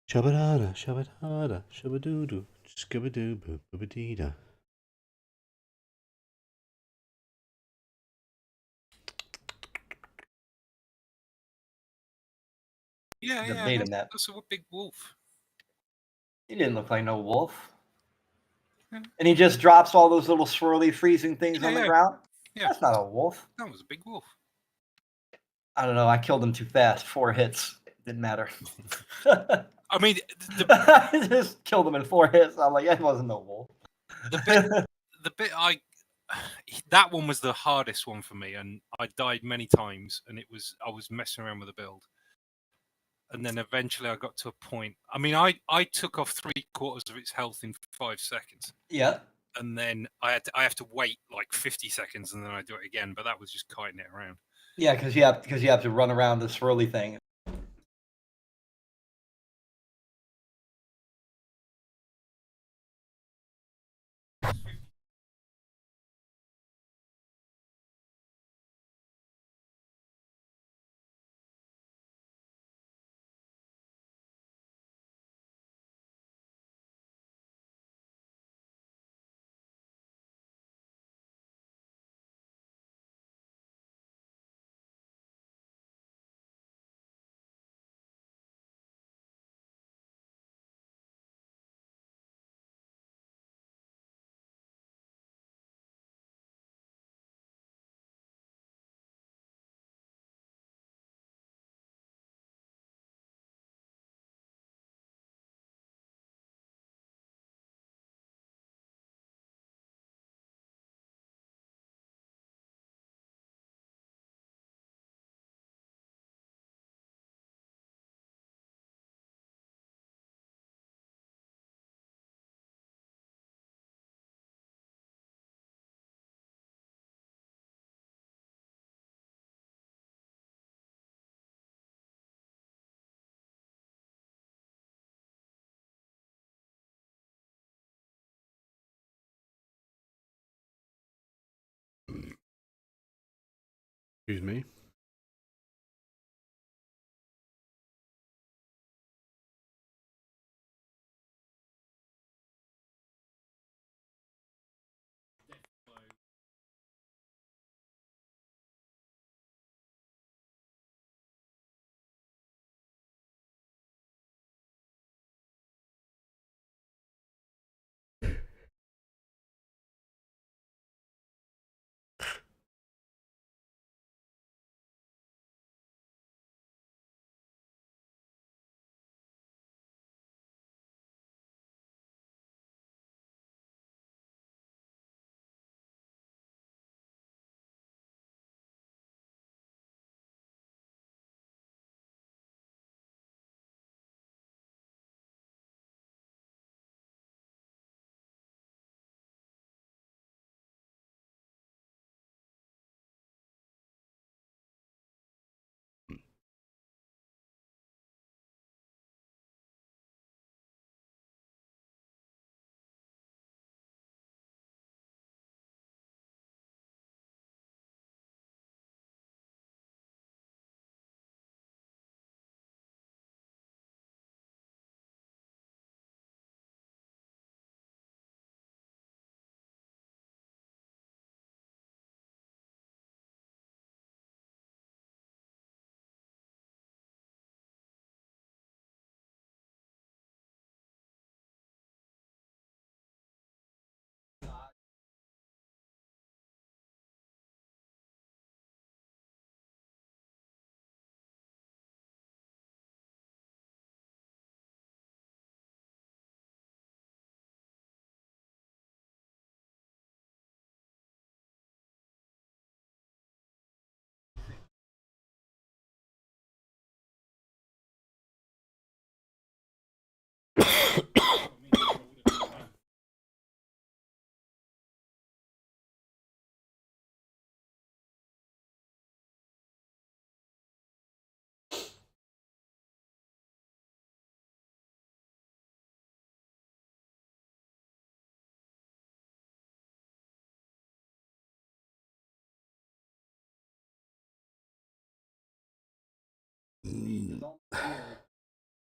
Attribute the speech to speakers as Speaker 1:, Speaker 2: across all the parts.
Speaker 1: Shabadada, shabadada, shabadoo, skibadoo, boobadida.
Speaker 2: Yeah,
Speaker 3: The
Speaker 2: yeah,
Speaker 3: beta map.
Speaker 2: that's a big wolf.
Speaker 3: He didn't look like no wolf.
Speaker 2: Yeah.
Speaker 3: And he just drops all those little swirly freezing things on the
Speaker 2: Yeah.
Speaker 3: ground.
Speaker 2: Yeah.
Speaker 3: That's not a wolf.
Speaker 2: That was a big wolf.
Speaker 3: I don't know. I killed him too fast. 4 hits. Didn't matter.
Speaker 2: I mean,
Speaker 3: I just killed him in 4 hits. I'm like, that wasn't no wolf.
Speaker 2: the bit that one was the hardest one for me, and I died many times, and I was messing around with the build, and then eventually I got to a point. I mean, I took off 3/4 of its health in 5 seconds.
Speaker 3: Yeah.
Speaker 2: And then I have to wait like 50 seconds, and then I do it again. But that was just kiting it around.
Speaker 3: Yeah, because you have to run around the swirly thing.
Speaker 1: Excuse me.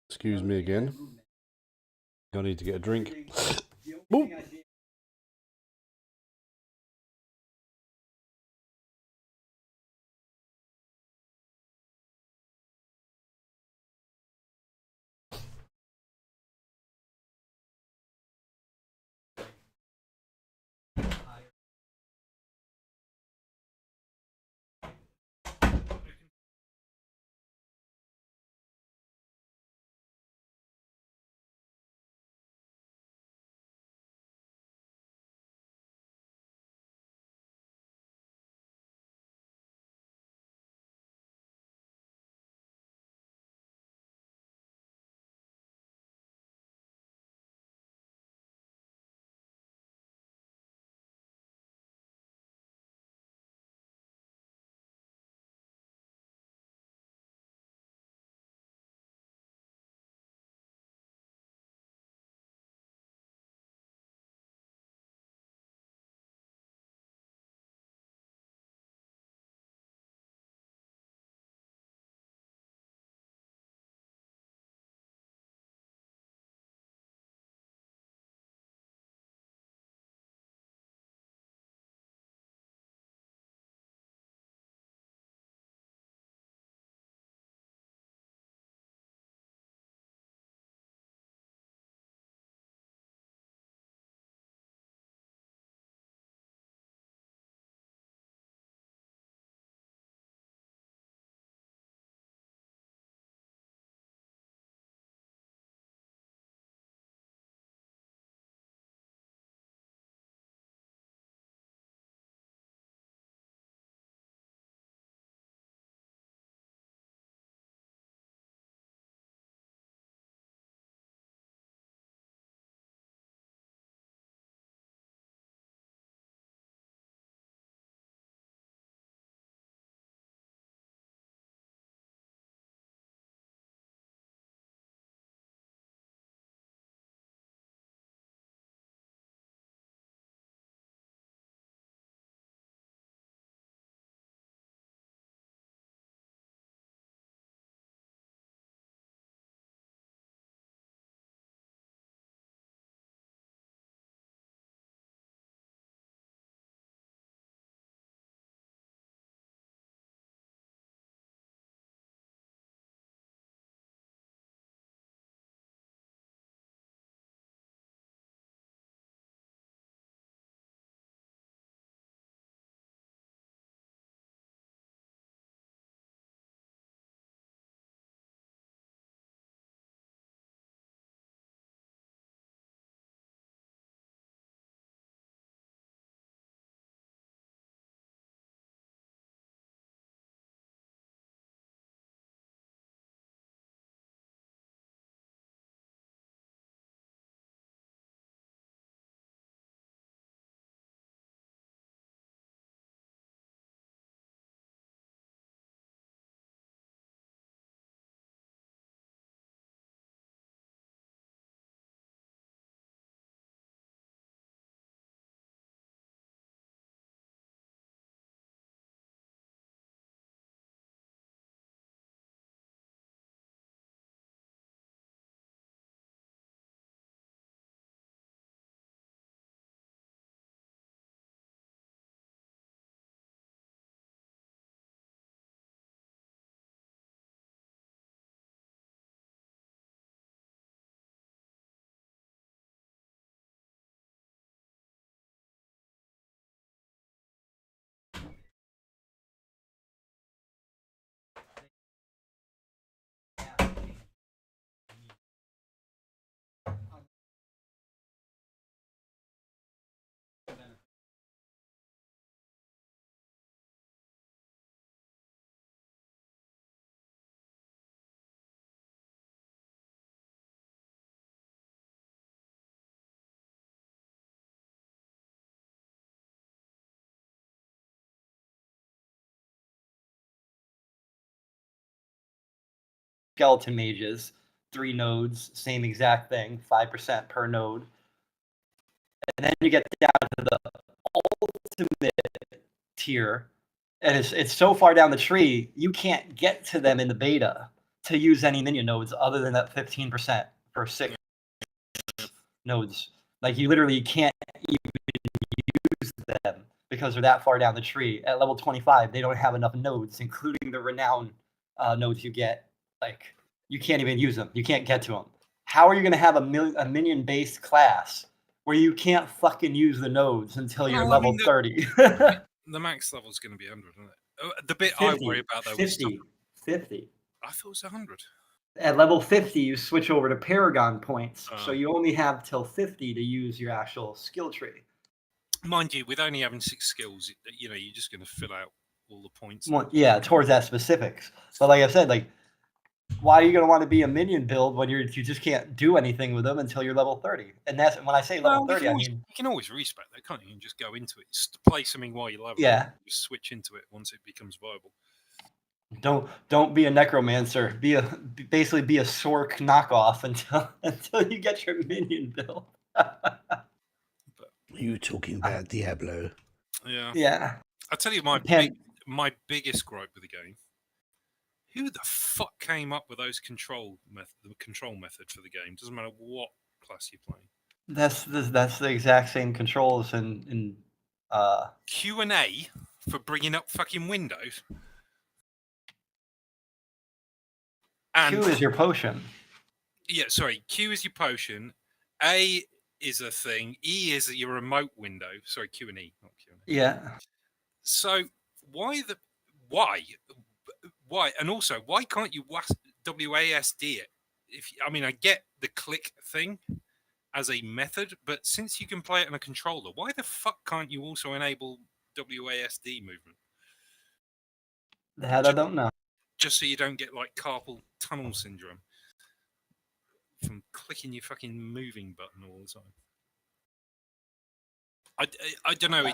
Speaker 1: Excuse me again. I need to get a drink. Boop.
Speaker 3: Skeleton mages, 3 nodes, same exact thing, 5% per node. And then you get down to the ultimate tier, and it's so far down the tree, you can't get to them in the beta. to use any minion nodes other than that 15% for 6 nodes. Like you literally can't even use them because they're that far down the tree. At level 25, they don't have enough nodes, including the renown nodes you get. Like you can't even use them. You can't get to them. How are you going to have a minion-based class where you can't fucking use the nodes until you're level 30?
Speaker 2: The max level is going to be 100, isn't it? The bit
Speaker 3: 50,
Speaker 2: I worry about, though,
Speaker 3: 50.
Speaker 2: I thought it was 100.
Speaker 3: At level 50, you switch over to Paragon points, so
Speaker 2: Oh.
Speaker 3: you only have till 50 to use your actual skill tree.
Speaker 2: Mind you, with only having 6 skills, you know, you're just going to fill out all the points.
Speaker 3: Well, yeah, towards that specifics. But like I said, like, why are you going to want to be a minion build when you just can't do anything with them until you're level 30? And that's when I say level 30, I mean,
Speaker 2: you can always respec though, can't you? And just go into it. Just play something while you're level.
Speaker 3: Yeah.
Speaker 2: Just switch into it once it becomes viable.
Speaker 3: Don't be a necromancer. Basically be a Sork knockoff until you get your minion build.
Speaker 1: Are you talking about Diablo?
Speaker 2: Yeah.
Speaker 3: Yeah.
Speaker 2: I'll tell you my biggest gripe with the game. Who the fuck came up with the control method for the game? Doesn't matter what class you're playing.
Speaker 3: That's the exact same controls in
Speaker 2: Q&A for bringing up fucking windows. And
Speaker 3: Q is your potion.
Speaker 2: Yeah, sorry. Q is your potion. A is a thing. E is your remote window. Sorry, Q and E, not Q and A.
Speaker 3: Yeah.
Speaker 2: So why? And also, why can't you WASD it? I get the click thing as a method, but since you can play it on a controller, why the fuck can't you also enable WASD movement?
Speaker 3: That I don't know.
Speaker 2: Just so you don't get like carpal tunnel syndrome from clicking your fucking moving button all the time. I don't know.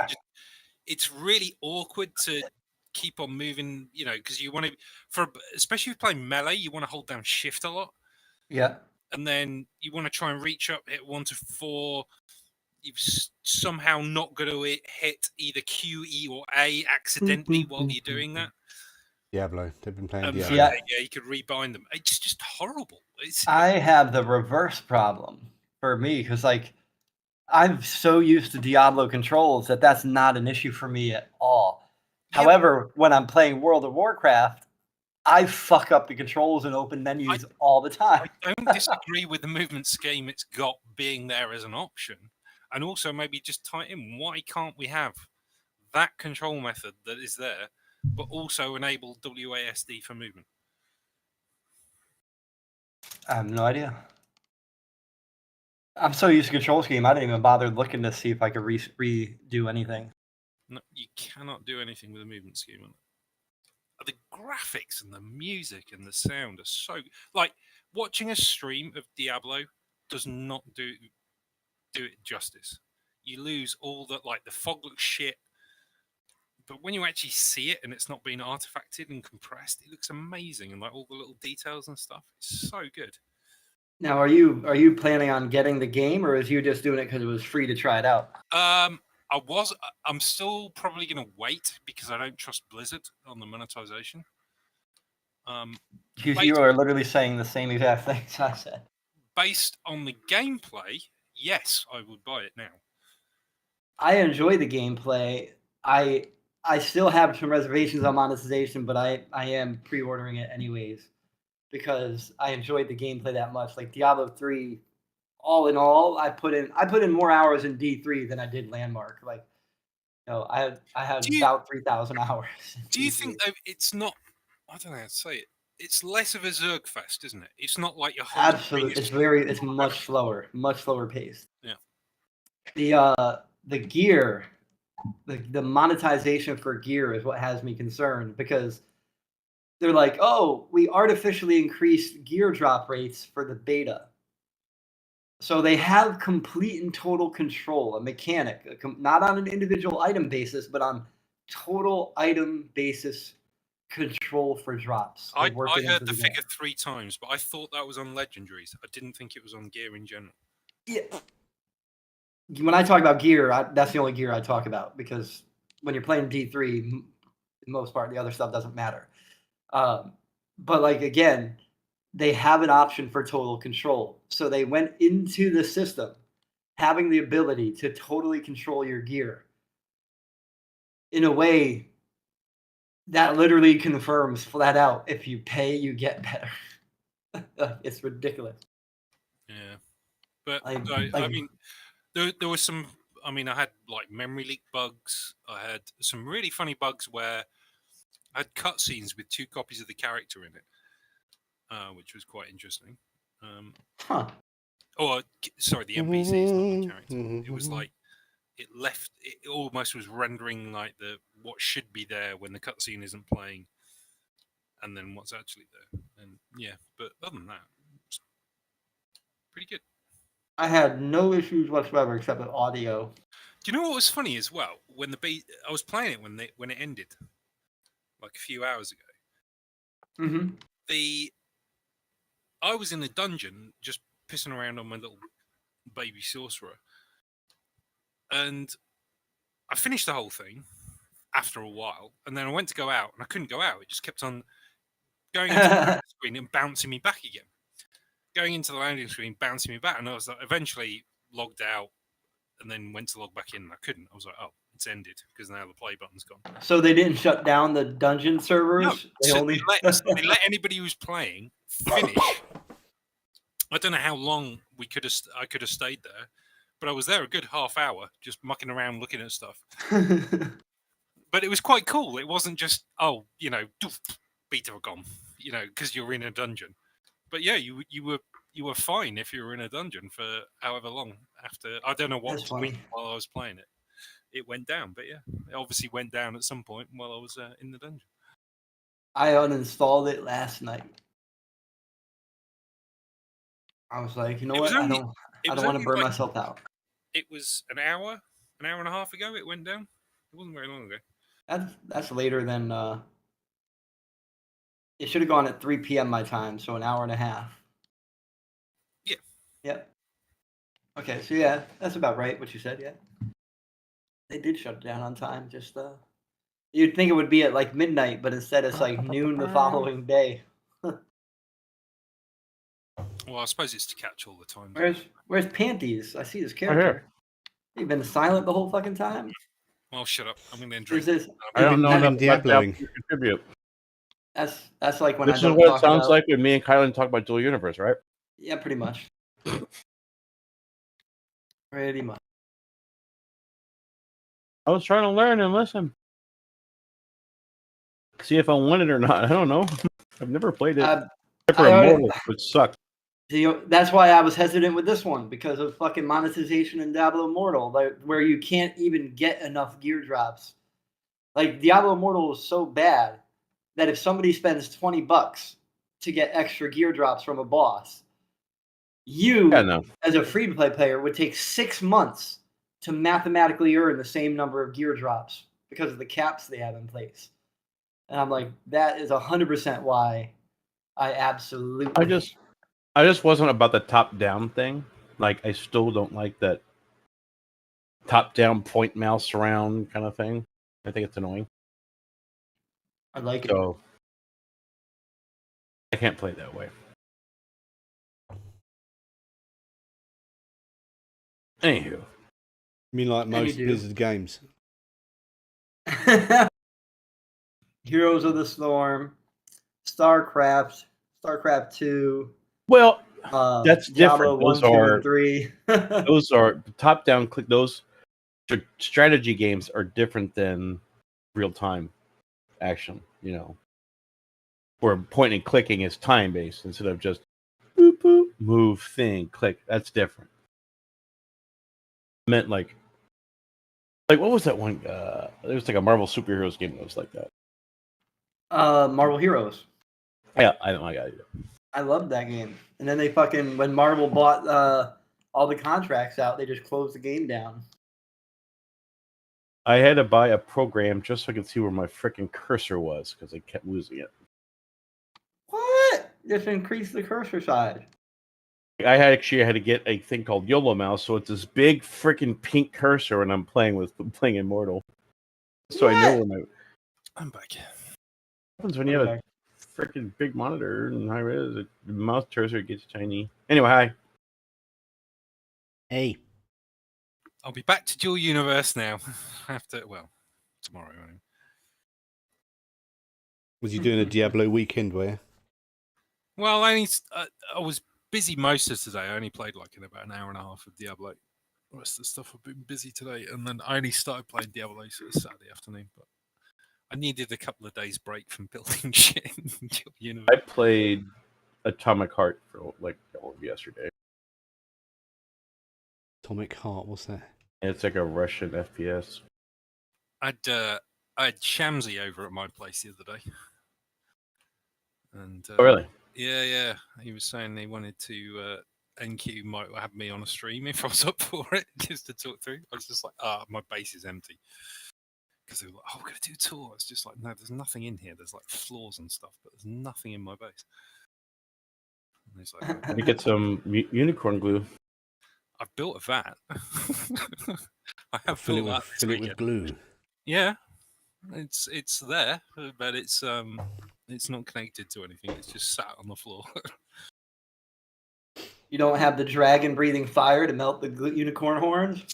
Speaker 2: It's really awkward to keep on moving, you know, because you want to, especially if you're playing melee, you want to hold down shift a lot.
Speaker 3: Yeah.
Speaker 2: And then you want to try and reach up, hit 1 to 4. You've somehow not going to hit either Q, E, or A accidentally while you're doing that.
Speaker 1: Diablo. They've been playing Diablo.
Speaker 3: Yeah,
Speaker 2: you could rebind them. It's just horrible.
Speaker 3: I have the reverse problem for me because, like, I'm so used to Diablo controls that's not an issue for me at all. Yeah. However, when I'm playing World of Warcraft, I fuck up the controls and open menus all the time.
Speaker 2: I don't disagree with the movement scheme it's got being there as an option. And also maybe just tie in, why can't we have that control method that is there, but also enable WASD for movement?
Speaker 3: I have no idea. I'm so used to control scheme, I didn't even bother looking to see if I could redo anything.
Speaker 2: No, you cannot do anything with a movement scheme on it. The graphics and the music and the sound are so... Like, watching a stream of Diablo does not do it justice. You lose all the... Like, the fog looks shit. But when you actually see it and it's not being artifacted and compressed, it looks amazing. And, like, all the little details and stuff. It's so good.
Speaker 3: Now, are you planning on getting the game, or is you just doing it because it was free to try it out?
Speaker 2: I'm still probably going to wait because I don't trust Blizzard on the monetization.
Speaker 3: You are literally saying the same exact things I said.
Speaker 2: Based on the gameplay, yes, I would buy it now.
Speaker 3: I enjoy the gameplay. I still have some reservations on monetization, but I am pre-ordering it anyways because I enjoyed the gameplay that much. Like Diablo 3, all in all, I put in more hours in D3 than I did Landmark. Like, you know, I had about 3,000 hours.
Speaker 2: Do you think though it's not? I don't know how to say it. It's less of a Zerg fest, isn't it? It's not like your whole
Speaker 3: absolutely. It's much slower paced.
Speaker 2: Yeah.
Speaker 3: The gear, the monetization for gear is what has me concerned because they're like, oh, we artificially increased gear drop rates for the beta. So they have complete and total control, a mechanic, not on an individual item basis, but on total item basis control for drops.
Speaker 2: I heard the figure 3 times, but I thought that was on legendaries. I didn't think it was on gear in general.
Speaker 3: Yeah. When I talk about gear, that's the only gear I talk about because when you're playing D3, for the most part, the other stuff doesn't matter. But like again, they have an option for total control. So they went into the system having the ability to totally control your gear in a way that literally confirms flat out if you pay, you get better. It's ridiculous.
Speaker 2: Yeah, but
Speaker 3: Like,
Speaker 2: I mean, there was some. I mean, I had like memory leak bugs. I had some really funny bugs where I had cutscenes with 2 copies of the character in it, which was quite interesting.
Speaker 3: huh.
Speaker 2: Or sorry, the NPCs, not the character. It was like it almost was rendering like what should be there when the cutscene isn't playing, and then what's actually there. And yeah, but other than that, it's pretty good.
Speaker 3: I had no issues whatsoever except with audio.
Speaker 2: Do you know what was funny as well? When I was playing it when it ended, like a few hours ago.
Speaker 3: Mm-hmm.
Speaker 2: I was in a dungeon just pissing around on my little baby sorcerer, and I finished the whole thing after a while, and then I went to go out, and I couldn't go out. It just kept on going into the landing screen and bouncing me back again. Going into the landing screen, bouncing me back, and I was like, eventually logged out, and then went to log back in, and I couldn't. I was like, oh, it's ended because now the play button's gone.
Speaker 3: So they didn't shut down the dungeon servers.
Speaker 2: No,
Speaker 3: they only
Speaker 2: they let anybody who's playing finish. I don't know how long I could have stayed there, but I was there a good half hour just mucking around looking at stuff. But it was quite cool. It wasn't just beta gone, because you're in a dungeon. But yeah, you were fine if you were in a dungeon for however long after. I don't know what point while I was playing it. It went down, but yeah, it obviously went down at some point while I was in the dungeon.
Speaker 3: I uninstalled it last night. I was like, you know what? I don't want to burn myself out.
Speaker 2: It was an hour and a half ago. It went down. It wasn't very long ago.
Speaker 3: That's later than. It should have gone at 3 p.m. my time, so an hour and a half.
Speaker 2: Yeah.
Speaker 3: Yep. Okay, so yeah, that's about right. What you said, yeah. They did shut it down on time. Just you'd think it would be at like midnight, but instead it's like noon the following day.
Speaker 2: Well, I suppose it's to catch all the time.
Speaker 3: Where's Panties? I see this character. You've been silent the whole fucking time.
Speaker 2: Well, shut up. I'm gonna drink.
Speaker 4: I don't know enough
Speaker 1: about that
Speaker 4: to contribute.
Speaker 3: That's like when
Speaker 4: this is what it sounds like when me and Kylan talk about dual universe, right?
Speaker 3: Yeah, pretty much. Pretty much.
Speaker 4: I was trying to learn and listen. See if I want it or not. I don't know. I've never played it. Except for Immortal, which sucked.
Speaker 3: That's why I was hesitant with this one, because of fucking monetization in Diablo Immortal, where you can't even get enough gear drops. Like, Diablo Immortal is so bad that if somebody spends $20 to get extra gear drops from a boss, as a free-to-play player, would take 6 months to mathematically earn the same number of gear drops because of the caps they have in place. And I'm like, that is 100% why I absolutely...
Speaker 4: I just wasn't about the top-down thing. Like, I still don't like that top-down point mouse around kind of thing. I think it's annoying.
Speaker 3: I like it.
Speaker 4: So, I can't play that way. Anywho.
Speaker 1: You mean like most Blizzard games?
Speaker 3: Heroes of the Storm, StarCraft 2.
Speaker 4: Well, that's
Speaker 3: Diablo
Speaker 4: different.
Speaker 3: 1, 2, and 3.
Speaker 4: Those are top-down click. Those strategy games are different than real-time action. Where point and clicking is time-based instead of just boop boop move thing click. That's different. I meant like what was that one? There was like a Marvel superheroes game that was like that.
Speaker 3: Marvel Heroes.
Speaker 4: Yeah, I don't like that either.
Speaker 3: I loved that game. And then they when Marvel bought all the contracts out, they just closed the game down.
Speaker 4: I had to buy a program just so I could see where my freaking cursor was because I kept losing it.
Speaker 3: What? Just increase the cursor size.
Speaker 4: I had to get a thing called YOLO mouse, so it's this big freaking pink cursor when I'm playing Immortal. So I know when I'm back. What happens when you have a freaking big monitor and high res. The mouse cursor gets tiny. Anyway, hi.
Speaker 1: Hey.
Speaker 2: I'll be back to Dual Universe now. After tomorrow. Anyway.
Speaker 1: Was you doing a Diablo weekend, were you?
Speaker 2: Well, I was busy most of today. I only played like in about an hour and a half of Diablo. The rest of the stuff I've been busy today, and then I only started playing Diablo Saturday afternoon. But I needed a couple of days break from building shit in Dual Universe.
Speaker 4: I played Atomic Heart for like all of yesterday.
Speaker 1: Atomic Heart, what's that?
Speaker 4: It's like a Russian FPS.
Speaker 2: I had Shamsi over at my place the other day, and
Speaker 4: Oh, really?
Speaker 2: Yeah. He was saying he wanted to NQ might have me on a stream if I was up for it, just to talk through. I was just like, my base is empty. Because they were like, we're going to do a tour. It's just like, no, there's nothing in here. There's like floors and stuff, but there's nothing in my base. And he's like,
Speaker 4: Let me get some unicorn glue.
Speaker 2: I've built a vat. I have
Speaker 1: Fill
Speaker 2: built
Speaker 1: it with glue.
Speaker 2: Yeah, it's there, but it's not connected to anything. It's just sat on the floor.
Speaker 3: You don't have the dragon breathing fire to melt the unicorn horns?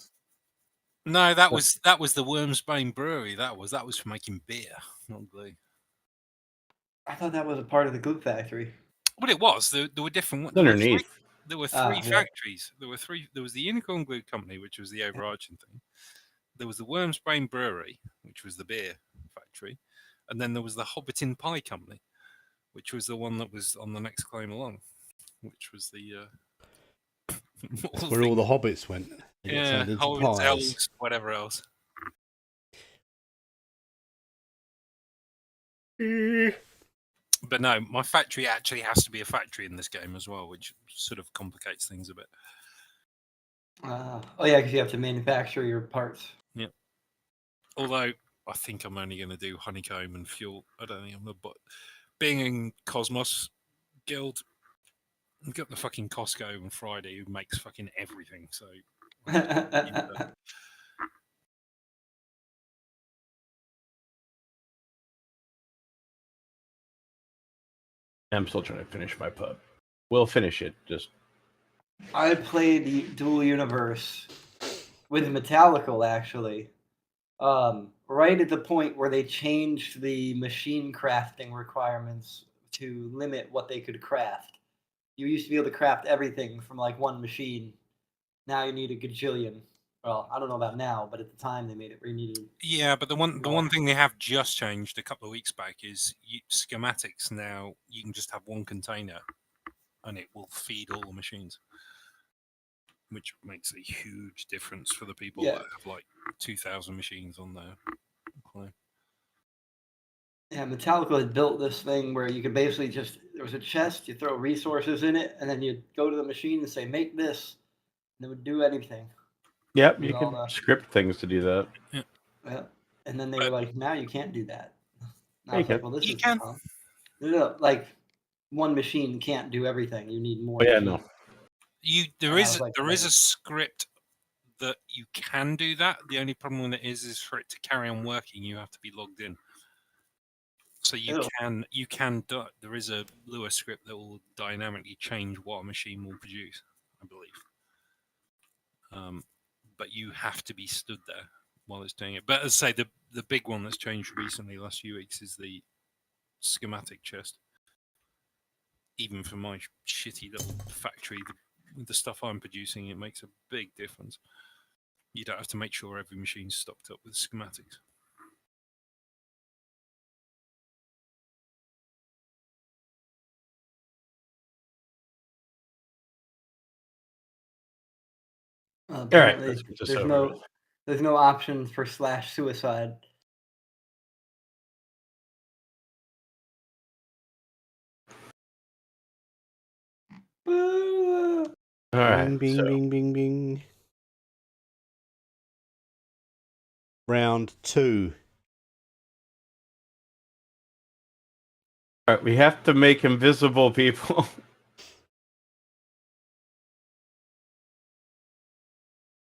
Speaker 2: No, that was the Wormsbane Brewery. That was for making beer, not glue.
Speaker 3: I thought that was a part of the glue factory.
Speaker 2: But it was. There were different ones.
Speaker 4: Underneath.
Speaker 2: There were three
Speaker 3: yeah.
Speaker 2: factories. There were three. There was the Unicorn Glue Company, which was the overarching thing. There was the Wormsbane Brewery, which was the beer factory, and then there was the Hobbiton Pie Company, which was the one that was on the next claim along, which was the
Speaker 1: That's where all the hobbits went. They got turned into
Speaker 2: hobbits,
Speaker 1: pies.
Speaker 2: elves, whatever else. But no, my factory actually has to be a factory in this game as well, which sort of complicates things a bit.
Speaker 3: Oh yeah, because you have to manufacture your parts.
Speaker 2: Yeah. Although I think I'm only going to do honeycomb and fuel. I don't think I'm going to. But being in Cosmos Guild, I've got the fucking Costco on Friday who makes fucking everything. So.
Speaker 4: I'm still trying to finish my pub. We'll finish it. Just
Speaker 3: I played the Dual Universe with Metallical actually. Right at the point where they changed the machine crafting requirements to limit what they could craft. You used to be able to craft everything from like one machine. Now you need a gajillion. Well, I don't know about now, but at the time they made it where you needed.
Speaker 2: Yeah, but the one thing they have just changed a couple of weeks back is schematics. Now you can just have one container, and it will feed all the machines, which makes a huge difference for the people that have like 2,000 machines on there.
Speaker 3: Yeah, Metallica had built this thing where you could basically there was a chest, you throw resources in it, and then you'd go to the machine and say, make this, and it would do anything.
Speaker 4: Yep, you can script things to do that.
Speaker 3: Yeah. And then they were like, now you can't do that.
Speaker 4: I was like,
Speaker 3: well, this
Speaker 2: you
Speaker 3: is
Speaker 2: can.
Speaker 3: No, like one machine can't do everything. You need more.
Speaker 4: Oh, yeah,
Speaker 3: machines.
Speaker 4: no.
Speaker 2: There is a script that you can do that. The only problem with it is for it to carry on working, you have to be logged in. So you can there is a Lua script that will dynamically change what a machine will produce, I believe. But you have to be stood there while it's doing it. But as I say, the big one that's changed recently, last few weeks, is the schematic chest. Even for my shitty little factory, the stuff I'm producing, it makes a big difference. You don't have to make sure every machine's stocked up with schematics.
Speaker 3: Apparently,
Speaker 4: let's get this over with.
Speaker 3: there's no option for /suicide.
Speaker 4: All right.
Speaker 1: Bing, bing, bing, bing. Round 2.
Speaker 4: All right, we have to make invisible people.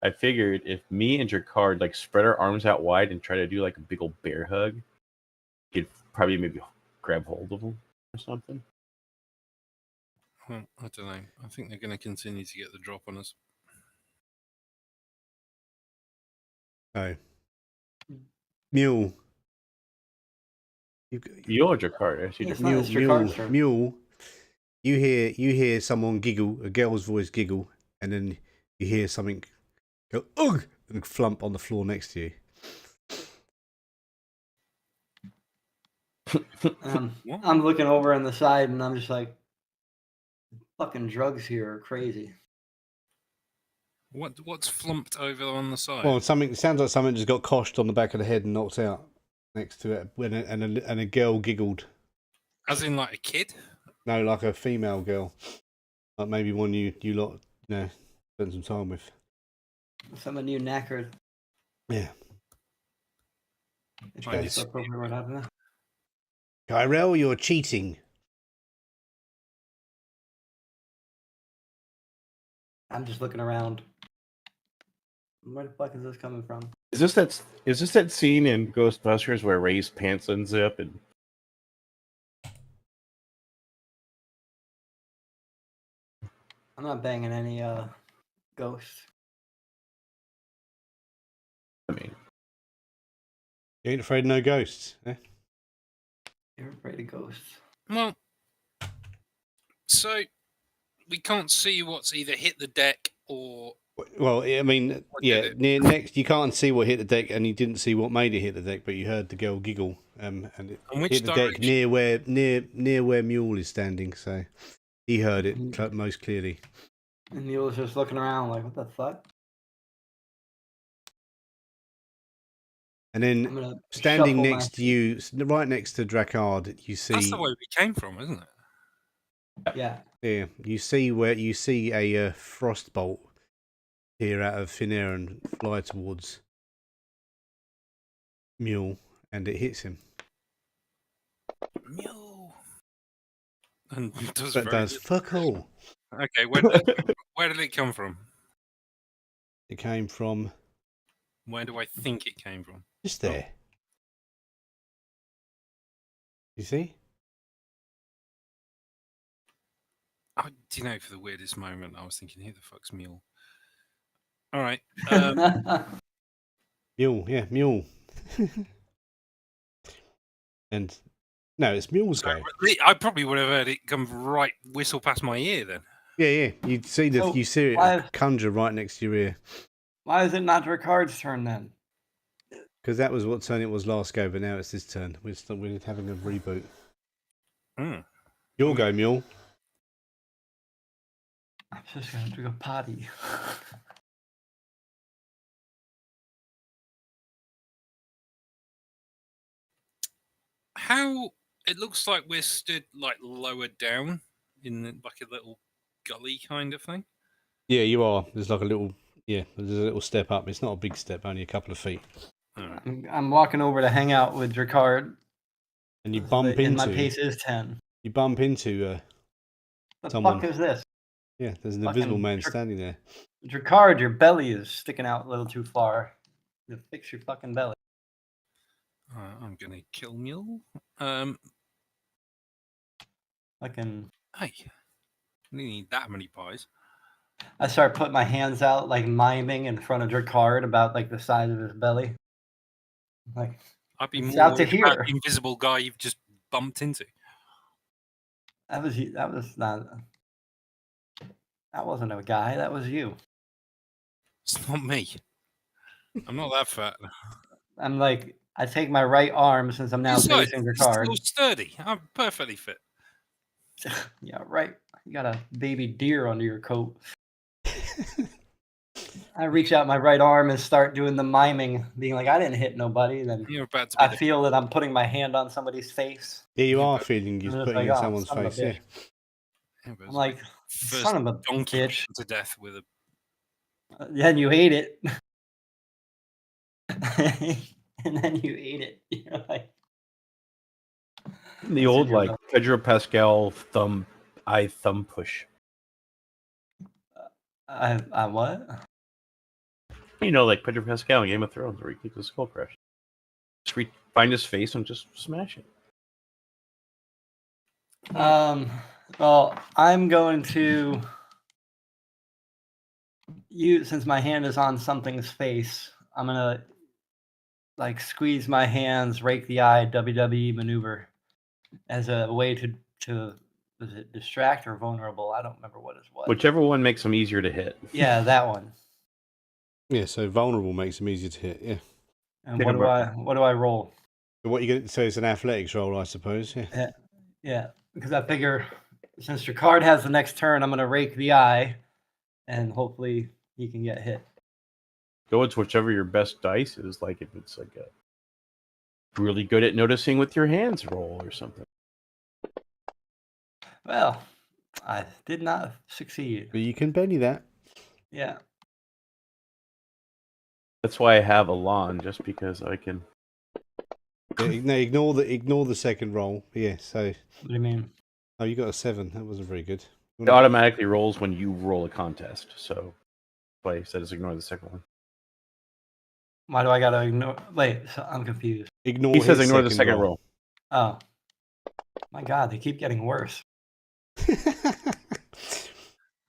Speaker 4: I figured if me and Jacquard like spread our arms out wide and try to do like a big old bear hug, you'd probably maybe grab hold of them. or something.
Speaker 2: Well, I don't know. I think they're going to continue to get the drop on us.
Speaker 1: Oh. Mule.
Speaker 4: You're Jakarta. I see
Speaker 3: It's
Speaker 4: Jakarta.
Speaker 3: not Dracar's turn.
Speaker 1: Mule. You hear someone giggle, a girl's voice giggle, and then you hear something go ugh and flump on the floor next to you.
Speaker 2: What?
Speaker 3: I'm looking over on the side and I'm just like, fucking drugs here are crazy.
Speaker 2: What's flumped over on the side?
Speaker 1: Well, something sounds like something just got coshed on the back of the head and knocked out next to it, and a girl giggled.
Speaker 2: As in, like a kid?
Speaker 1: No, like a female girl, like maybe one you lot spend some time with.
Speaker 3: Someone new knackered.
Speaker 1: Yeah.
Speaker 3: Which
Speaker 2: I
Speaker 3: guy's the
Speaker 2: just-
Speaker 3: appropriate word out of that?
Speaker 1: Tyrell, you're cheating.
Speaker 3: I'm just looking around. Where the fuck is this coming from?
Speaker 4: Is this that scene in Ghostbusters where Ray's pants unzip and
Speaker 3: I'm not banging any ghosts.
Speaker 4: I mean,
Speaker 1: You ain't afraid of no ghosts, eh?
Speaker 3: You're afraid of ghosts.
Speaker 2: Well, so we can't see what's either hit the deck or.
Speaker 1: Well, I mean,
Speaker 2: What
Speaker 1: yeah.
Speaker 2: did it?
Speaker 1: Near next, you can't see what hit the deck, and you didn't see what made it hit the deck, but you heard the girl giggle, and it
Speaker 2: And which
Speaker 1: hit the deck
Speaker 2: direction?
Speaker 1: near where Mule is standing. So he heard it
Speaker 3: Mhm.
Speaker 1: most clearly.
Speaker 3: And Neil's just looking around like, what the fuck?
Speaker 1: And
Speaker 3: I'm
Speaker 1: then
Speaker 3: gonna
Speaker 1: standing
Speaker 3: shuffle
Speaker 1: next to you, right next to Drakkard, you
Speaker 2: That's
Speaker 1: see,
Speaker 2: the way we came from, isn't it?
Speaker 3: Yeah.
Speaker 1: yeah, you see a frost bolt appear out of thin air and fly towards Mule, and it hits him.
Speaker 2: Meow. And does
Speaker 1: That
Speaker 2: very
Speaker 1: does fuck all.
Speaker 2: Okay, where did it come from?
Speaker 1: It came from
Speaker 2: Where do I think it came from?
Speaker 1: just there. You see?
Speaker 2: Do you know, for the weirdest moment, I was thinking, who the fuck's Mule? All right.
Speaker 1: Mule, yeah, Mule. And no, it's Mule's go.
Speaker 2: I probably would have heard it come right whistle past my ear then.
Speaker 1: Yeah. You see
Speaker 3: So,
Speaker 1: you see
Speaker 3: why-
Speaker 1: it conjure right next to your ear.
Speaker 3: Why is it not Dracar's turn then?
Speaker 1: Because that was what turn it was last go, but now it's this turn. We're having a reboot.
Speaker 2: Hmm.
Speaker 1: Your go, Mule.
Speaker 3: I'm just gonna do a potty.
Speaker 2: How it looks like we're stood like lower down in like a little gully kind of thing.
Speaker 1: Yeah, you are. There's like a little, there's a little step up. It's not a big step, only a couple of feet.
Speaker 2: All right.
Speaker 3: I'm walking over to hang out with Dracard.
Speaker 1: And you
Speaker 3: so
Speaker 1: bump
Speaker 3: that- and my
Speaker 1: into,
Speaker 3: pace is 10. The
Speaker 1: someone.
Speaker 3: fuck is this?
Speaker 1: Yeah, there's an
Speaker 3: Fucking
Speaker 1: invisible man
Speaker 3: Dra-
Speaker 1: standing there.
Speaker 3: Dracard, your belly is sticking out a little too far. You fix your fucking belly.
Speaker 2: I'm gonna kill Mule.
Speaker 3: Fucking.
Speaker 2: Hey, we didn't need that many pies.
Speaker 3: I start putting my hands out, like miming in front of Dracard about like the size of his belly. Like,
Speaker 2: I'd be
Speaker 3: It's
Speaker 2: more
Speaker 3: out to
Speaker 2: worried about
Speaker 3: here.
Speaker 2: the invisible guy you've just bumped into.
Speaker 3: that was not. That wasn't a guy. That was you.
Speaker 2: It's not me. I'm not that fat.
Speaker 3: I'm like, I take my right arm since I'm now
Speaker 2: Besides,
Speaker 3: facing
Speaker 2: it's
Speaker 3: Dracard.
Speaker 2: still sturdy. I'm perfectly fit.
Speaker 3: Yeah, right. You got a baby deer under your coat. I reach out my right arm and start doing the miming, being like, I didn't hit nobody. Then
Speaker 2: You're about to be
Speaker 3: I feel that I'm putting my hand on somebody's face.
Speaker 1: Yeah, you
Speaker 2: Yeah,
Speaker 1: are
Speaker 2: but-
Speaker 1: feeling you're
Speaker 3: I'm just
Speaker 1: putting
Speaker 3: like,
Speaker 1: in
Speaker 3: "Oh,
Speaker 1: someone's
Speaker 3: son of a
Speaker 1: face. Yeah.
Speaker 3: bitch."
Speaker 2: Yeah, but
Speaker 3: I'm like,
Speaker 2: first
Speaker 3: son of a
Speaker 2: donkey
Speaker 3: bitch.
Speaker 2: to death with a.
Speaker 3: Then you ate it. And then you ate it. You're like,
Speaker 4: the
Speaker 3: That's
Speaker 4: old
Speaker 3: in your
Speaker 4: like Pedro Pascal thumb push.
Speaker 3: I what?
Speaker 4: You know, like Pedro Pascal in Game of Thrones, where he keeps his skull crushed. Just find his face and just smash it.
Speaker 3: Well, I'm going to since my hand is on something's face, I'm gonna like squeeze my hands, rake the eye, WWE maneuver as a way to was it distract or vulnerable? I don't remember what is what.
Speaker 4: Whichever one makes them easier to hit.
Speaker 3: Yeah, that one.
Speaker 1: Yeah, so vulnerable makes them easier to hit. Yeah.
Speaker 3: And
Speaker 4: Take
Speaker 3: what
Speaker 4: a
Speaker 3: do I roll?
Speaker 1: So what you get? So it's an athletics roll, I suppose. Yeah.
Speaker 3: Yeah, because I figure since your card has the next turn, I'm gonna rake the eye, and hopefully he can get hit.
Speaker 4: Go with whichever your best dice is. Like if it's like a really good at noticing with your hands roll or something.
Speaker 3: Well, I did not succeed.
Speaker 1: But you can Benny that.
Speaker 3: Yeah.
Speaker 4: That's why I have a lawn, just because I can.
Speaker 1: Yeah, no, ignore the second roll. Yeah. So
Speaker 3: What do you mean?
Speaker 1: oh, you got a 7. That wasn't very good.
Speaker 4: It automatically rolls when you roll a contest. So that's why I said is ignore the second one.
Speaker 3: Why do I gotta ignore? Wait, so I'm confused.
Speaker 1: Ignore.
Speaker 4: He says
Speaker 1: his
Speaker 4: ignore the second roll.
Speaker 3: Oh, my God, they keep getting worse.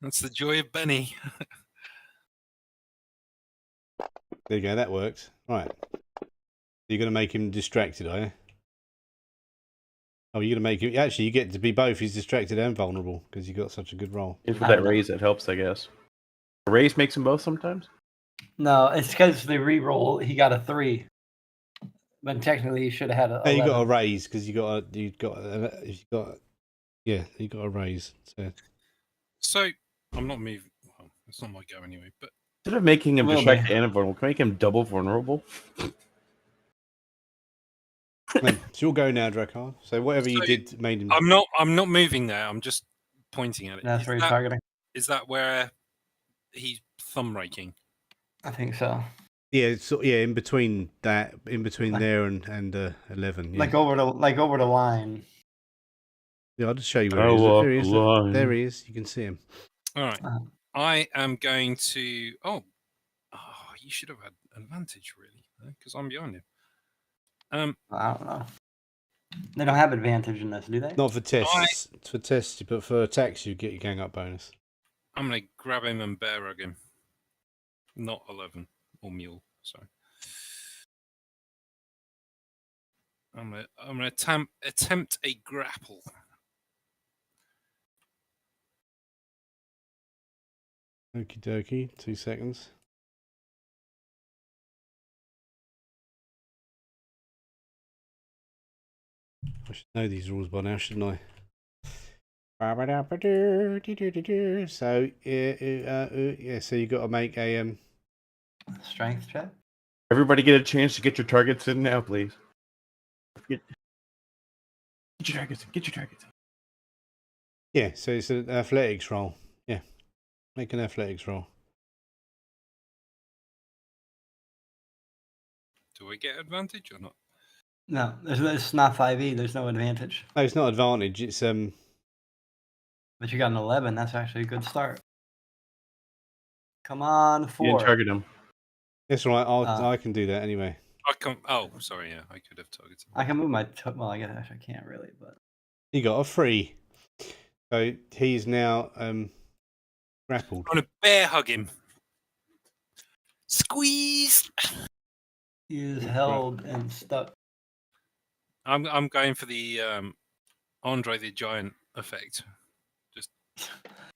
Speaker 2: That's the joy of Benny.
Speaker 1: There you go. That worked. Right. You're going to make him distracted, are you? Oh, you're going to make him... Actually, you get to be both. He's distracted and vulnerable because you got such a good roll.
Speaker 4: It's with
Speaker 3: I
Speaker 4: that
Speaker 3: don't know.
Speaker 4: raise that helps, I guess. The raise makes them both sometimes?
Speaker 3: No, it's because they re-roll. He got a 3, but technically he should have had a.
Speaker 1: Hey, you got a
Speaker 3: 11.
Speaker 1: raise because you got a raise.
Speaker 2: So I'm not moving. Well, it's not my go anyway. But
Speaker 4: Instead of making him
Speaker 3: Will be.
Speaker 4: distracted and vulnerable, can we make him double vulnerable?
Speaker 1: It's your go now, Drakkar. So whatever you
Speaker 2: So,
Speaker 1: did made him...
Speaker 2: I'm not moving there. I'm just pointing at it.
Speaker 3: That's where you're targeting.
Speaker 2: Is that where he's thumb raking?
Speaker 3: I think so.
Speaker 1: Yeah, in between that,
Speaker 3: Like-
Speaker 1: there and 11. Yeah.
Speaker 3: Like over the line.
Speaker 1: Yeah, I'll just show you where he is. Look, there he is. Look,
Speaker 4: line.
Speaker 1: there he is. You can see him.
Speaker 2: All right.
Speaker 3: Uh,
Speaker 2: I am going to. Oh, you should have had advantage really, because I'm behind him.
Speaker 3: I don't know. They don't have advantage in this, do they?
Speaker 1: Not for tests. It's for tests, but for attacks, you get your gang up bonus.
Speaker 2: I'm gonna grab him and bear hug him. Not 11 or mule. Sorry. I'm gonna attempt a grapple.
Speaker 1: Okie dokie. 2 seconds. I should know these rules by now, shouldn't I? So, yeah, so you got to make a
Speaker 3: Strength check.
Speaker 4: Everybody get a chance to get your targets in now, please. Get your targets in. Get your targets in.
Speaker 1: yeah. So it's an athletics roll. Yeah, make an athletics roll.
Speaker 2: Do I get advantage or not?
Speaker 3: No, it's not 5e. There's no advantage.
Speaker 1: No, it's not advantage. It's
Speaker 3: But you got an 11. That's actually a good start. Come on,
Speaker 4: You
Speaker 3: 4.
Speaker 4: didn't target him.
Speaker 1: It's all right. I can do that anyway.
Speaker 2: I can't. Oh, sorry. Yeah, I could have targeted.
Speaker 3: I can move my. Well, I guess I can't really, but
Speaker 1: He got a 3. So he's now grappled.
Speaker 2: I'm gonna bear hug him. Squeeze.
Speaker 3: he is held and stuck.
Speaker 2: I'm going for the Andre the Giant effect. Just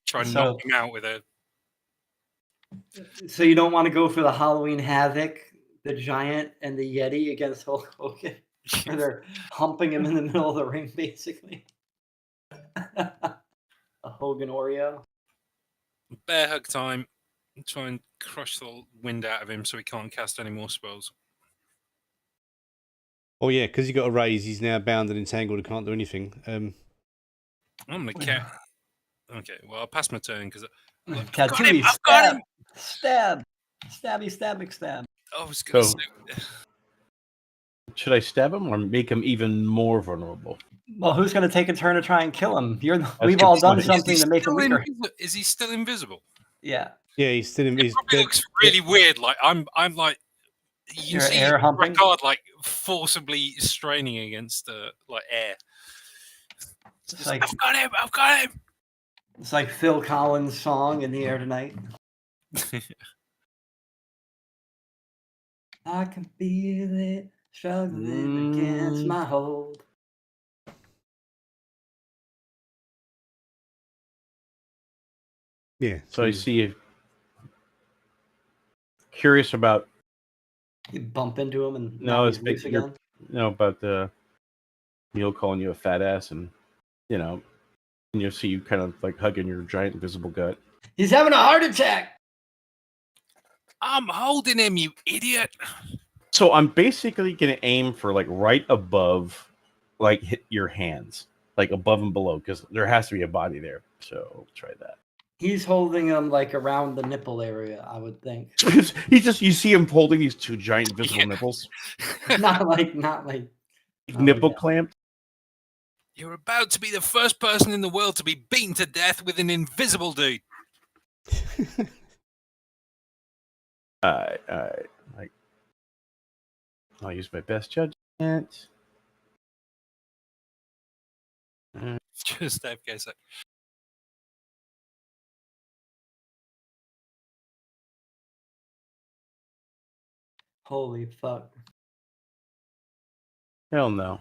Speaker 2: try and knock him out with a.
Speaker 3: So you don't want to go for the Halloween Havoc, the Giant, and the Yeti against Hulk Hogan, where they're humping him in the middle of the ring, basically. A Hogan Oreo.
Speaker 2: Bear hug time. Try and crush the wind out of him so he can't cast any more spells.
Speaker 1: Oh yeah, because he got a raise. He's now bound and entangled and can't do anything.
Speaker 2: I'm gonna Okay, well I'll pass my turn because
Speaker 3: Tattooey,
Speaker 2: I've got him.
Speaker 3: stab, stabby, stabbing, stab.
Speaker 2: I was gonna
Speaker 4: So-
Speaker 2: say,
Speaker 4: Should I stab him or make him even more vulnerable?
Speaker 3: Well, who's going to take a turn to try and kill him?
Speaker 4: That's
Speaker 3: We've all done
Speaker 4: funny.
Speaker 3: something to make him weaker.
Speaker 2: Is he still invisible?
Speaker 3: Yeah.
Speaker 1: Yeah, he's still in.
Speaker 2: It
Speaker 1: He's
Speaker 2: probably looks really weird. Like I'm like you
Speaker 3: You're
Speaker 2: see
Speaker 3: air humping?
Speaker 2: Ricard like forcibly straining against like air.
Speaker 3: It's like
Speaker 2: I've got him! I've got him!
Speaker 3: it's like Phil Collins' song "In the Air Tonight." I can feel it struggling against my hold.
Speaker 1: Yeah.
Speaker 4: So I see you curious about
Speaker 3: You bump into him and
Speaker 4: No,
Speaker 3: now
Speaker 4: it's
Speaker 3: he's loose
Speaker 4: big- you're-
Speaker 3: again.
Speaker 4: about the Neil calling you a fat ass, and and you'll see you kind of like hugging your giant invisible gut.
Speaker 3: He's having a heart attack.
Speaker 2: I'm holding him, you idiot!
Speaker 4: So I'm basically gonna aim for like right above, like hit your hands, like above and below, because there has to be a body there. So try that.
Speaker 3: He's holding him like around the nipple area, I would think.
Speaker 4: You see him holding these two giant invisible
Speaker 2: Yeah.
Speaker 4: nipples,
Speaker 3: not like
Speaker 4: nipple
Speaker 3: yeah.
Speaker 4: clamped.
Speaker 2: You're about to be the first person in the world to be beaten to death with an invisible dude.
Speaker 4: Like, I'll use my best judgment.
Speaker 2: Just FK sec.
Speaker 3: Holy fuck.
Speaker 4: Hell no.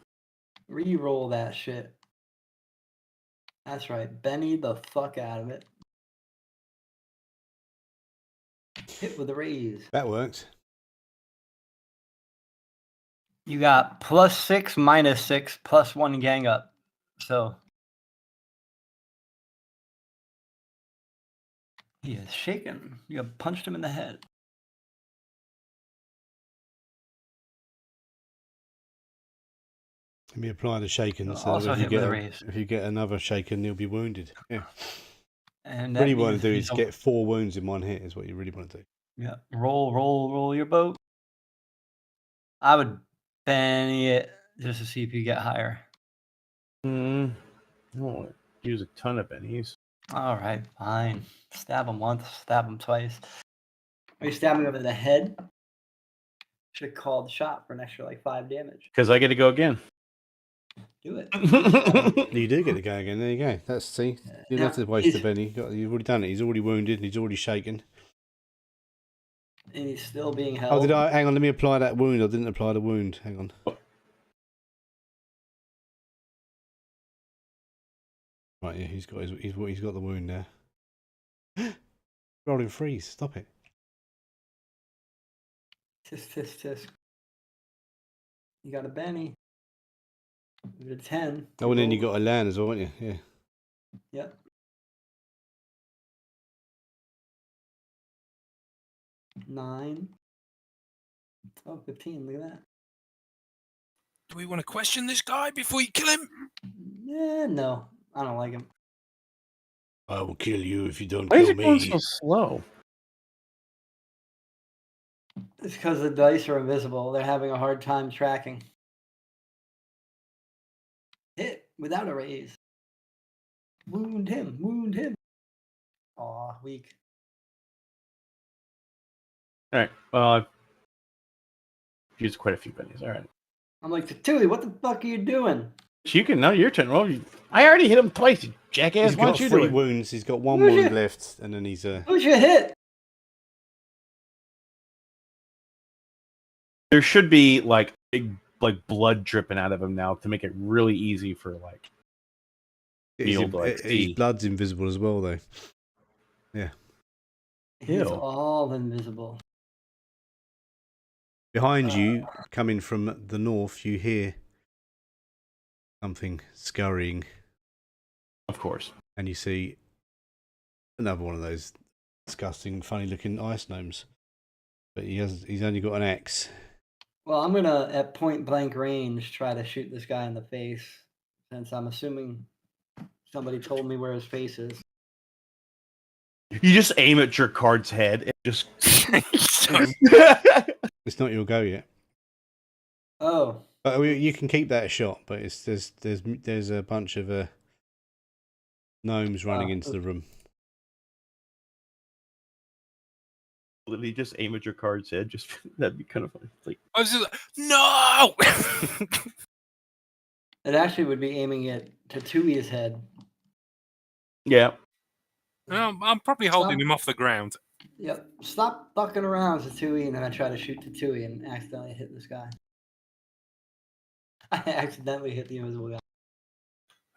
Speaker 3: Re-roll that shit. That's right. Benny the fuck out of it. Hit with a raise.
Speaker 1: That worked.
Speaker 3: You got +6, -6, +1 gang up. So he is shaken. You have punched him in the head.
Speaker 1: Let me apply the shaken. So
Speaker 3: Also
Speaker 1: if you
Speaker 3: hit with
Speaker 1: get
Speaker 3: a raise.
Speaker 1: if you get another shaken, you'll be wounded. Yeah.
Speaker 3: And
Speaker 1: What
Speaker 3: that
Speaker 1: you want
Speaker 3: means
Speaker 1: to do
Speaker 3: he's
Speaker 1: is get 4 wounds in one hit. Is what you really want to do.
Speaker 3: Yeah. Roll your boat. I would Benny it just to see if you get higher.
Speaker 4: I won't use a ton of bennies.
Speaker 3: All right, fine. Stab him once, stab him twice. Are you stabbing him in the head? Should have called the shot for an extra like 5 damage.
Speaker 4: Because I get to go again.
Speaker 3: Do it.
Speaker 1: You do get to go again. There you go. That's see. You didn't have to waste the Benny. You've already done it. He's already wounded. He's already shaken.
Speaker 3: And he's still being held.
Speaker 1: Oh, did I? Hang on. Let me apply that wound. I didn't apply the wound. Hang on. Right. Yeah. He's got he's got the wound now. Rolling freeze. Stop it.
Speaker 3: Tisk. You got a Benny. You got a 10.
Speaker 1: Oh, and then you got a land as well, haven't you? Yeah.
Speaker 3: Yep. 9. Oh, 15. Look at that.
Speaker 2: Do we want to question this guy before you kill him?
Speaker 3: Yeah, no. I don't like him.
Speaker 1: I will kill you if you don't
Speaker 4: Why is
Speaker 1: kill
Speaker 4: it going
Speaker 1: me.
Speaker 4: so slow?
Speaker 3: It's because the dice are invisible. They're having a hard time tracking. Hit without a raise. Wound him. Aw, weak.
Speaker 4: All right. Well, I've used quite a few bennies. All right.
Speaker 3: I'm like, Tatooey, what the fuck are you doing?
Speaker 4: So you can now your turn. Well, I already hit him twice, you jackass.
Speaker 1: He's
Speaker 4: Why
Speaker 1: got
Speaker 4: don't you
Speaker 1: 3
Speaker 4: do it?
Speaker 1: wounds. He's got 1
Speaker 3: Who's
Speaker 1: wound
Speaker 3: it?
Speaker 1: left, and then he's
Speaker 3: Who's your hit?
Speaker 4: There should be like big, like blood dripping out of him now to make it really easy for like.
Speaker 1: his blood's invisible as well, though. Yeah.
Speaker 3: He's
Speaker 4: Ew.
Speaker 3: all invisible.
Speaker 1: Behind you, coming from the north, you hear something scurrying,
Speaker 4: Of course.
Speaker 1: and you see another one of those disgusting, funny-looking ice gnomes. But he's only got an axe.
Speaker 3: Well, I'm gonna, at point blank range, try to shoot this guy in the face, since I'm assuming somebody told me where his face is.
Speaker 4: You just aim at your card's head and just.
Speaker 1: It's not your go yet.
Speaker 3: Oh,
Speaker 1: But you can keep that shot. But there's a bunch of gnomes running into the room.
Speaker 4: Literally just aim at your card's head. Just that'd be kind of funny. Like
Speaker 2: I was just like, no!
Speaker 3: It actually would be aiming it to Tui's head.
Speaker 4: Yeah.
Speaker 2: I'm probably holding him off the ground.
Speaker 3: Yep. Stop fucking around to Tui, and then I try to shoot to Tui and accidentally hit this guy. I accidentally hit the invisible guy.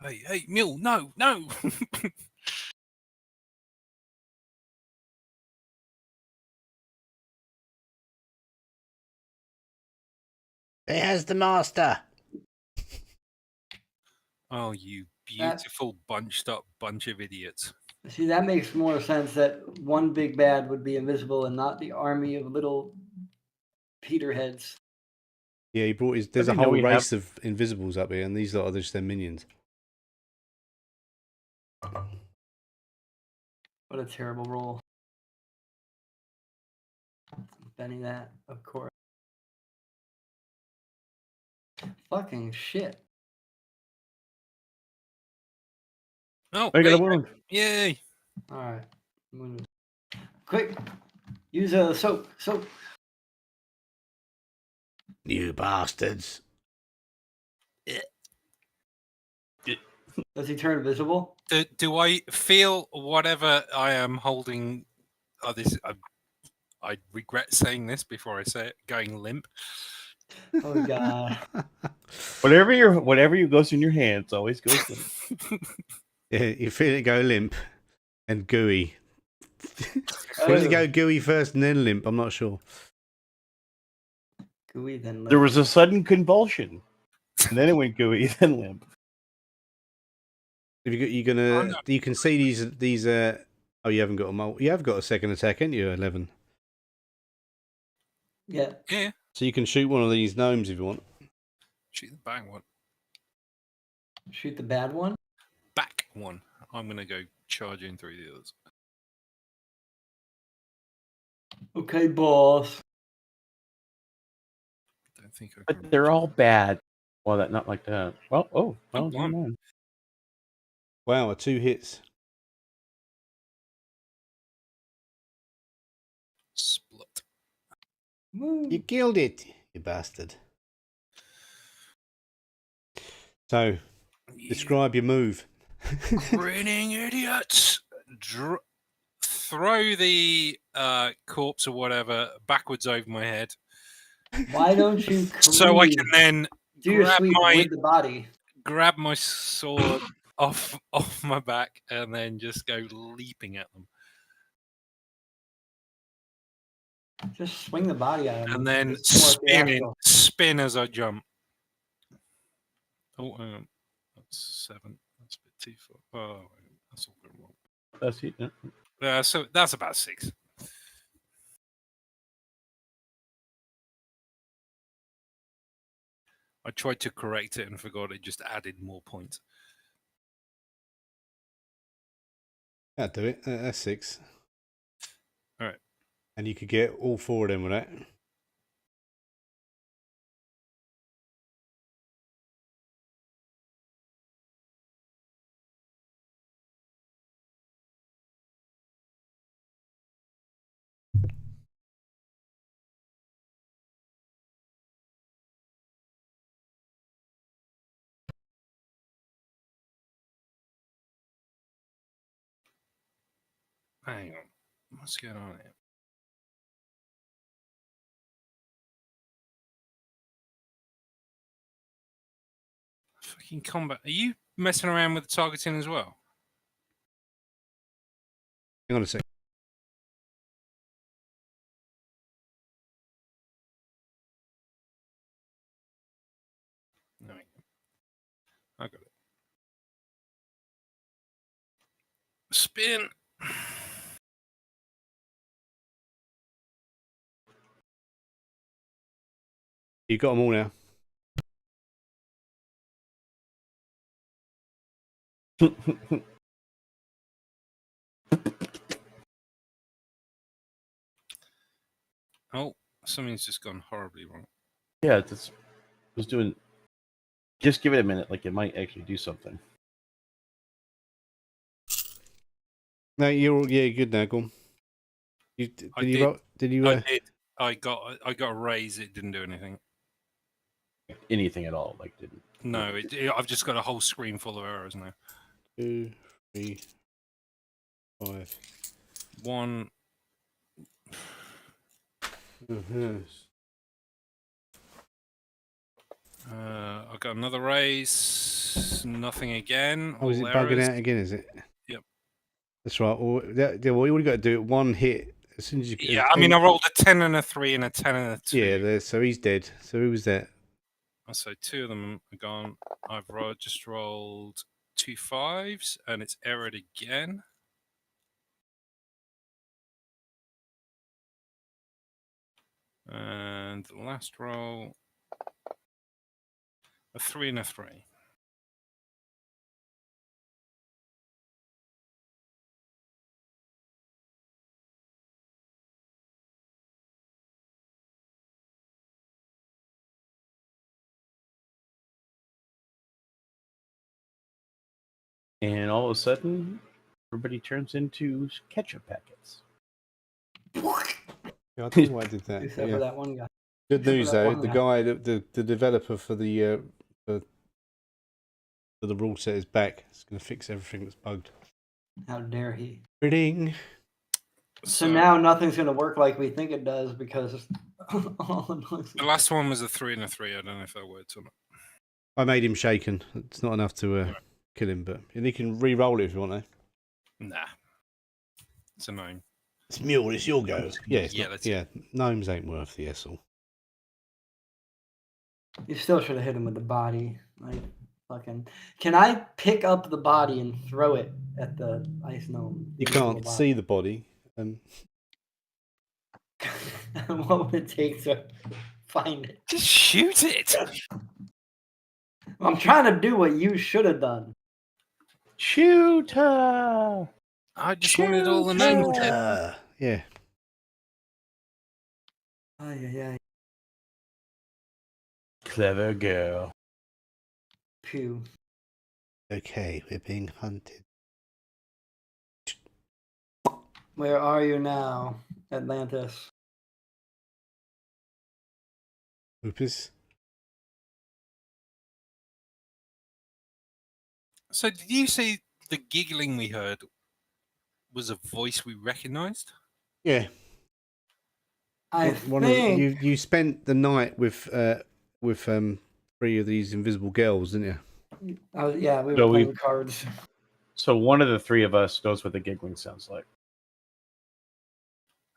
Speaker 2: Hey, Mule, no.
Speaker 1: There's the master.
Speaker 2: Oh, you beautiful bunched up bunch of idiots.
Speaker 3: See, that makes more sense that one big bad would be invisible and not the army of little Peter heads.
Speaker 1: Yeah, he brought his. There's a whole race of invisibles up here, and these lot are just their minions.
Speaker 3: What a terrible roll. Benny that, of course. Fucking shit.
Speaker 2: Oh,
Speaker 4: I got a
Speaker 2: hey,
Speaker 4: wound.
Speaker 2: yay!
Speaker 3: Alright. Quick! Use a soap.
Speaker 1: You bastards.
Speaker 3: Does he turn invisible?
Speaker 2: Do I feel whatever I am holding? I regret saying this before I say it. Going limp.
Speaker 3: Oh god.
Speaker 4: Whatever you goes in your hands always goes limp.
Speaker 1: Yeah, you feel it go limp and gooey. Or does it go gooey first and then limp? I'm not sure.
Speaker 3: Gooey then limp.
Speaker 4: There was a sudden convulsion, and then it went gooey, then limp.
Speaker 1: If you gonna, you can see these. Oh, you haven't got a mult. You have got a second attack, haven't you? 11.
Speaker 3: Yeah.
Speaker 2: Yeah.
Speaker 1: So you can shoot one of these gnomes if you want.
Speaker 2: Shoot the back one.
Speaker 3: Shoot the bad one?
Speaker 2: Back one. I'm gonna go charging through the others.
Speaker 3: Okay, boss.
Speaker 2: I don't think I can.
Speaker 4: But they're all bad. Well, that not like that. Well, never
Speaker 2: one.
Speaker 4: mind.
Speaker 1: Wow, 2 hits.
Speaker 2: Split.
Speaker 3: Woo.
Speaker 1: You killed it, you bastard. So, describe your move.
Speaker 2: Grinning idiots! Throw the corpse or whatever backwards over my head,
Speaker 3: Why don't you
Speaker 2: so I can then
Speaker 3: do your
Speaker 2: grab
Speaker 3: sweep with the body?
Speaker 2: grab my sword off my back and then just go leaping at them,
Speaker 3: Just swing the body at him.
Speaker 2: and then
Speaker 3: It's more theatrical.
Speaker 2: spin as I jump. Oh, that's 7. That's a bit too far. Oh, that's all going wrong.
Speaker 4: That's it. Yeah.
Speaker 2: So that's about 6. I tried to correct it and forgot it just added more points.
Speaker 1: That'll do it. That's 6.
Speaker 2: All right.
Speaker 1: And you could get all 4 of them with that.
Speaker 2: Hang on. What's going on here? Fucking combat. Are you messing around with the targeting as well?
Speaker 1: Hang on a sec.
Speaker 2: No. I got it. Spin.
Speaker 1: You got them all now.
Speaker 2: Oh, something's just gone horribly wrong.
Speaker 4: Yeah, it's was doing. Just give it a minute. Like it might actually do something.
Speaker 1: No, you're good now. Go on. Did you?
Speaker 2: I did. I got a raise. It didn't do anything.
Speaker 4: Anything at all. Like didn't.
Speaker 2: No, I've just got a whole screen full of errors now.
Speaker 1: 2, 3, 5.
Speaker 2: 1.
Speaker 1: Mhm.
Speaker 2: I've got another raise. Nothing again.
Speaker 1: Oh, is it
Speaker 2: all
Speaker 1: bugging
Speaker 2: errors.
Speaker 1: out again? Is it?
Speaker 2: Yep.
Speaker 1: That's right. Well, well, you only got to do it one hit as soon as you.
Speaker 2: Yeah, I mean, I rolled a 10 and a 3 and a 10 and a 2.
Speaker 1: Yeah, so he's dead. So who was that?
Speaker 2: So 2 of them are gone. I've just rolled 2 5s, and it's errored again. And the last roll, a 3 and a 3.
Speaker 4: And all of a sudden, everybody turns into ketchup packets.
Speaker 1: Yeah, I don't know why I did that.
Speaker 3: Except
Speaker 1: but yeah.
Speaker 3: for that one guy.
Speaker 1: Good
Speaker 3: except for
Speaker 1: news
Speaker 3: that
Speaker 1: though,
Speaker 3: one
Speaker 1: the
Speaker 3: guy.
Speaker 1: guy, the developer for the rule set is back. It's going to fix everything that's bugged.
Speaker 3: How dare he?
Speaker 1: Ring.
Speaker 3: So now nothing's going to work like we think it does because all the noise.
Speaker 2: The last one was a 3 and a 3. I don't know if that worked or not.
Speaker 1: I made him shaken. It's not enough to kill him, but and he can re-roll it if you want to.
Speaker 2: Nah. It's annoying.
Speaker 1: It's Mule. It's your go. Yeah, it's
Speaker 2: Yeah,
Speaker 1: not,
Speaker 2: that's
Speaker 1: yeah. Gnomes ain't worth the hassle.
Speaker 3: You still should have hit him with the body. Like fucking. Can I pick up the body and throw it at the ice gnome?
Speaker 1: You
Speaker 3: The
Speaker 1: can't
Speaker 3: invisible
Speaker 1: see the body.
Speaker 3: body? What would it take to find it?
Speaker 2: Just shoot it.
Speaker 3: I'm trying to do what you should have done.
Speaker 4: Shooter!
Speaker 2: I just wanted all the names dead.
Speaker 1: Yeah.
Speaker 3: Ay.
Speaker 4: Clever girl.
Speaker 3: Pew.
Speaker 1: Okay, we're being hunted.
Speaker 3: Where are you now, Atlantis?
Speaker 1: Hoopers.
Speaker 2: So did you say the giggling we heard was a voice we recognised?
Speaker 1: Yeah.
Speaker 3: I
Speaker 1: One
Speaker 3: think.
Speaker 1: of you spent the night with 3 of these invisible girls, didn't you?
Speaker 3: We were
Speaker 4: So
Speaker 3: playing cards.
Speaker 4: So one of the 3 of us knows what the giggling sounds like.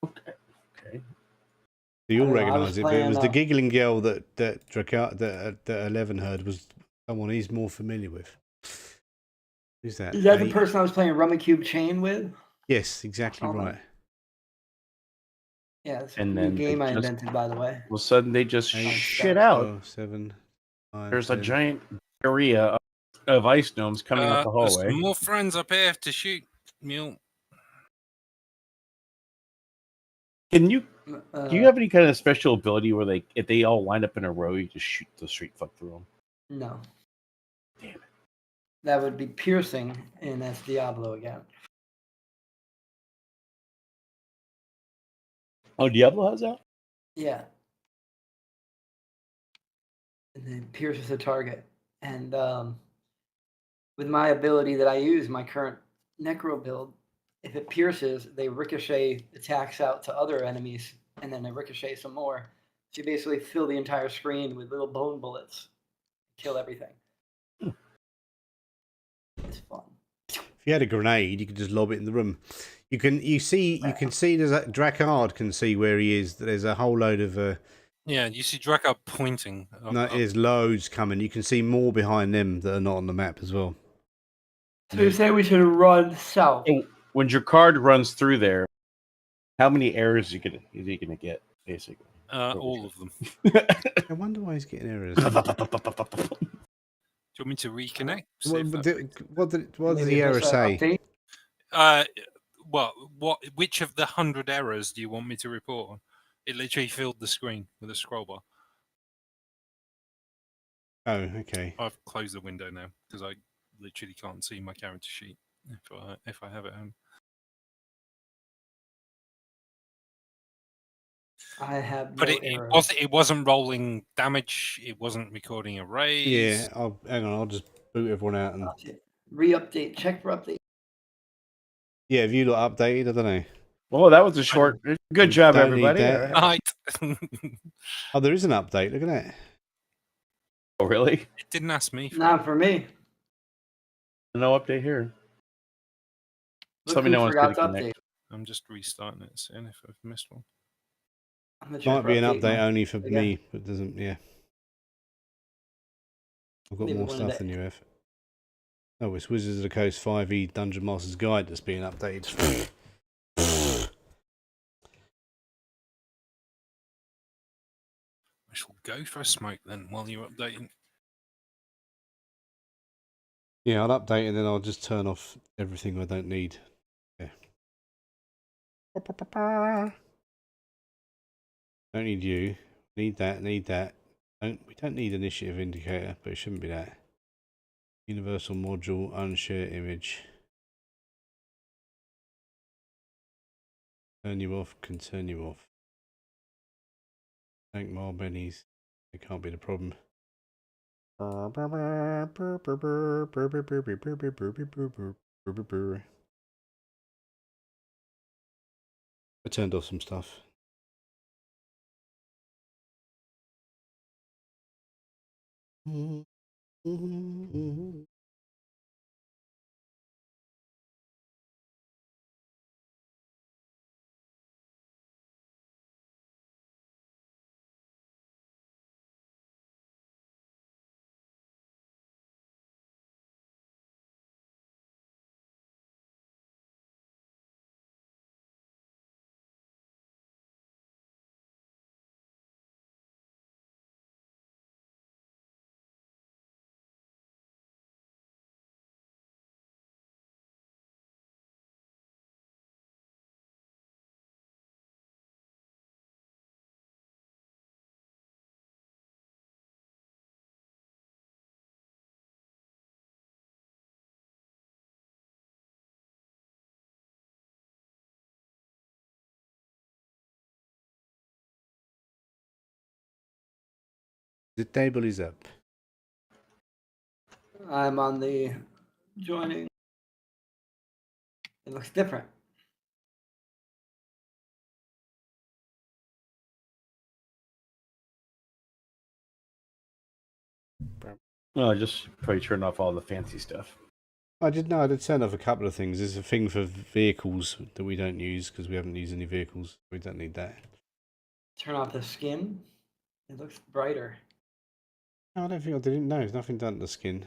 Speaker 4: Okay.
Speaker 1: So you all
Speaker 3: I don't know, I was
Speaker 1: recognise it, but it was the
Speaker 3: playing,
Speaker 1: giggling girl that 11 heard was someone he's more familiar with. Who's that?
Speaker 3: Is that the
Speaker 1: 8?
Speaker 3: person I was playing Rummy Cube Chain with?
Speaker 1: Yes, exactly
Speaker 3: Hold on.
Speaker 1: right.
Speaker 3: Yeah, it's a
Speaker 4: And
Speaker 3: new
Speaker 4: then they
Speaker 3: game I
Speaker 4: just-
Speaker 3: invented, by the way.
Speaker 4: All of a sudden, they just
Speaker 1: 8,
Speaker 4: shit out.
Speaker 1: 12, 7, 9,
Speaker 4: There's a
Speaker 1: 10.
Speaker 4: giant area of ice gnomes coming out the
Speaker 2: There's
Speaker 4: hallway.
Speaker 2: more friends up here to shoot, Mule.
Speaker 4: Can you?
Speaker 3: Uh,
Speaker 4: Do you have any kind of special ability where if they all line up in a row, you just shoot the street fuck through them?
Speaker 3: No.
Speaker 4: Damn it.
Speaker 3: That would be piercing, and that's Diablo again.
Speaker 4: Oh, Diablo has that?
Speaker 3: Yeah. And then pierces the target. And with my ability that I use, my current Necro build, if it pierces, they ricochet attacks out to other enemies, and then they ricochet some more. So you basically fill the entire screen with little bone bullets. Kill everything. It's fun.
Speaker 1: If you had a grenade, you could just lob it in the room. You can see there's a Drakard can see where he is. There's a whole load of
Speaker 2: Yeah, you see Draco pointing.
Speaker 1: there's loads coming. You can see more behind them that are not on the map as well.
Speaker 3: So you say we should run south?
Speaker 4: Oh, when your card runs through there, how many errors is he gonna get, basically?
Speaker 2: All of them.
Speaker 1: I wonder why he's getting errors.
Speaker 2: Do you want me to reconnect? See if that fixes it?
Speaker 1: What does
Speaker 3: Maybe
Speaker 1: the error
Speaker 3: just,
Speaker 1: say?
Speaker 3: update?
Speaker 2: Which of the 100 errors do you want me to report on? It literally filled the screen with a scroll bar.
Speaker 1: Oh, okay.
Speaker 2: I've closed the window now because I literally can't see my character sheet if I have it home.
Speaker 3: I have
Speaker 2: But
Speaker 3: no errors.
Speaker 2: it wasn't rolling damage. It wasn't recording a raise.
Speaker 1: Yeah, hang on. I'll just boot everyone out and
Speaker 3: Re-update. Check for update.
Speaker 1: yeah. Have you lot updated? I don't know.
Speaker 4: Well, that was a short. Good job,
Speaker 1: Don't need
Speaker 4: everybody.
Speaker 1: that.
Speaker 4: All right.
Speaker 2: Right.
Speaker 1: Oh, there is an update. Look at that.
Speaker 4: Oh, really?
Speaker 2: It didn't ask me. For
Speaker 3: Not for me.
Speaker 4: No update here. Just
Speaker 3: Look
Speaker 4: let me
Speaker 3: who
Speaker 4: know when it's
Speaker 3: forgot
Speaker 4: good
Speaker 3: to
Speaker 4: to
Speaker 3: update.
Speaker 4: connect.
Speaker 2: I'm just restarting it, seeing if I've missed one.
Speaker 3: I'm gonna check
Speaker 1: Might
Speaker 3: for
Speaker 1: be an
Speaker 3: update
Speaker 1: update
Speaker 3: now.
Speaker 1: only for
Speaker 3: Again.
Speaker 1: me, but doesn't. Yeah. I've got
Speaker 3: Maybe
Speaker 1: more
Speaker 3: one
Speaker 1: stuff
Speaker 3: day.
Speaker 1: than you have. Oh, it's Wizards of the Coast 5e Dungeon Master's Guide that's being updated.
Speaker 2: I shall go for a smoke then while you're updating.
Speaker 1: Yeah, I'll update and then I'll just turn off everything I don't need. Yeah. Don't need you. Need that. Need that. We don't need initiative indicator, but it shouldn't be that. Universal module, unshare image. Turn you off, can turn you off. Lankhmar bennies. It can't be the problem. I turned off some stuff. The table is up.
Speaker 3: I'm on the joining. It looks different.
Speaker 4: No, just probably turn off all the fancy stuff.
Speaker 1: I did know I did turn off a couple of things. There's a thing for vehicles that we don't use because we haven't used any vehicles. We don't need that.
Speaker 3: Turn off the skin. It looks brighter.
Speaker 1: No, I don't think I didn't know. There's nothing done to the skin.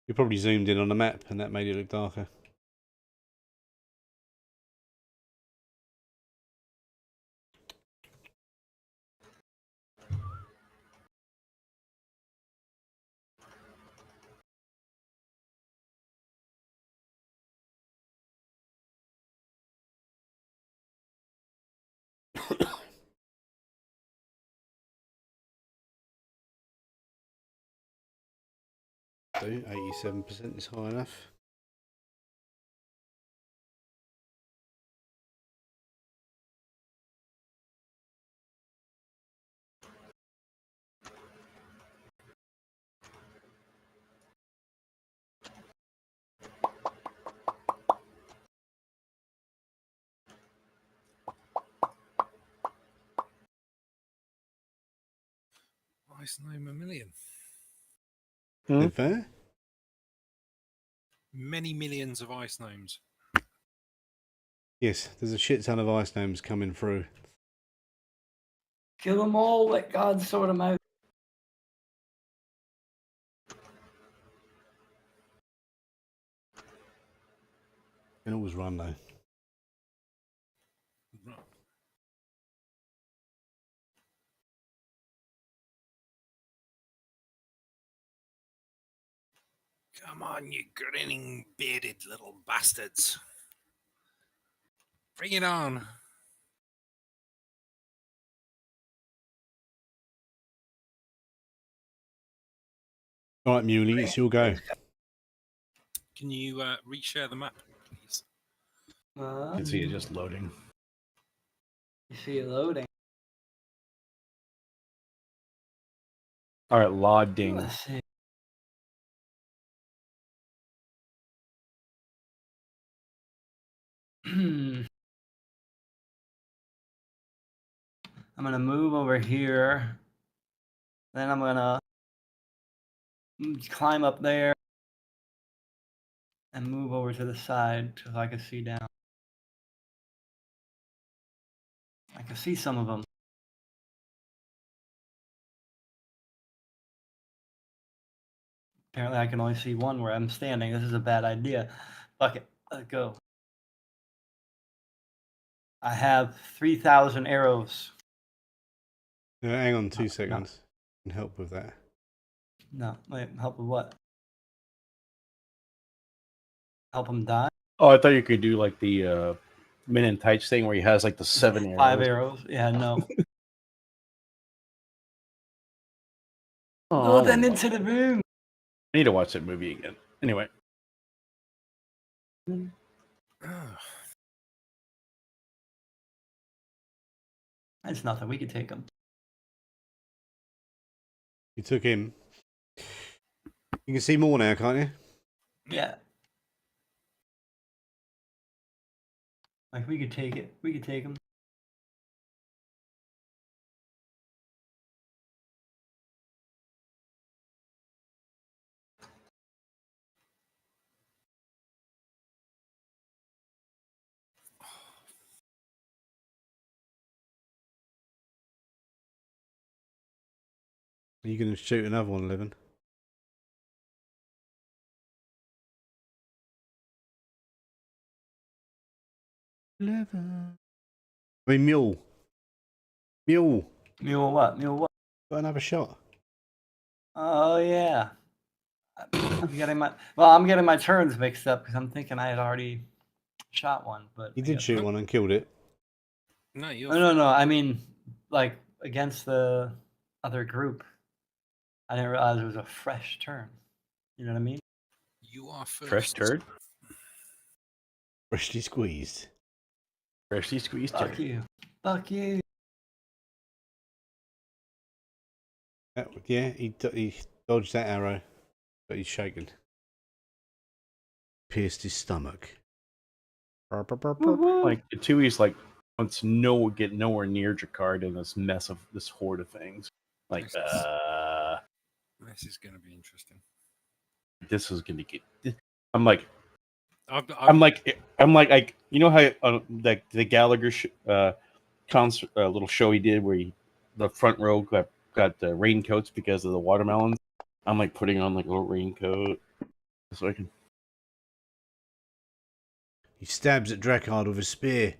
Speaker 1: You probably zoomed in on the map and that made it look darker. So 87% is high enough.
Speaker 2: Ice Gnome a million.
Speaker 4: Hmm?
Speaker 1: Is fair?
Speaker 2: Many millions of ice gnomes.
Speaker 1: Yes, there's a shit ton of ice gnomes coming through.
Speaker 3: Kill them all. Let God sort them out.
Speaker 1: Can always run though.
Speaker 2: Come on, you grinning, bearded little bastards. Bring it on.
Speaker 1: All right, Muley, it's your go.
Speaker 2: Can you reshare the map, please?
Speaker 4: You can see it just loading.
Speaker 3: You see it loading.
Speaker 4: All right, loading.
Speaker 3: Let's see. I'm gonna move over here. Then I'm gonna climb up there and move over to the side so I can see down. I can see some of them. Apparently I can only see one where I'm standing. This is a bad idea. Fuck it. Let's go. I have 3,000 arrows.
Speaker 1: Hang on 2
Speaker 3: No.
Speaker 1: seconds. I can help with that.
Speaker 3: No, wait, help with what? Help him die?
Speaker 4: Oh, I thought you could do like the Men in Tights thing where he has like the 7 arrows.
Speaker 3: 5 arrows? Yeah, no.
Speaker 4: Oh,
Speaker 3: Go then into the room.
Speaker 4: I need to watch that movie again. Anyway.
Speaker 3: That's nothing. We could take him.
Speaker 1: You took him. You can see more now, can't you?
Speaker 3: Yeah. Like we could take it. We could take him.
Speaker 1: Are you going to shoot another one, Levin? Levin. I mean, Mule. Mule.
Speaker 3: Mule what? Mule what?
Speaker 1: Got another shot.
Speaker 3: Oh yeah. I'm getting my turns mixed up because I'm thinking I had already shot one, but
Speaker 1: You
Speaker 3: I
Speaker 1: did
Speaker 3: guess
Speaker 1: shoot
Speaker 3: not.
Speaker 1: one and killed it.
Speaker 2: No, you're
Speaker 3: No. I mean, like against the other group. I didn't realize it was a fresh turn. You know what I mean?
Speaker 2: You are first.
Speaker 4: Fresh turd?
Speaker 1: Freshly squeezed.
Speaker 4: Freshly squeezed
Speaker 3: Fuck
Speaker 4: turd.
Speaker 3: you. Fuck you.
Speaker 1: Yeah, he dodged that arrow, but he's shaken. Pierced his stomach.
Speaker 4: Like the two he's like wants get nowhere near Jakar in this mess of this horde of things. Like
Speaker 2: This is going to be interesting.
Speaker 4: this is gonna get. I'm like you know how like the Gallagher concert little show he did where the front row got the raincoats because of the watermelons. I'm like putting on like a little raincoat so I can.
Speaker 1: He stabs at Drakkard with a spear.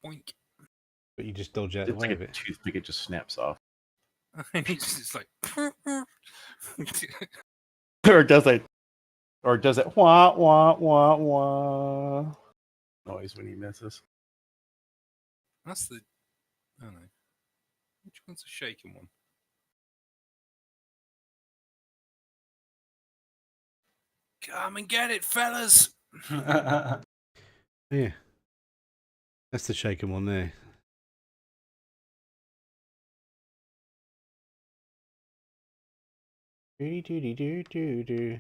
Speaker 2: Boink.
Speaker 1: But you just dodge out the
Speaker 4: It's
Speaker 1: way
Speaker 4: like
Speaker 1: of
Speaker 4: a
Speaker 1: it.
Speaker 4: toothpick; it just snaps off,
Speaker 2: And he's just like.
Speaker 4: or does that wah wah wah wah noise when he misses.
Speaker 2: That's the. I don't know. Which one's a shaken one? Come and get it, fellas!
Speaker 1: Yeah. That's the shaken one there. Do.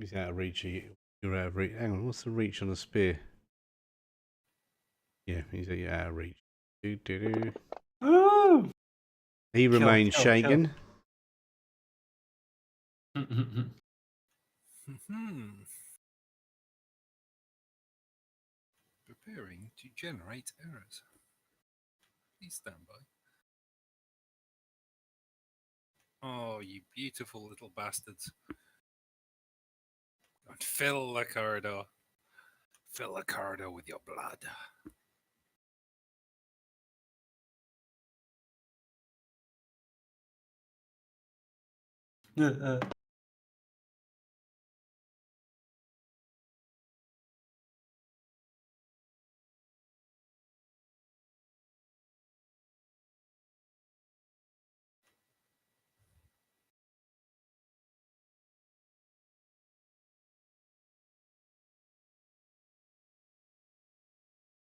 Speaker 1: He's out of reach. You're out of reach. Hang on, what's the reach on a spear? Yeah, he's out of reach. Do.
Speaker 3: Ooh.
Speaker 1: He remains
Speaker 3: kill.
Speaker 1: shaken.
Speaker 2: Preparing to generate errors. Please stand by. Oh, you beautiful little bastards. And fill the corridor. Fill the corridor with your blood.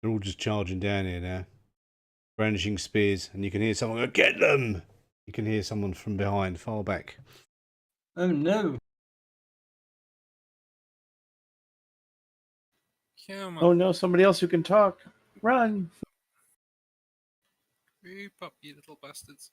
Speaker 1: They're all just charging down here now, brandishing spears, and you can hear someone go, "Get them!" You can hear someone from behind, far back.
Speaker 3: Oh no.
Speaker 2: Come on.
Speaker 4: Oh no, somebody else who can talk. Run.
Speaker 2: Group up, you little bastards.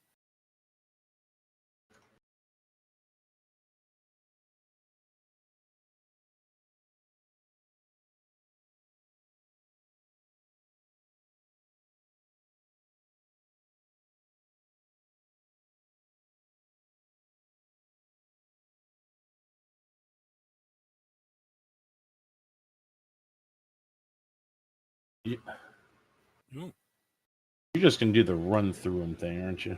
Speaker 4: You-
Speaker 2: Ooh,
Speaker 4: You're just gonna do the run through them thing, aren't you?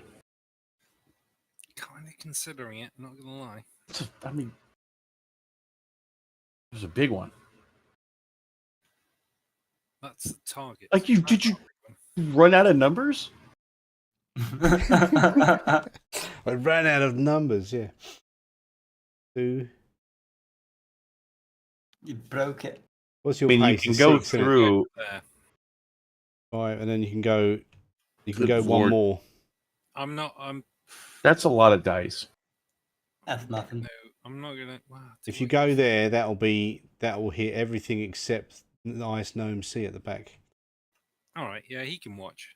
Speaker 2: kind of considering it, not gonna lie.
Speaker 4: I mean, there's a big one.
Speaker 2: That's the target.
Speaker 4: Like did you run out of numbers?
Speaker 1: I ran out of numbers. Yeah. 2.
Speaker 3: You broke it.
Speaker 1: What's
Speaker 4: I
Speaker 1: your
Speaker 4: mean, you
Speaker 1: pace?
Speaker 4: can
Speaker 1: It's
Speaker 4: go
Speaker 1: 6, isn't it?
Speaker 4: through.
Speaker 2: There.
Speaker 1: 5, and then you can go. You can
Speaker 4: Good
Speaker 1: go one
Speaker 4: Lord.
Speaker 1: more.
Speaker 2: I'm not. I'm.
Speaker 4: That's a lot of dice.
Speaker 3: That's nothing.
Speaker 2: No, I'm not gonna. Wow,
Speaker 1: If you go there, that will hit everything except the Ice Gnome Sea at the back.
Speaker 2: All right. Yeah, he can watch.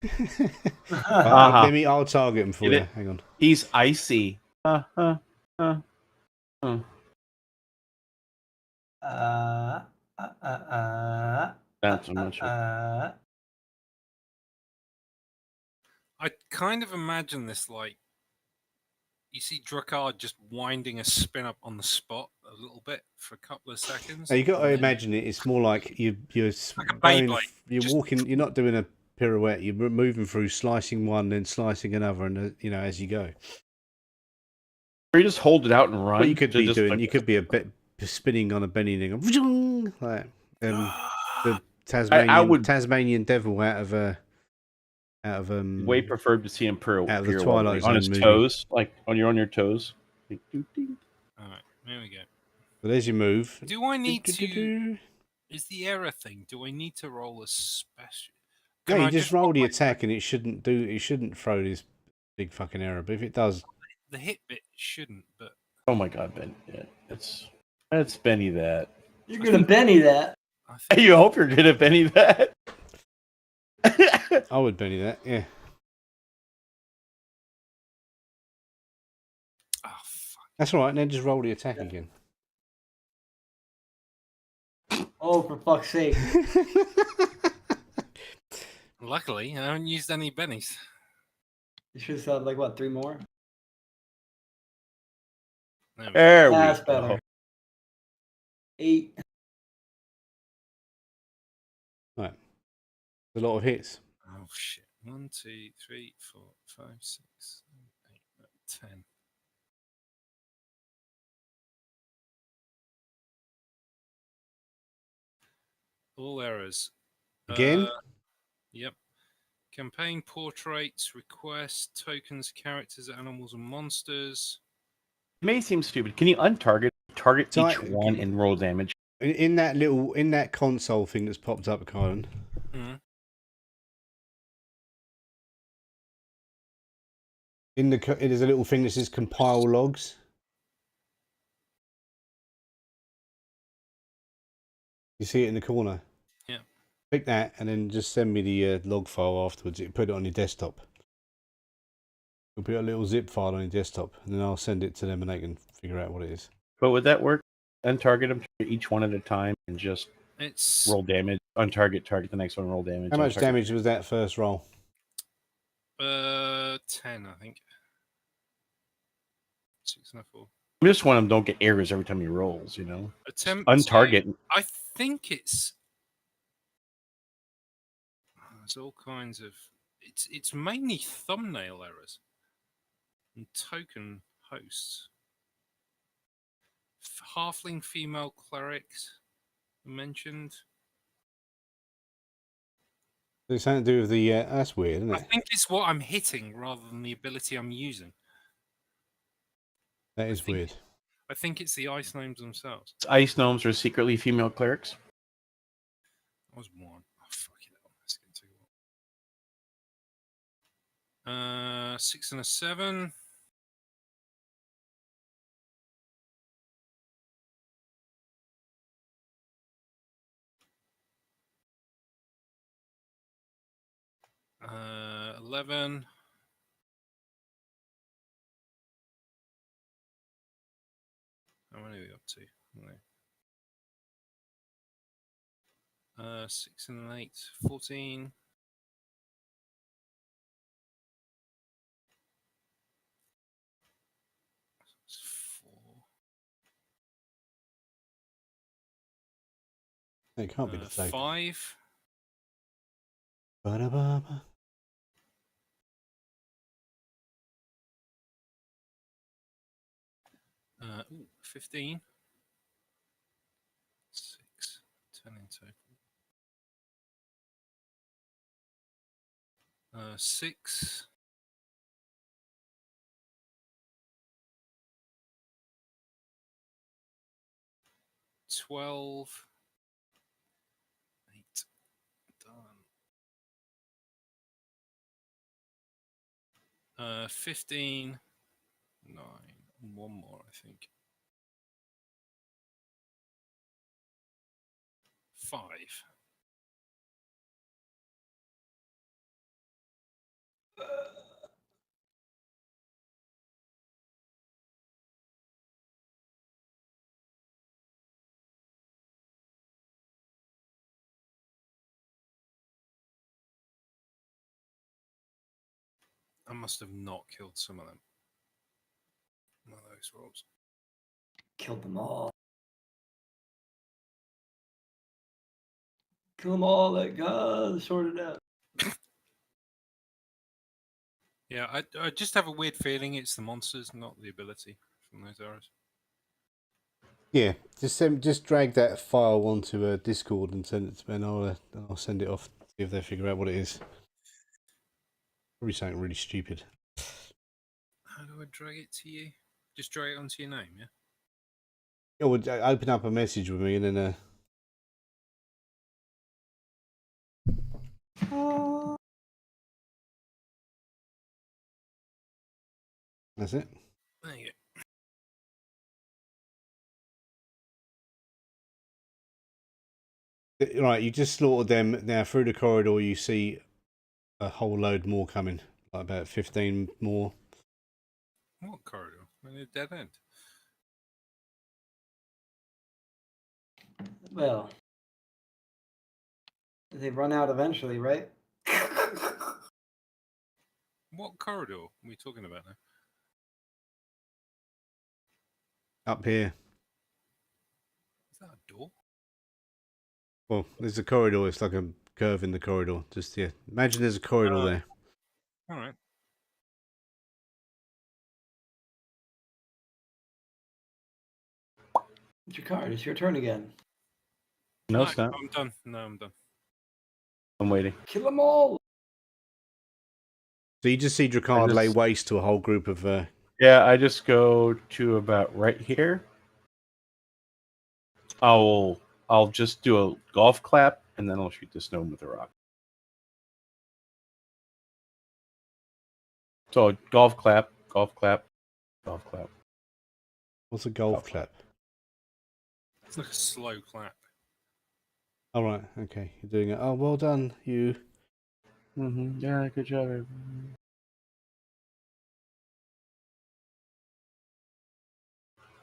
Speaker 4: Uh-huh.
Speaker 1: I'll target him for
Speaker 4: Get
Speaker 1: you.
Speaker 4: it?
Speaker 1: Hang on.
Speaker 4: He's icy.
Speaker 3: Uh,
Speaker 4: Not so much.
Speaker 2: I kind of imagine this like you see Drakkar just winding a spin up on the spot a little bit for a couple of seconds.
Speaker 1: Now you got to
Speaker 2: and then-
Speaker 1: imagine it. It's more like you're
Speaker 2: Like a
Speaker 1: going,
Speaker 2: Beyblade,
Speaker 1: you're
Speaker 2: just-
Speaker 1: walking. You're not doing a pirouette. You're moving through, slicing one, then slicing another, and as you go.
Speaker 4: Or you just hold it out and run.
Speaker 1: What you could
Speaker 4: to
Speaker 1: be
Speaker 4: just,
Speaker 1: doing,
Speaker 4: like,
Speaker 1: you could be a bit spinning on a benny thing, like the Tasmanian devil out of
Speaker 4: way preferred to see him
Speaker 1: out of the
Speaker 4: pirouette,
Speaker 1: Twilight
Speaker 4: like, on
Speaker 1: Zone
Speaker 4: his
Speaker 1: movie.
Speaker 4: toes, like on your toes. Like, doo, doo.
Speaker 2: All right, there we go.
Speaker 1: So there's your move.
Speaker 2: Do I need to?
Speaker 1: Do-do-do-do.
Speaker 2: Is the error thing? Do I need to roll a special?
Speaker 1: No,
Speaker 2: Can
Speaker 1: you
Speaker 2: I
Speaker 1: just roll
Speaker 2: roll
Speaker 1: the
Speaker 2: my-
Speaker 1: attack, and it shouldn't throw this big fucking error. But if it does,
Speaker 2: The hit bit shouldn't, but
Speaker 4: Oh my god, Ben! Yeah, it's Benny that.
Speaker 3: You're gonna Benny that.
Speaker 2: I think
Speaker 4: You hope you're gonna Benny that.
Speaker 1: I would Benny that. Yeah.
Speaker 2: oh fuck.
Speaker 1: That's all right. And then just roll the attack again.
Speaker 3: Oh, for fuck's sake.
Speaker 2: Luckily, I haven't used any bennies.
Speaker 3: You should have said, like, what, 3 more?
Speaker 2: There we go.
Speaker 4: There we
Speaker 3: That's
Speaker 4: go.
Speaker 3: better. 8.
Speaker 1: Right. A lot of hits.
Speaker 2: Oh shit! 1, 2, 3, 4, 5, 6, 7, 8, 10. All errors.
Speaker 1: Again?
Speaker 2: Yep. Campaign portraits, requests, tokens, characters, animals, and monsters.
Speaker 4: It may seem stupid. Can you target
Speaker 1: So
Speaker 4: each one and roll damage?
Speaker 1: In that console thing that's popped up, Colin.
Speaker 2: Mhm.
Speaker 1: It is a little thing that says compile logs. You see it in the corner.
Speaker 2: Yeah.
Speaker 1: Pick that and then just send me the log file afterwards. You put it on your desktop. You'll put a little zip file on your desktop, and then I'll send it to them, and they can figure out what it is.
Speaker 4: But would that work? Untarget them each one at a time and just
Speaker 2: It's
Speaker 4: roll damage. Untarget, target the next one, roll damage.
Speaker 1: How much
Speaker 4: untarget.
Speaker 1: damage was that first roll?
Speaker 2: 10, I think. 6 and a 4.
Speaker 4: I just want them don't get errors every time he rolls. You know,
Speaker 2: Attempt
Speaker 4: untarget.
Speaker 2: I think it's. There's all kinds of. It's mainly thumbnail errors and token hosts. Halfling female clerics mentioned.
Speaker 1: It's something to do with the. That's weird, isn't
Speaker 2: I
Speaker 1: it?
Speaker 2: think it's what I'm hitting rather than the ability I'm using.
Speaker 1: That is
Speaker 2: think-
Speaker 1: weird.
Speaker 2: I think it's the ice gnomes themselves.
Speaker 4: Ice gnomes are secretly female clerics.
Speaker 2: That was one. 6 and a 7. Uh, 11. How many are we up to? No. 6 and an 8. 14. That's 4.
Speaker 1: It can't be the same.
Speaker 2: 5.
Speaker 1: Ba-da-ba-ba.
Speaker 2: 15. 6. 10 in total. 6. 12. 8. Done. 15. 9. One more, I think. 5. I must have not killed some of them. One of those rolls.
Speaker 3: Killed them all. Kill them all. Let God sort it out.
Speaker 2: Yeah, I just have a weird feeling it's the monsters, not the ability from those arrows.
Speaker 1: Yeah, just drag that file onto Discord and send it to me, and I'll send it off. See if they figure out what it is. Probably something really stupid.
Speaker 2: How do I drag it to you? Just drag it onto your name, yeah?
Speaker 1: It would open up a message with me, and then that's it.
Speaker 2: There you go.
Speaker 1: Right, you just slaughtered them. Now through the corridor, you see a whole load more coming, like about 15 more.
Speaker 2: What corridor? In a dead end.
Speaker 3: Well, they run out eventually, right?
Speaker 2: What corridor are we talking about now?
Speaker 1: Up here.
Speaker 2: Is that a door?
Speaker 1: Well, there's a corridor. It's like a curve in the corridor. Just yeah. Imagine there's a corridor there.
Speaker 2: All right.
Speaker 3: It's your card. It's your turn again.
Speaker 4: No, it's not.
Speaker 2: I'm done. No, I'm done.
Speaker 4: I'm waiting.
Speaker 3: Kill them all.
Speaker 1: So you just see Drakard lay waste to a whole group of.
Speaker 4: Yeah, I just go to about right here. I'll just do a golf clap and then I'll shoot this gnome with a rock. So golf clap, golf clap, golf clap.
Speaker 1: What's a golf clap?
Speaker 2: It's like a slow clap.
Speaker 1: All right. Okay. You're doing it. Oh, well done, you.
Speaker 4: Mm-hmm. Yeah, good job.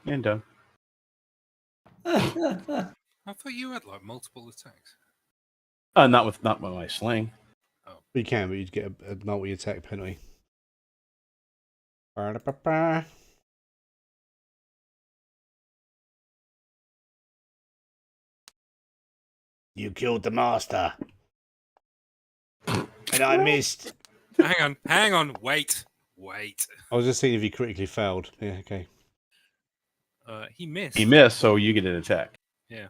Speaker 4: And done.
Speaker 2: I thought you had like multiple attacks.
Speaker 4: Not with my sling.
Speaker 1: You can, but you'd get a multi-attack penalty. Ba-da-ba-ba. You killed the master. And I missed.
Speaker 2: Hang on, wait.
Speaker 1: I was just seeing if he critically failed. Yeah, okay.
Speaker 2: He missed.
Speaker 4: He missed, so you get an attack.
Speaker 2: Yeah.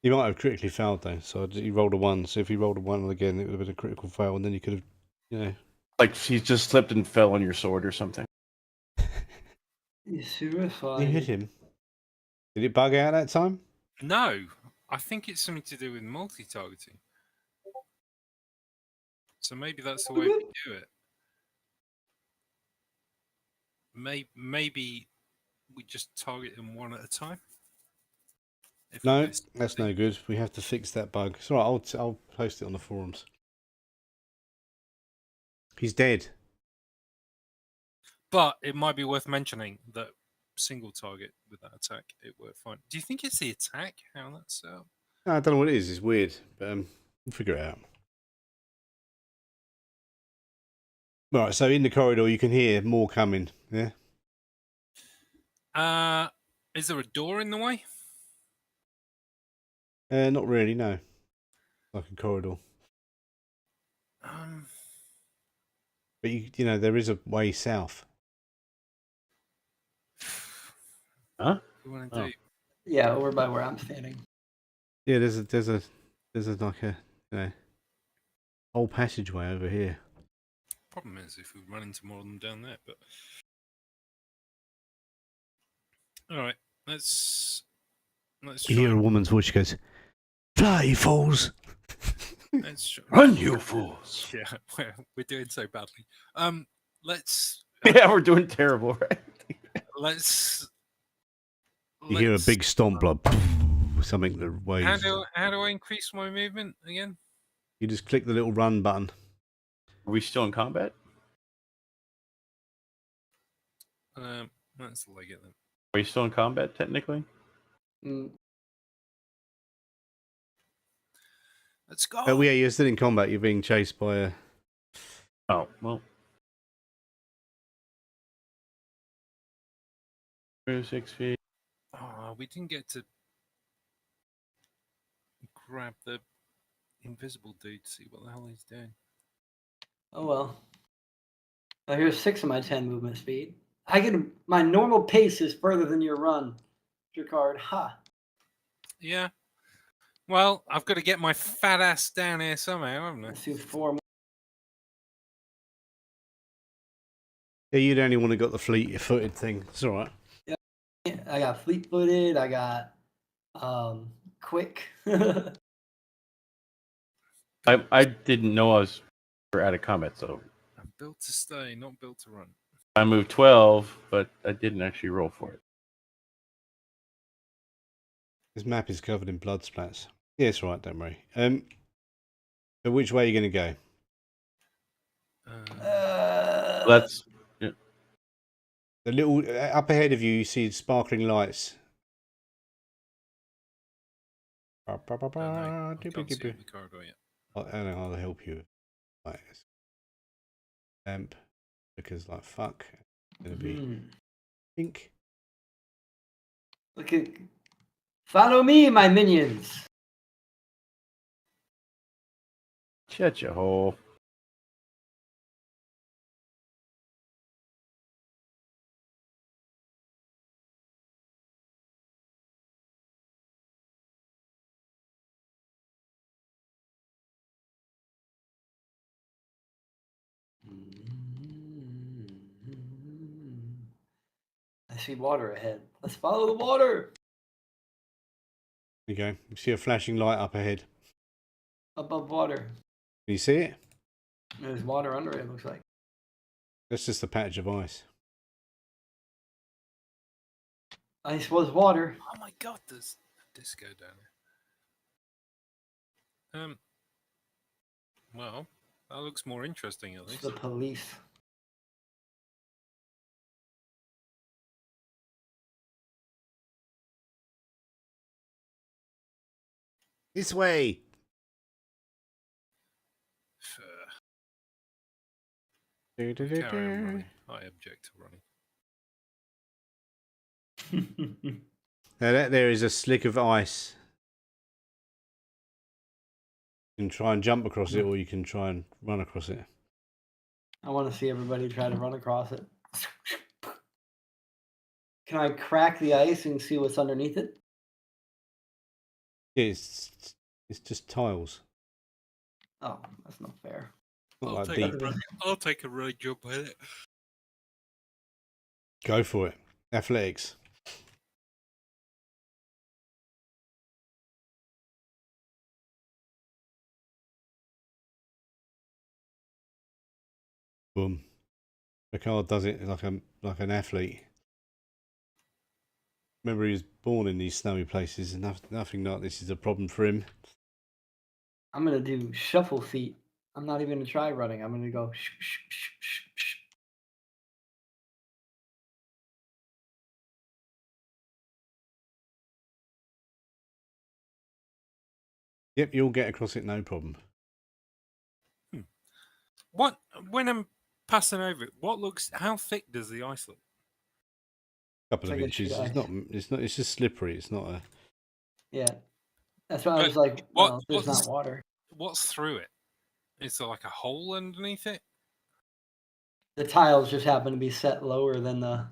Speaker 1: He might have critically failed though, so he rolled a 1. So if he rolled a 1 again, it would have been a critical fail, and then you could have, you know.
Speaker 4: Like he just slipped and fell on your sword or something.
Speaker 3: You suicide.
Speaker 1: You hit him. Did it bug out that time?
Speaker 2: No, I think it's something to do with multi-targeting. So maybe that's the way we do it. maybe we just target them one at a time. If
Speaker 1: No,
Speaker 2: we're
Speaker 1: that's no good. We have to fix that bug. It's all right. I'll post it on the forums. He's dead.
Speaker 2: But it might be worth mentioning that single target with that attack, it worked fine. Do you think it's the attack? How that's set up?
Speaker 1: No, I don't know what it is. It's weird, but we'll figure it out. Right, so in the corridor, you can hear more coming. Yeah.
Speaker 2: Is there a door in the way?
Speaker 1: Not really. No. Like a corridor, but you know there is a way south.
Speaker 4: Huh?
Speaker 2: What do you want
Speaker 4: Oh.
Speaker 2: to do?
Speaker 3: Yeah, over by where I'm standing.
Speaker 1: Yeah, there's a like a whole passageway over here.
Speaker 2: Problem is if we run into more of them down there. But all right, let's
Speaker 1: You
Speaker 2: try.
Speaker 1: hear a woman's voice. She goes, "Fly, you fools!"
Speaker 2: Let's try.
Speaker 4: Run, you fools!
Speaker 2: Yeah, we're doing so badly. Let's
Speaker 4: Yeah, we're doing terrible, right?
Speaker 2: let's.
Speaker 1: You hear a
Speaker 2: let's-
Speaker 1: big stomp, like something that weighs.
Speaker 2: How do I increase my movement again?
Speaker 1: You just click the little run button.
Speaker 4: Are we still in combat?
Speaker 2: That's the leg it then.
Speaker 4: Are you still in combat technically?
Speaker 3: Mm,
Speaker 2: Let's go.
Speaker 1: Oh yeah, you're still in combat. You're being chased by a.
Speaker 4: Oh well. 6 feet.
Speaker 2: Oh, we didn't get to grab the invisible dude to see what the hell he's doing.
Speaker 3: oh well. Oh, here's 6 of my 10 movement speed. My normal pace is further than your run, Jacquard. Ha.
Speaker 2: Yeah. Well, I've got to get my fat ass down here somehow, haven't I?
Speaker 3: Let's do 4 more.
Speaker 1: Yeah, you'd only want to got the fleet-footed thing. It's all right.
Speaker 3: I got fleet-footed. I got quick.
Speaker 4: I didn't know I was out of combat, so
Speaker 2: I'm built to stay, not built to run.
Speaker 4: I moved 12, but I didn't actually roll for it.
Speaker 1: This map is covered in blood splats. Yeah, it's all right. Don't worry. So which way are you going to go?
Speaker 4: Let's.
Speaker 1: The little up ahead of you, you see sparkling lights.
Speaker 2: I can't see the corridor yet.
Speaker 1: I know I'll help you. Right. Because like fuck, it's gonna be pink.
Speaker 3: Look at. Follow me, my minions.
Speaker 4: Shut your hole.
Speaker 3: I see water ahead. Let's follow the water.
Speaker 1: There you go. You see a flashing light up ahead.
Speaker 3: Above water.
Speaker 1: Can you see it?
Speaker 3: There's water under it, looks like.
Speaker 1: That's just a patch of ice.
Speaker 3: Ice was water.
Speaker 2: Oh my god, there's a disco down here. Well, that looks more interesting at
Speaker 3: It's
Speaker 2: least.
Speaker 3: the police.
Speaker 1: This way.
Speaker 2: Carry on running. I object to running.
Speaker 1: Now that there is a slick of ice. You can try and jump across it, or you can try and run across it.
Speaker 3: I want to see everybody try to run across it. Can I crack the ice and see what's underneath it?
Speaker 1: Yeah, it's just tiles.
Speaker 3: Oh, that's not fair.
Speaker 1: Not
Speaker 2: I'll
Speaker 1: like
Speaker 2: take,
Speaker 1: deep.
Speaker 2: I'll take a right jump at it.
Speaker 1: Go for it. Athletics. Boom. Picard does it like an athlete. Remember, he was born in these snowy places, and nothing like this is a problem for him.
Speaker 3: I'm gonna do shuffle feet. I'm not even gonna try running. I'm gonna go.
Speaker 1: Yep, you'll get across it, no problem.
Speaker 2: What when I'm passing over it? How thick does the ice look?
Speaker 1: Couple
Speaker 3: It's
Speaker 1: of
Speaker 3: like a
Speaker 1: inches.
Speaker 3: sheet of
Speaker 1: It's
Speaker 3: ice.
Speaker 1: not. It's not. It's just slippery. It's not a.
Speaker 3: Yeah, that's why I
Speaker 2: But
Speaker 3: was like,
Speaker 2: what-
Speaker 3: well, there's
Speaker 2: what's-
Speaker 3: not water.
Speaker 2: What's through it? Is there like a hole underneath it?
Speaker 3: The tiles just happen to be set lower than the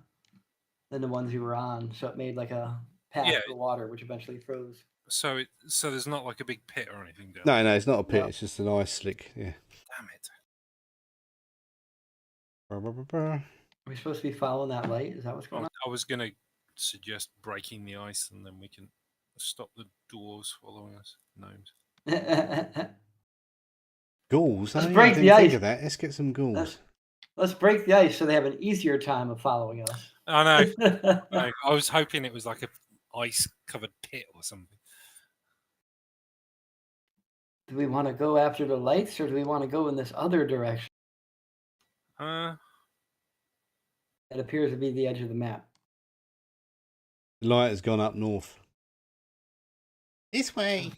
Speaker 3: ones you were on, so it made like a path
Speaker 2: Yeah.
Speaker 3: for water, which eventually froze.
Speaker 2: So there's not like a big pit or anything down
Speaker 1: No, it's not a pit.
Speaker 3: No.
Speaker 1: It's just an ice slick. Yeah.
Speaker 2: Damn it.
Speaker 3: Are we supposed to be following that light? Is that what's going
Speaker 2: I was going to suggest breaking the ice and then we can stop the dwarves following us. Gnomes.
Speaker 3: on?
Speaker 1: Ghouls.
Speaker 3: Let's
Speaker 1: Oh, yeah,
Speaker 3: break
Speaker 1: I
Speaker 3: the
Speaker 1: didn't think
Speaker 3: ice.
Speaker 1: of that. Let's get some ghouls.
Speaker 3: Let's break the ice so they have an easier time of following us.
Speaker 2: I know. I was hoping it was like a ice-covered pit or something.
Speaker 3: Do we want to go after the lights or do we want to go in this other direction?
Speaker 2: Uh,
Speaker 3: That appears to be the edge of the map.
Speaker 1: The light has gone up north. This way.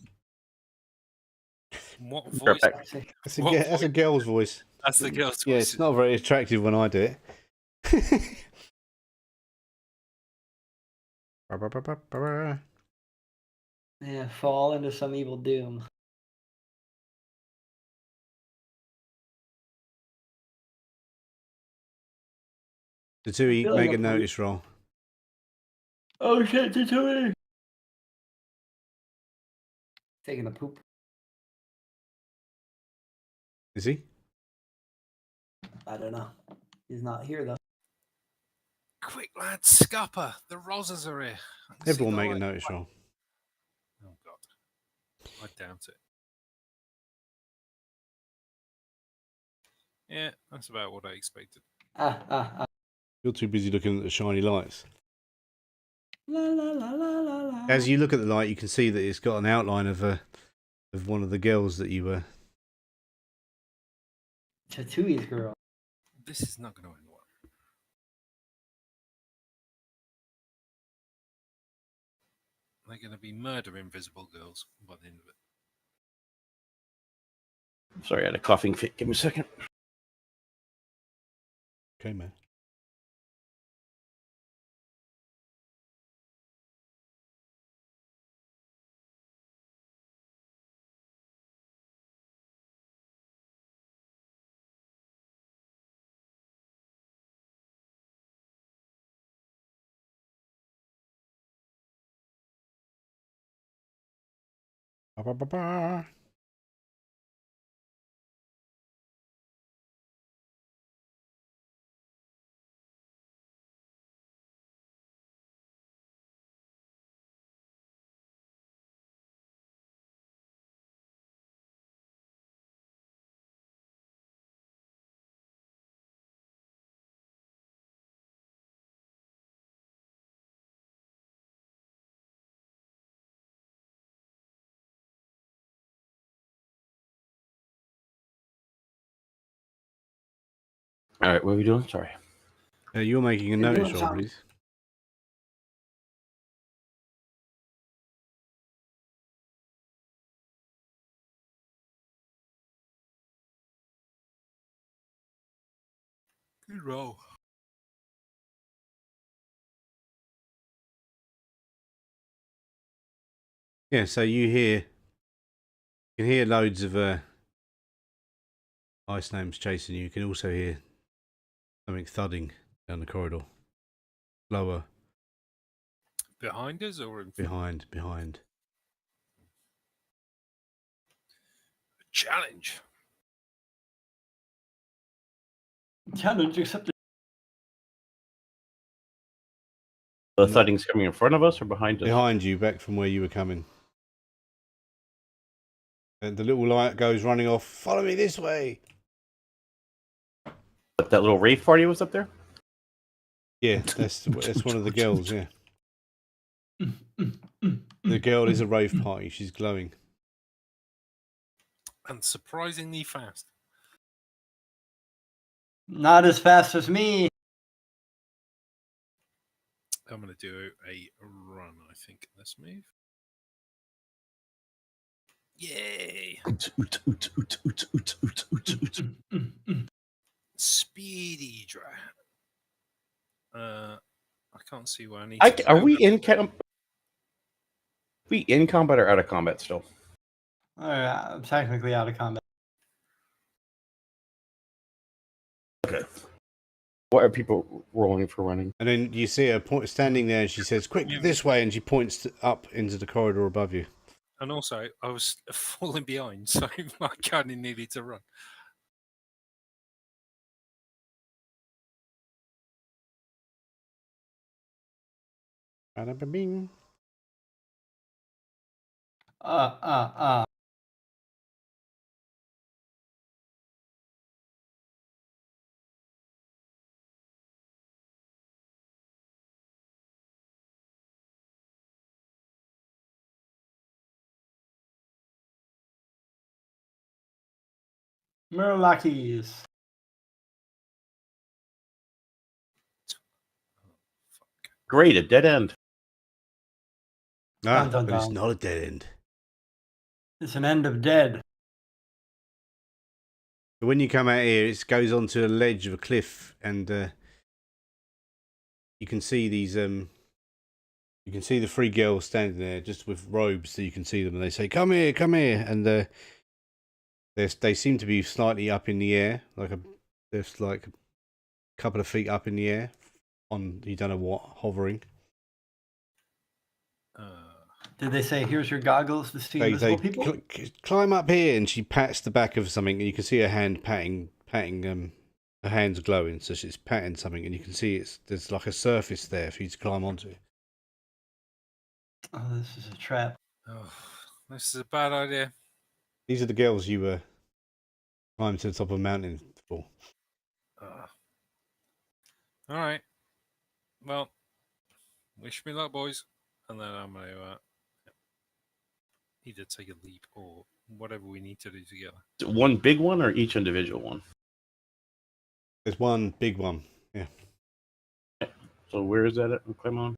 Speaker 2: what
Speaker 4: Right
Speaker 2: voice?
Speaker 4: back.
Speaker 1: That's a,
Speaker 2: What
Speaker 1: that's a girl's voice.
Speaker 2: That's the girl's
Speaker 1: Yeah,
Speaker 2: voice.
Speaker 1: it's not very attractive when I do it.
Speaker 3: Yeah, fall into some evil doom.
Speaker 1: The two eat,
Speaker 3: Feeling
Speaker 1: make a
Speaker 3: a police-
Speaker 1: notice roll.
Speaker 3: Oh shit, Tatooine! Taking a poop.
Speaker 1: Is he?
Speaker 3: I don't know. He's not here though.
Speaker 2: Quick, lads, scupper. The Rozzers are here. I can see
Speaker 1: Everyone
Speaker 2: the
Speaker 1: make a
Speaker 2: light.
Speaker 1: notice roll.
Speaker 2: Oh, God. I doubt it. Yeah, that's about what I expected.
Speaker 1: You're too busy looking at the shiny lights.
Speaker 3: La la la la la la.
Speaker 1: As you look at the light, you can see that it's got an outline of one of the girls that you were.
Speaker 3: Tatooine's girl.
Speaker 2: This is not going to end well. They're going to be murder invisible girls by the end of it.
Speaker 4: Sorry, I had a coughing fit. Give me a second.
Speaker 1: Okay, man. Ba, ba, ba, ba.
Speaker 4: All right, what are we doing? Sorry.
Speaker 1: You're making a
Speaker 3: You're
Speaker 1: notice
Speaker 3: doing
Speaker 1: roll,
Speaker 3: something.
Speaker 1: please.
Speaker 2: Good roll.
Speaker 1: Yeah, so you can hear loads of ice gnomes chasing you. You can also hear something thudding down the corridor. Lower,
Speaker 2: Behind us or in front?
Speaker 1: behind.
Speaker 2: Challenge.
Speaker 3: Challenge accepted.
Speaker 4: The thudding's coming in front of us or behind us?
Speaker 1: Behind you, back from where you were coming. And the little light goes running off. Follow me this way.
Speaker 4: That little rave party was up there.
Speaker 1: Yeah, that's one of the girls. Yeah, the girl is a rave party. She's glowing.
Speaker 2: And surprisingly fast.
Speaker 3: Not as fast as me.
Speaker 2: I'm going to do a run, I think. Let's move. Yay! Speedy draft. I can't see where I need to
Speaker 4: Are
Speaker 2: go.
Speaker 4: we in we in combat or out of combat still?
Speaker 3: I'm technically out of combat.
Speaker 4: Okay. What are people rolling for running?
Speaker 1: And then you see her standing there, and she says, "Quick, this way!" And she points up into the corridor above you.
Speaker 2: And also, I was falling behind, so I kind of needed to run.
Speaker 1: Bada-ba-bing.
Speaker 3: Murlocies.
Speaker 4: Great, a dead end.
Speaker 1: Ah,
Speaker 3: Dun, dun,
Speaker 1: but it's
Speaker 3: dun.
Speaker 1: not a dead end.
Speaker 3: It's an end of dead.
Speaker 1: But when you come out here, it goes onto a ledge of a cliff, and you can see these. You can see the three girls standing there, just with robes, so you can see them, and they say, "Come here, come here," and they seem to be slightly up in the air, they're like a couple of feet up in the air, on you don't know what, hovering.
Speaker 3: Did they say, "Here's your goggles to see
Speaker 1: They
Speaker 3: invisible people"?
Speaker 1: climb up here, and she pats the back of something, and you can see her hand patting. Her hand's glowing, so she's patting something, and you can see there's like a surface there for you to climb onto.
Speaker 3: Oh, this is a trap.
Speaker 2: Oh, this is a bad idea.
Speaker 1: These are the girls you climbed to the top of a mountain for.
Speaker 2: All right. Well, wish me luck, boys. And then I'm going to either take a leap or whatever we need to do together.
Speaker 4: One big one or each individual one?
Speaker 1: There's one big one. Yeah.
Speaker 4: So where is that at? Climb on.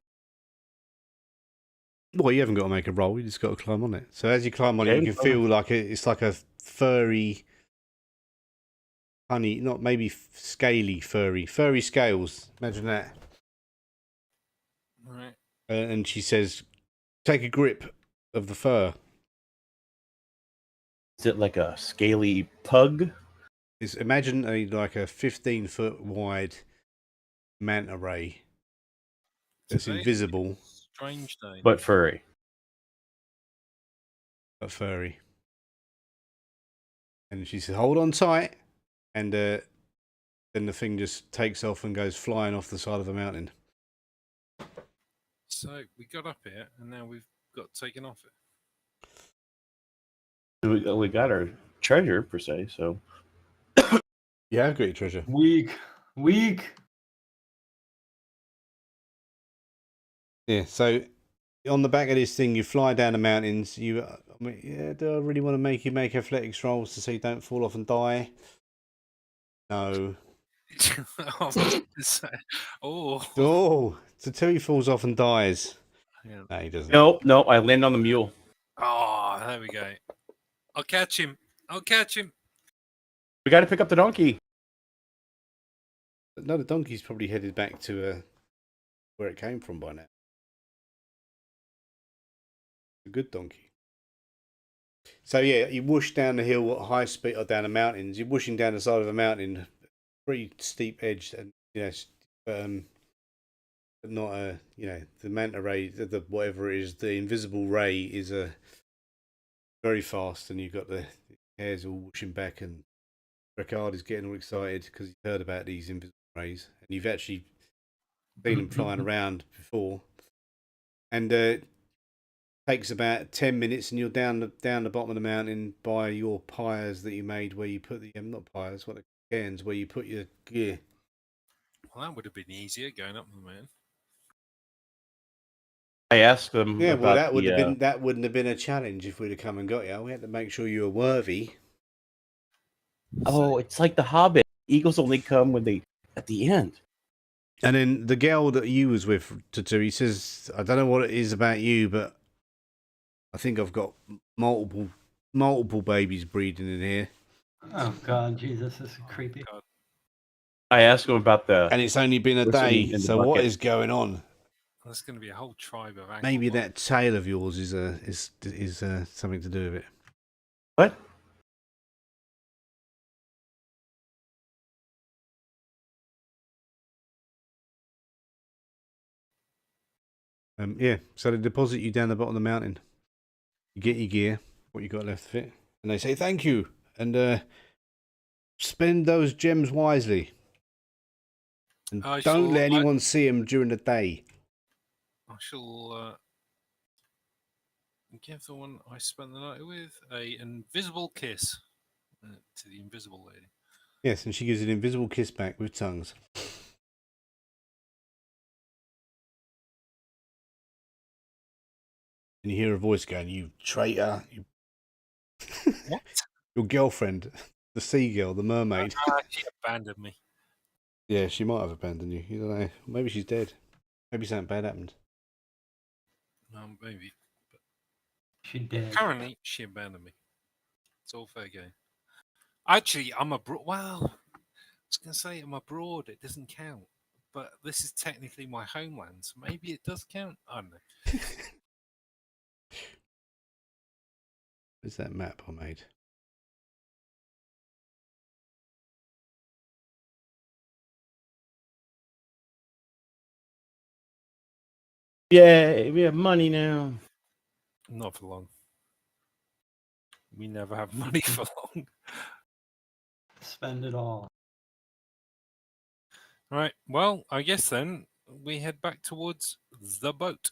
Speaker 1: Well, you haven't got to make a roll. You just got to climb on it. So as you climb on it,
Speaker 4: Okay,
Speaker 1: you can feel like it's like a furry, honey, not maybe scaly furry scales. Imagine that.
Speaker 2: All right.
Speaker 1: And she says, "Take a grip of the fur."
Speaker 4: Is it like a scaly pug?
Speaker 1: Imagine like a 15-foot wide manta ray that's
Speaker 2: Today,
Speaker 1: invisible
Speaker 2: strange day.
Speaker 4: But furry.
Speaker 1: but furry. And she says, "Hold on tight," and then the thing just takes off and goes flying off the side of the mountain.
Speaker 2: So we got up here, and now we've got taken off it.
Speaker 4: We got our treasure per se. So
Speaker 1: Yeah, I've got your treasure.
Speaker 3: Weak.
Speaker 1: Yeah, so on the back of this thing, you fly down the mountains. Do I really want to make you make athletics rolls to see you don't fall off and die? No.
Speaker 2: Oh,
Speaker 1: So till he falls off and dies.
Speaker 2: yeah.
Speaker 1: No, he doesn't.
Speaker 4: no, I land on the mule.
Speaker 2: Oh, there we go. I'll catch him.
Speaker 4: We got to pick up the donkey.
Speaker 1: No, the donkey's probably headed back to where it came from by now. A good donkey. So yeah, you whoosh down the hill at high speed, or down the mountains. You're whooshing down the side of a mountain, pretty steep edge, and but not the manta ray, the whatever it is, the invisible ray is very fast, and you've got the hairs all whooshing back, and Ricard is getting all excited because he's heard about these invisible rays, and you've actually seen them flying around before, and takes about 10 minutes, and you're down the bottom of the mountain by your pyres that you made, where you put the not pyres, what ends where you put your gear.
Speaker 2: Well, that would have been easier going up the mountain.
Speaker 4: I asked them
Speaker 1: Yeah, well,
Speaker 4: about
Speaker 1: that would
Speaker 4: the,
Speaker 1: have been that wouldn't have been a challenge if we'd have come and got you. We had to make sure you were worthy.
Speaker 4: oh, it's like the Hobbit. Eagles only come when they at the end.
Speaker 1: And then the girl that you was with, Tutu, he says, I don't know what it is about you, but I think I've got multiple babies breeding in here.
Speaker 3: Oh God, Jesus, this is
Speaker 2: Oh,
Speaker 3: creepy.
Speaker 2: God.
Speaker 4: I asked them about the.
Speaker 1: And it's only been a
Speaker 4: What's in
Speaker 1: day,
Speaker 4: the
Speaker 1: so what
Speaker 4: bucket?
Speaker 1: is going on?
Speaker 2: There's going to be a whole tribe of
Speaker 1: Maybe
Speaker 2: Lankhmar.
Speaker 1: that tail of yours is something to do with it.
Speaker 4: What?
Speaker 1: Yeah, so they deposit you down the bottom of the mountain. You get your gear, what you got left of it, and they say thank you, and spend those gems wisely. And
Speaker 2: I
Speaker 1: don't let
Speaker 2: shall-
Speaker 1: anyone see them during the day.
Speaker 2: I shall give the one I spent the night with a invisible kiss to the invisible lady.
Speaker 1: Yes, and she gives an invisible kiss back with tongues. And you hear a voice going, "You traitor! You
Speaker 2: What?
Speaker 1: Your girlfriend, the seagull, the mermaid."
Speaker 2: She abandoned me.
Speaker 1: Yeah, she might have abandoned you. You don't know. Maybe she's dead. Maybe something bad happened.
Speaker 2: Maybe.
Speaker 3: She did.
Speaker 2: Currently, she abandoned me. It's all fair game. Actually, I'm abroad. Well, I was going to say I'm abroad. It doesn't count. But this is technically my homeland, so maybe it does count. I don't know.
Speaker 1: Where's that map I made?
Speaker 4: Yay, we have money now.
Speaker 2: Not for long. We never have money for long.
Speaker 3: Spend it all.
Speaker 2: Right. Well, I guess then we head back towards the boat.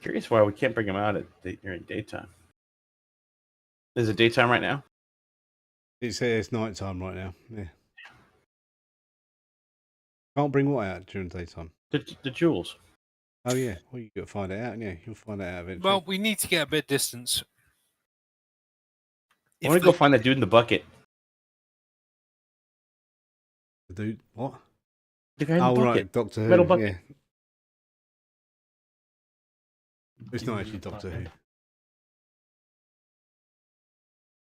Speaker 4: Curious why we can't bring them out during daytime. Is it daytime right now?
Speaker 1: It's night time right now. Yeah. Can't bring what out during daytime?
Speaker 4: The jewels.
Speaker 1: Oh yeah. Well, you got to find it out. Yeah, you'll find it out eventually.
Speaker 2: Well, we need to get a bit of distance.
Speaker 4: I want to go find that dude in the bucket.
Speaker 1: The dude, what?
Speaker 4: The guy in the
Speaker 1: Oh
Speaker 4: bucket.
Speaker 1: right, Doctor Who.
Speaker 4: Metal bucket.
Speaker 1: Yeah. It's not actually Doctor Who.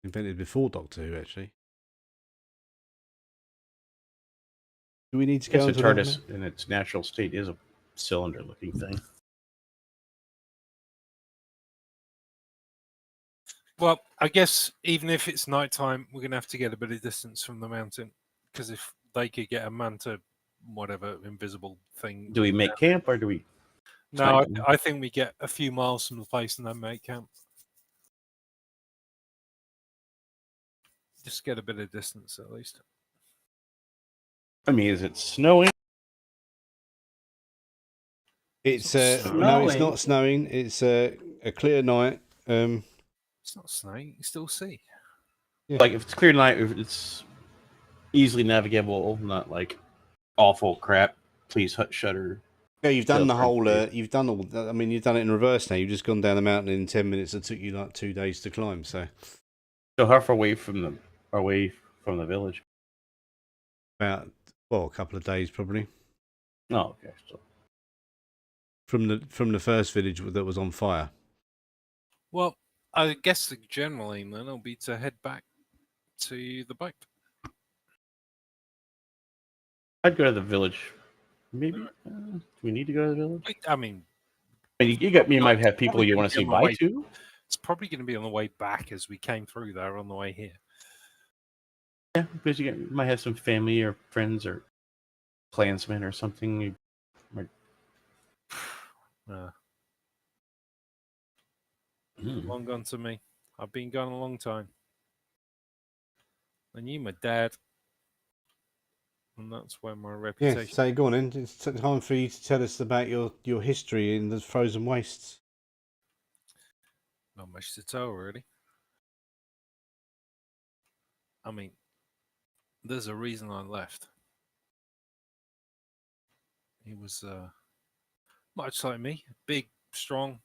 Speaker 1: Invented before Doctor Who, actually. Do we need to
Speaker 4: I guess
Speaker 1: go
Speaker 4: the
Speaker 1: into that
Speaker 4: TARDIS
Speaker 1: now?
Speaker 4: in its natural state is a cylinder-looking thing.
Speaker 2: Well, I guess even if it's nighttime, we're going to have to get a bit of distance from the mountain. Because if they could get a manta, whatever, invisible thing.
Speaker 4: Do we make camp or do we?
Speaker 2: No, I think we get a few miles from the place and then make camp. Just get a bit of distance at least.
Speaker 4: I mean, is it snowing?
Speaker 1: It's
Speaker 2: It's
Speaker 1: no, it's
Speaker 3: snowing.
Speaker 1: not snowing. It's a clear night.
Speaker 2: It's not snowing. You can still see.
Speaker 1: Yeah.
Speaker 4: Like if it's clear night, if it's easily navigable, not like awful crap. Please shutter.
Speaker 1: Yeah, you've done the
Speaker 4: Filter,
Speaker 1: whole.
Speaker 4: yeah.
Speaker 1: You've done all. I mean, you've done it in reverse now. You've just gone down the mountain in 10 minutes. It took you like 2 days to climb. So
Speaker 4: So how far away from the village?
Speaker 1: about a couple of days probably
Speaker 4: Oh, okay. So
Speaker 1: from the first village that was on fire.
Speaker 2: Well, I guess the general aim then will be to head back to the boat.
Speaker 4: I'd go to the village. Maybe. Do we need to go to the village?
Speaker 2: I mean,
Speaker 4: I mean, you might have people you want to say
Speaker 2: Probably
Speaker 4: bye to.
Speaker 2: it's probably going to be on the way back as we came through there on the way here.
Speaker 4: Yeah, because you might have some family or friends or clansmen or something.
Speaker 2: Long gone to me. I've been gone a long time. And you, my dad. And that's where my
Speaker 1: Yeah.
Speaker 2: reputation.
Speaker 1: So go on in. It's time for you to tell us about your history in the frozen wastes.
Speaker 2: Not much to tell, really. I mean, there's a reason I left. He was much like me, big, strong,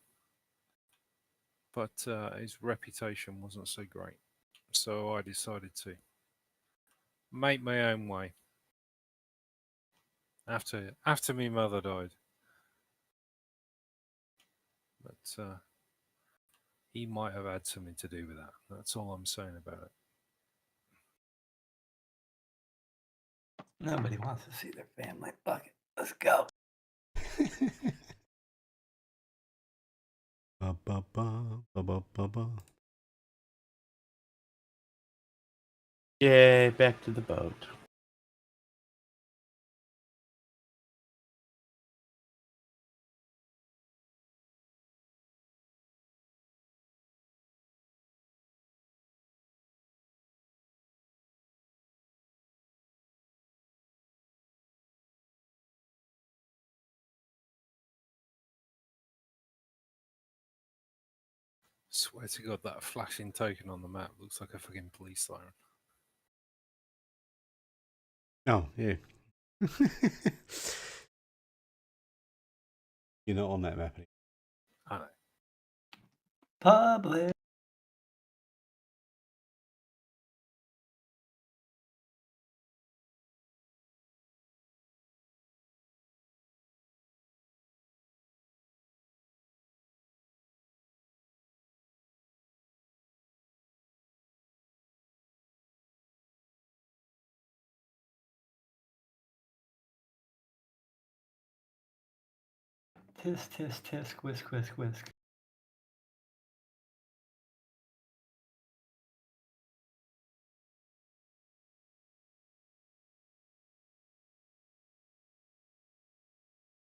Speaker 2: but his reputation wasn't so great. So I decided to make my own way after my mother died. But he might have had something to do with that. That's all I'm saying about it.
Speaker 3: Nobody wants to see their family. Fuck it. Let's go.
Speaker 1: Ba, ba, ba, ba, ba, ba, ba.
Speaker 4: Yay, back to the boat.
Speaker 2: Swear to God, that flashing token on the map looks like a fucking police siren.
Speaker 1: Oh, yeah. You're not on that map anymore.
Speaker 2: I know.
Speaker 3: Public. Tisk, tisk, tisk, whisk, whisk, whisk.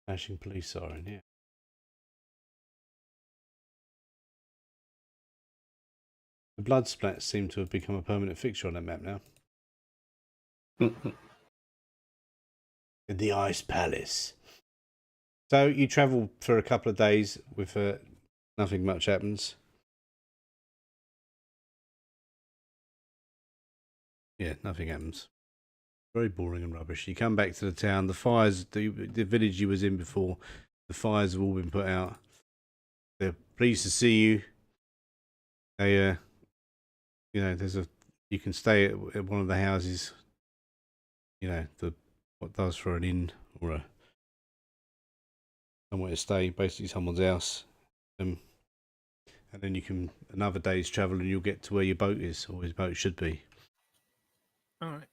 Speaker 1: Flashing police siren, yeah. The blood splats seem to have become a permanent fixture on that map now. In the Ice Palace. So you travel for a couple of days with nothing much happens. Yeah, nothing happens. Very boring and rubbish. You come back to the town. The fires, the village you was in before, the fires have all been put out. They're pleased to see you. They, you know, you can stay at one of the houses. You know, what does for an inn or somewhere to stay, basically someone's house. And then you can another day's travel and you'll get to where your boat is, or his boat should be.
Speaker 2: All right.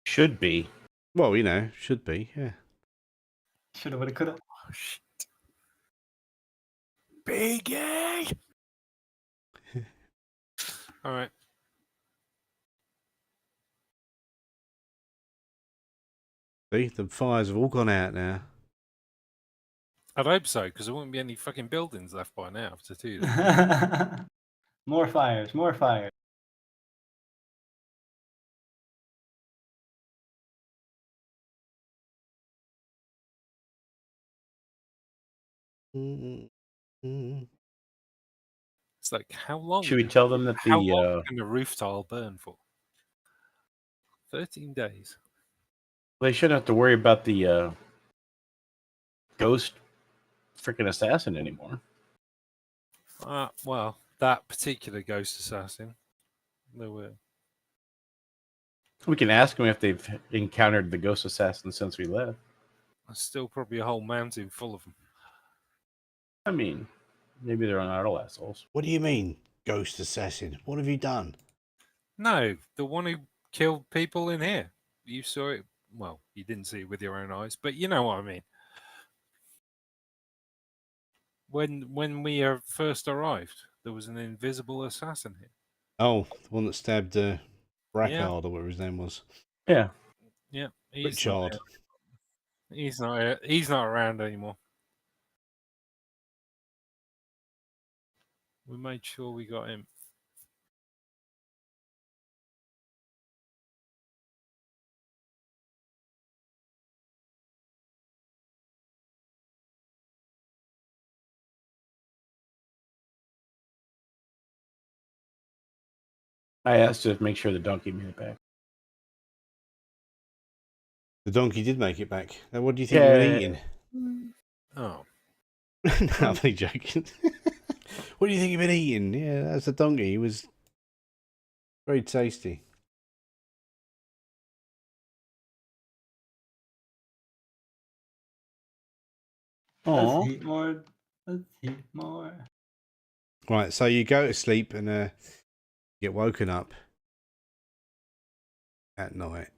Speaker 4: Should be.
Speaker 1: Well, you know, should be, yeah.
Speaker 3: Shoulda, woulda, coulda.
Speaker 2: Oh, shit. Biggie! All right.
Speaker 1: See, the fires have all gone out now.
Speaker 2: I'd hope so, because there wouldn't be any fucking buildings left by now after 2 days.
Speaker 3: More fires, more fires.
Speaker 2: It's like, how long?
Speaker 4: Should we tell them that
Speaker 2: How long
Speaker 4: the
Speaker 2: can the roof tile burn for? 13 days.
Speaker 4: they shouldn't have to worry about the ghost freaking assassin anymore?
Speaker 2: Well, that particular ghost assassin, there were.
Speaker 4: We can ask them if they've encountered the ghost assassin since we left.
Speaker 2: There's still probably a whole mountain full of them.
Speaker 4: I mean, maybe they're not all assholes.
Speaker 1: What do you mean, ghost assassin? What have you done?
Speaker 2: No, the one who killed people in here. You saw it. Well, you didn't see it with your own eyes, but you know what I mean. When we first arrived, there was an invisible assassin here.
Speaker 1: Oh, the one that stabbed Brackard or whatever his name was.
Speaker 4: Yeah.
Speaker 2: Yeah,
Speaker 1: Richard.
Speaker 2: He's not around anymore. We made sure we got him.
Speaker 4: I asked to make sure the donkey made it back.
Speaker 1: The donkey did make it back. Now, what do you think you've been eating?
Speaker 2: Oh,
Speaker 1: No, I'm only joking. What do you think you've been eating? Yeah, that's the donkey. It was very tasty.
Speaker 3: Let's
Speaker 4: Oh,
Speaker 3: eat more. Let's eat more.
Speaker 1: Right, so you go to sleep and get woken up at night.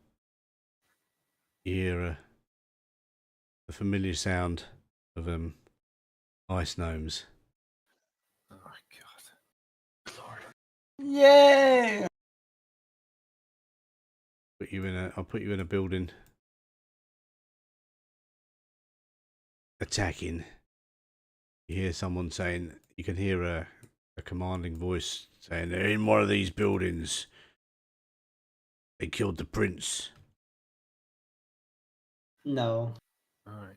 Speaker 1: You hear the familiar sound of ice gnomes.
Speaker 2: oh God.
Speaker 3: Yay!
Speaker 1: I'll put you in a building. Attacking. You hear someone saying. You can hear a commanding voice saying, "They're in one of these buildings. They killed the prince."
Speaker 3: No.
Speaker 2: All right.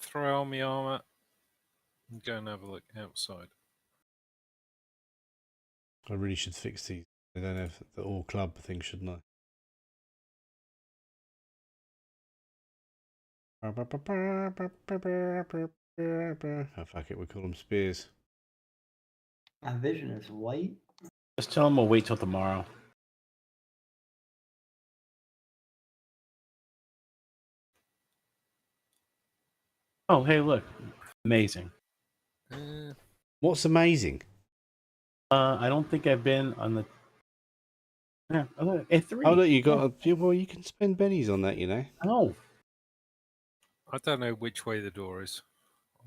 Speaker 2: Throw on my armor and go and have a look outside.
Speaker 1: I really should fix these. They don't have the all club thing, shouldn't I? Oh, fuck it, we call them spears.
Speaker 3: My vision is white.
Speaker 4: just tell him we'll wait till tomorrow. Oh, hey, look. Amazing.
Speaker 1: What's amazing?
Speaker 4: I don't think I've been on the. Yeah, A3.
Speaker 1: Oh, look, you got. Well, you can spend bennies on that, you know.
Speaker 4: Oh,
Speaker 2: I don't know which way the door is,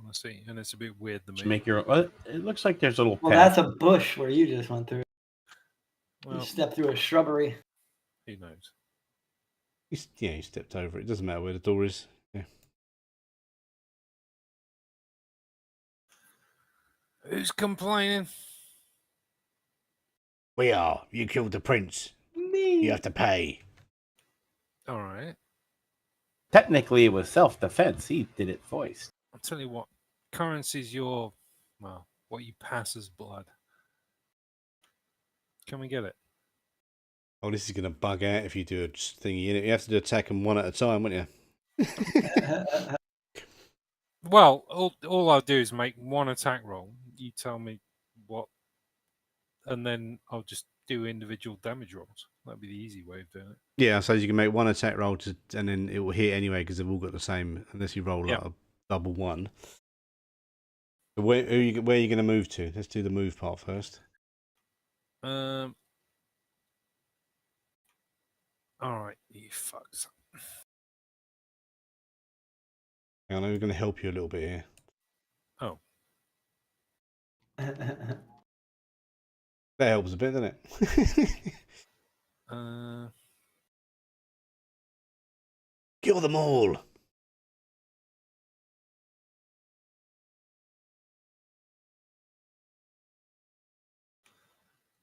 Speaker 2: honestly, and it's a bit weird to
Speaker 4: to
Speaker 2: me.
Speaker 4: make your. Well, it looks like there's a little
Speaker 3: Well,
Speaker 4: path.
Speaker 3: that's a bush where you just went through.
Speaker 2: Well,
Speaker 3: You stepped through a shrubbery.
Speaker 2: who knows?
Speaker 1: Yeah, you stepped over it. It doesn't matter where the door is. Yeah.
Speaker 2: Who's complaining?
Speaker 1: We are. You killed the prince.
Speaker 3: Me.
Speaker 1: You have to pay.
Speaker 2: All right.
Speaker 4: Technically, it was self-defense. He did it voiced.
Speaker 2: I'll tell you what. Currency's your, well, what you pass as blood. Can we get it?
Speaker 1: Oh, this is going to bug out if you do a thingy in it. You have to attack them one at a time, won't you?
Speaker 2: Well, all I'll do is make one attack roll. You tell me what, and then I'll just do individual damage rolls. That'd be the easy way of doing it.
Speaker 1: Yeah, I suppose you can make one attack roll and then it will hit anyway because they've all got the same, unless you roll like a double one. So where are you going to move to? Let's do the move part first.
Speaker 2: All right, you fucks.
Speaker 1: I know we're going to help you a little bit here.
Speaker 2: Oh,
Speaker 1: That helps a bit, doesn't it? Kill them all.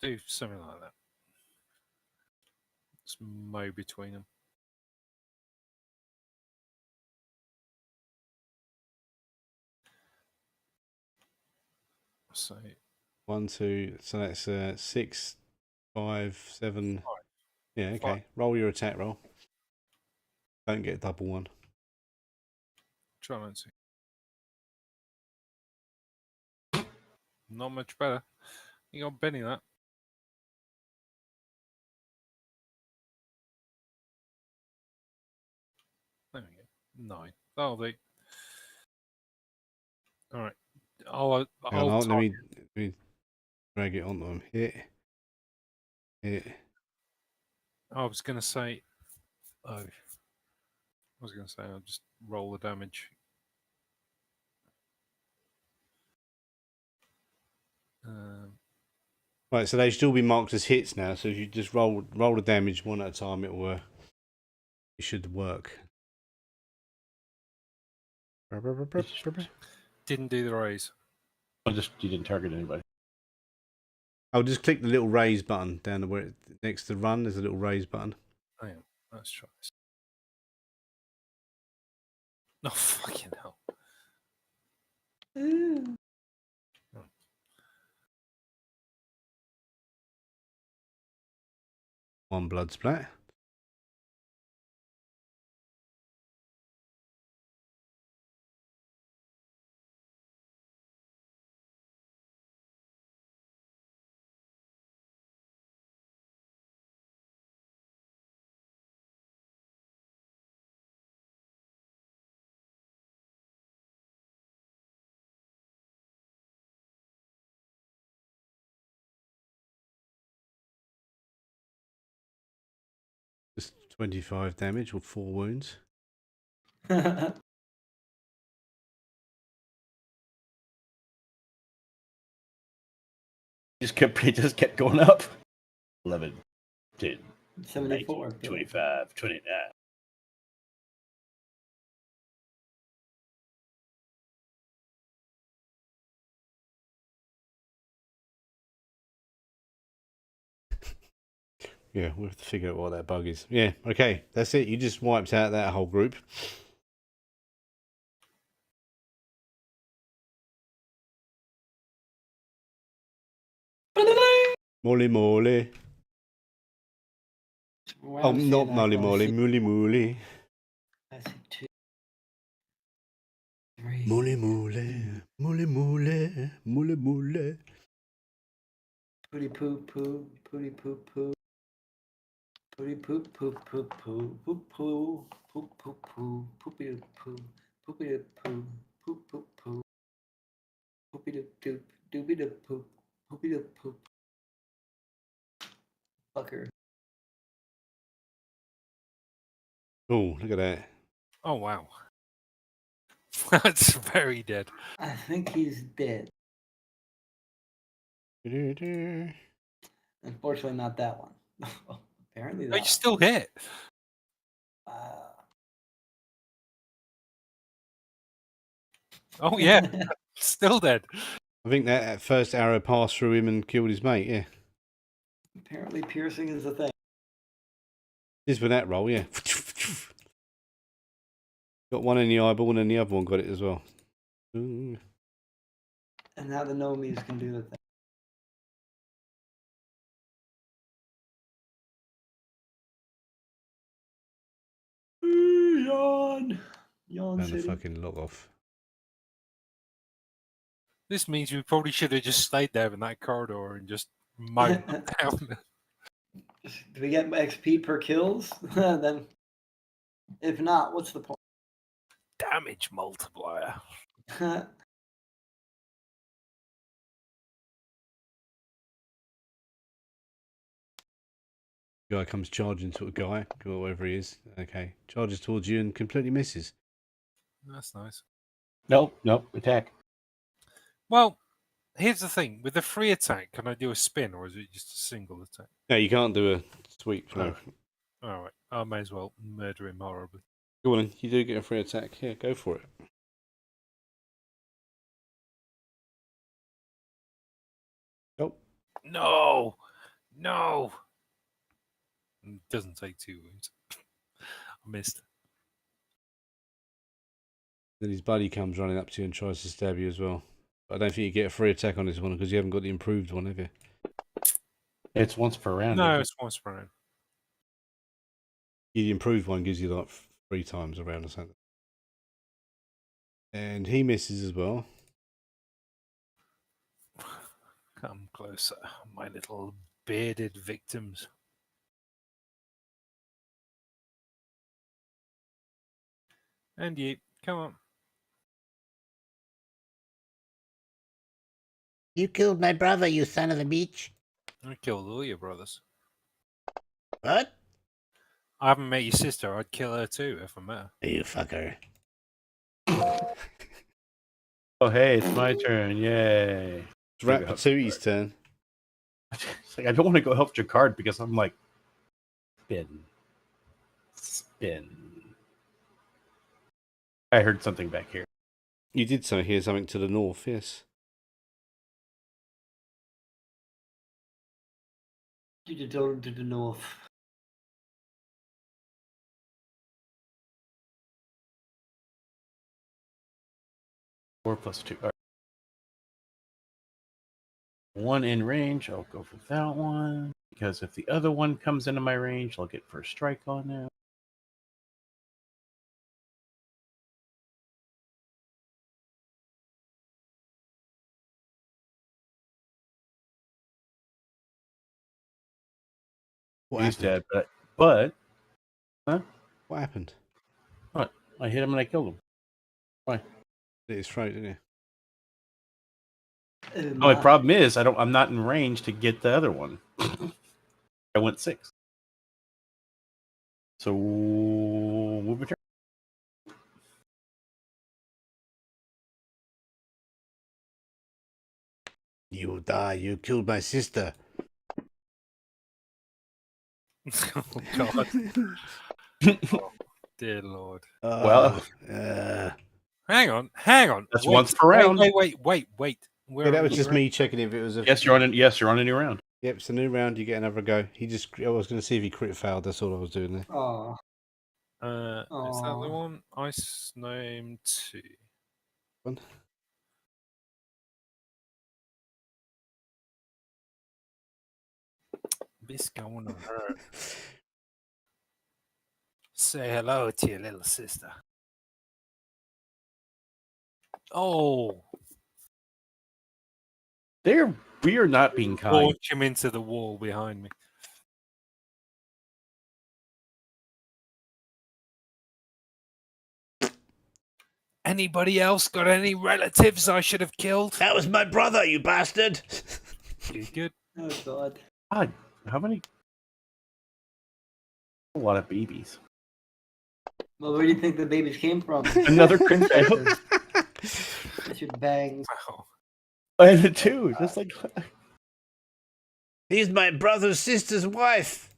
Speaker 2: do something like that. Just mow between them. So
Speaker 1: 1, 2. So that's 6, 5, 7. Yeah, okay.
Speaker 2: 5.
Speaker 1: Roll your attack roll. Don't get a double one.
Speaker 2: Try and see. Not much better. You got Benny that. There we go. 9. That'll do. All right. I'll
Speaker 1: Hang on, let
Speaker 2: target.
Speaker 1: me drag it onto him. Hit.
Speaker 2: I was going to say. Oh. I was going to say I'll just roll the damage.
Speaker 1: Right, so they should all be marked as hits now. So if you just roll the damage one at a time, it should work.
Speaker 2: Didn't do the raise.
Speaker 4: You didn't target anybody.
Speaker 1: I'll just click the little raise button down where next to run. There's a little raise button.
Speaker 2: Hang on. Let's try this. Oh, fucking hell.
Speaker 1: One blood splat. Just 25 damage or 4 wounds.
Speaker 4: He just kept going up. 11, 10,
Speaker 3: 74.
Speaker 4: 19, 25, 29.
Speaker 1: Yeah, we'll have to figure out what that bug is. Yeah, okay, that's it. You just wiped out that whole group. Molly Molly. Oh, not Molly Molly. Mooly Mooly.
Speaker 3: I see 2, 3.
Speaker 1: Mooly Mooly. Mooly Mooly. Mooly Mooly.
Speaker 3: Pooty poo poo. Pooty poo poo. Pooty poo poo poo poo. Poo poo. Poo poo poo. Poopy poo. Poopy poo. Poo poo poo. Poopy doop. Doopy doop poop. Poopy doop poop. Fucker.
Speaker 1: Oh, look at that.
Speaker 2: Oh wow. That's very dead.
Speaker 3: I think he's dead. Unfortunately, not that one. Apparently,
Speaker 2: Oh,
Speaker 3: that
Speaker 2: you still hit.
Speaker 3: one.
Speaker 2: Oh yeah, still dead.
Speaker 1: I think that first arrow passed through him and killed his mate, yeah.
Speaker 3: Apparently, piercing is a thing.
Speaker 1: Just with that roll, yeah. Got one in the eyeball and then the other one got it as well. Ooh.
Speaker 3: And now the Nomies can do the thing. Yawn. Yawn
Speaker 1: And the
Speaker 3: City.
Speaker 1: fucking log off.
Speaker 2: This means we probably should have just stayed there in that corridor and just mowed them down.
Speaker 3: Do we get XP per kills? Then, if not, what's the point?
Speaker 2: Damage multiplier.
Speaker 1: Guy comes charging to a guy, or whoever he is. Okay. Charges towards you and completely misses.
Speaker 2: That's nice.
Speaker 4: Nope, attack.
Speaker 2: Well, here's the thing. With the free attack, can I do a spin or is it just a single attack?
Speaker 1: No, you can't do a sweep. No.
Speaker 2: All right. I may as well murder him horribly.
Speaker 1: Go on, then. You do get a free attack. Yeah, go for it. Oh.
Speaker 2: No! No! It doesn't take 2 wounds. I missed.
Speaker 1: Then his buddy comes running up to you and tries to stab you as well. But I don't think you get a free attack on this one because you haven't got the improved one, have you?
Speaker 4: It's once per round.
Speaker 2: No, it's once per round.
Speaker 1: The improved one gives you like 3 times around or something. And he misses as well.
Speaker 2: Come closer, my little bearded victims. And you, come on.
Speaker 5: You killed my brother, you son of a bitch.
Speaker 2: I killed all your brothers.
Speaker 5: What?
Speaker 2: I haven't met your sister. I'd kill her too if I met her.
Speaker 5: You fucker.
Speaker 4: Oh, hey, it's my turn. Yay.
Speaker 1: It's Rapatouille's turn.
Speaker 4: It's like, I don't want to go help Jacquard because I'm like, spin. I heard something back here.
Speaker 1: You did hear something to the north, yes.
Speaker 3: You did go to the north.
Speaker 4: 4 + 2. All right. one in range, I'll go for that one. Because if the other one comes into my range, I'll get first strike on them.
Speaker 1: What
Speaker 4: He's
Speaker 1: happened?
Speaker 4: dead, but
Speaker 1: What happened?
Speaker 4: I hit him and I killed him.
Speaker 1: Hit his throat, didn't you?
Speaker 4: My problem is I'm not in range to get the other one. I went 6. So move my turn.
Speaker 5: You will die. You killed my sister.
Speaker 2: Oh God, dear Lord.
Speaker 4: Well,
Speaker 2: Hang on.
Speaker 4: That's once per round.
Speaker 2: Wait. Where
Speaker 1: yeah, that
Speaker 2: are
Speaker 1: was
Speaker 2: you
Speaker 1: just
Speaker 2: at?
Speaker 1: me checking if it was a.
Speaker 4: yes, you're on a new round.
Speaker 1: Yep, it's a new round. You get another go. I was going to see if he crit failed. That's all I was doing there.
Speaker 3: Oh,
Speaker 2: Is that the
Speaker 3: Aw.
Speaker 2: one? Ice name 2.
Speaker 1: One.
Speaker 2: What's going on? Say hello to your little sister. Oh,
Speaker 4: We are not being kind.
Speaker 2: launch him into the wall behind me. Anybody else got any relatives I should have killed?
Speaker 5: That was my brother, you bastard.
Speaker 2: Good.
Speaker 3: Oh God.
Speaker 4: God, how many? A lot of babies.
Speaker 3: Well, where do you think the babies came from?
Speaker 4: Another crit fail.
Speaker 3: That's your bangs.
Speaker 2: Wow.
Speaker 4: I had 2. Just like
Speaker 5: He's my brother's sister's wife.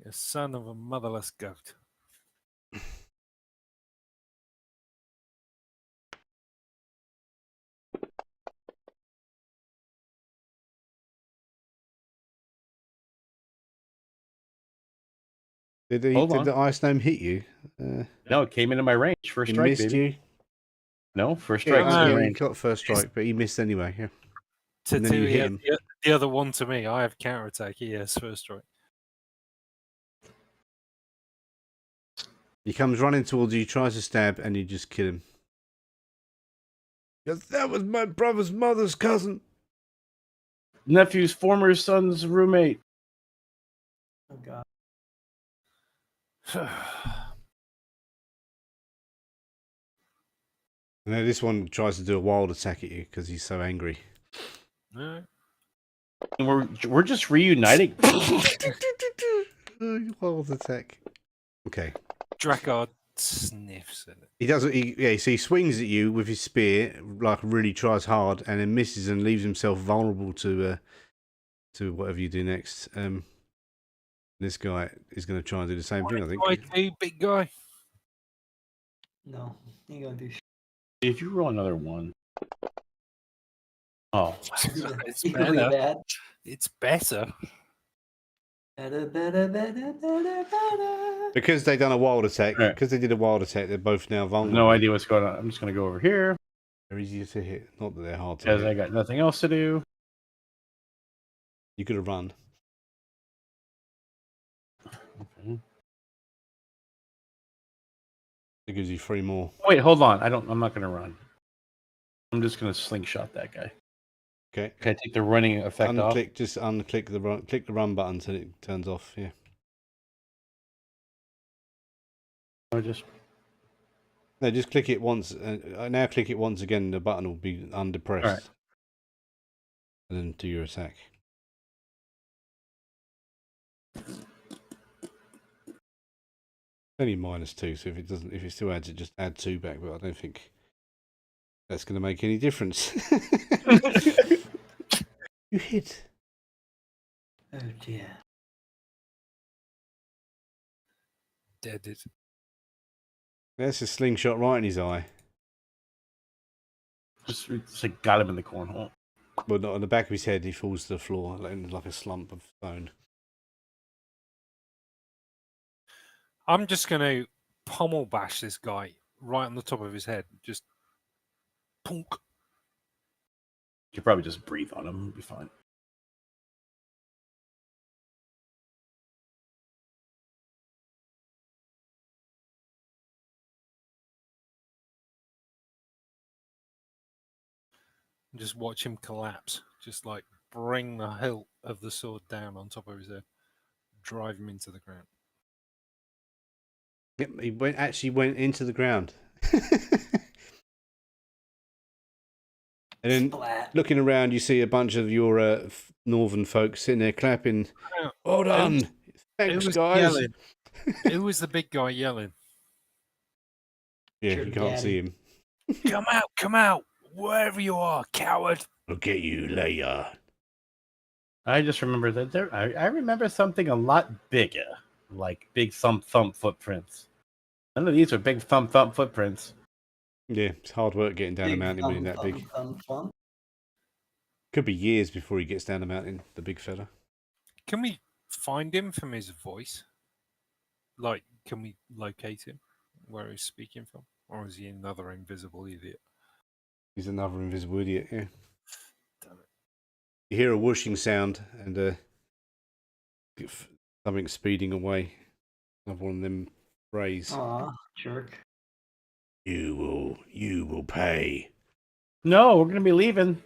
Speaker 2: You son of a motherless goat.
Speaker 1: Did
Speaker 4: Hold on.
Speaker 1: the ice gnome hit you?
Speaker 4: no, it came into my range. First
Speaker 1: He
Speaker 4: strike,
Speaker 1: missed
Speaker 4: baby.
Speaker 1: you.
Speaker 4: No, first
Speaker 1: Yeah,
Speaker 4: strike.
Speaker 2: no.
Speaker 1: he
Speaker 4: range.
Speaker 1: got first strike, but he missed anyway. Yeah.
Speaker 2: To
Speaker 1: And then you hit
Speaker 2: the,
Speaker 1: him.
Speaker 2: the other one to me, I have counterattack. He has first strike.
Speaker 1: He comes running towards you, tries to stab, and you just kill him. Because that was my brother's mother's cousin.
Speaker 4: Nephew's former son's roommate.
Speaker 3: Oh God.
Speaker 1: And then this one tries to do a wild attack at you because he's so angry.
Speaker 2: No.
Speaker 4: And we're just reuniting.
Speaker 1: Wild attack. Okay.
Speaker 2: Drakard sniffs at it.
Speaker 1: He doesn't. So he swings at you with his spear, like really tries hard, and then misses and leaves himself vulnerable to whatever you do next. This guy is going to try and do the same thing, I think.
Speaker 2: IT, big guy.
Speaker 3: No, you gonna do.
Speaker 4: If you roll another 1. Oh,
Speaker 2: It's
Speaker 3: Equally
Speaker 2: better.
Speaker 3: bad.
Speaker 2: It's better.
Speaker 3: Better.
Speaker 1: Because they done a wild attack.
Speaker 4: Right.
Speaker 1: Because they did a wild attack, they're both now vulnerable.
Speaker 4: no idea what's going on. I'm just gonna go over here
Speaker 1: They're easier to hit. Not that they're hard to
Speaker 4: because
Speaker 1: hit.
Speaker 4: I got nothing else to do.
Speaker 1: You could have run.
Speaker 4: Okay.
Speaker 1: It gives you 3 more.
Speaker 4: Wait, hold on. I'm not gonna run. I'm just gonna slingshot that guy.
Speaker 1: Okay.
Speaker 4: Can I take the running effect off?
Speaker 1: Just unclick the run. Click the run button until it turns off. Yeah.
Speaker 4: Or just
Speaker 1: No, just click it once. Now click it once again. The button will be undepressed.
Speaker 4: Alright.
Speaker 1: And then do your attack. Only -2, so if it still adds it, just add 2 back. But I don't think that's going to make any difference. You hit.
Speaker 3: Oh dear.
Speaker 2: Dead.
Speaker 1: That's a slingshot right in his eye.
Speaker 4: just like got him in the cornhole.
Speaker 1: But not on the back of his head. He falls to the floor like a slump of stone.
Speaker 2: I'm just going to pommel bash this guy right on the top of his head. Just punk.
Speaker 4: You could probably just breathe on them. It'll be fine.
Speaker 2: Just watch him collapse. Just like bring the hilt of the sword down on top of his head, drive him into the ground.
Speaker 1: Yep, he actually went into the ground. And then
Speaker 3: Splat.
Speaker 1: looking around, you see a bunch of your northern folks sitting there clapping. Well done. Thanks,
Speaker 2: was
Speaker 1: guys.
Speaker 2: yelling? Who was the big guy yelling?
Speaker 1: Yeah,
Speaker 3: Sure,
Speaker 1: you can't
Speaker 3: Daddy.
Speaker 1: see him.
Speaker 2: Come out, wherever you are, coward.
Speaker 5: I'll get you later.
Speaker 4: I just remember that I remember something a lot bigger, like big thump footprints. None of these are big thump footprints.
Speaker 1: Yeah, it's hard work getting down the
Speaker 3: Big
Speaker 1: mountain when you're that
Speaker 3: thumb,
Speaker 1: big.
Speaker 3: thumb.
Speaker 1: Could be years before he gets down the mountain, the big fella.
Speaker 2: Can we find him from his voice? Like, can we locate him where he's speaking from? Or is he another invisible idiot?
Speaker 1: He's another invisible idiot, yeah.
Speaker 2: Damn it.
Speaker 1: You hear a whooshing sound and something speeding away. Another one of them rays.
Speaker 3: Aw, jerk.
Speaker 5: You will pay.
Speaker 4: No, we're gonna be leaving. It's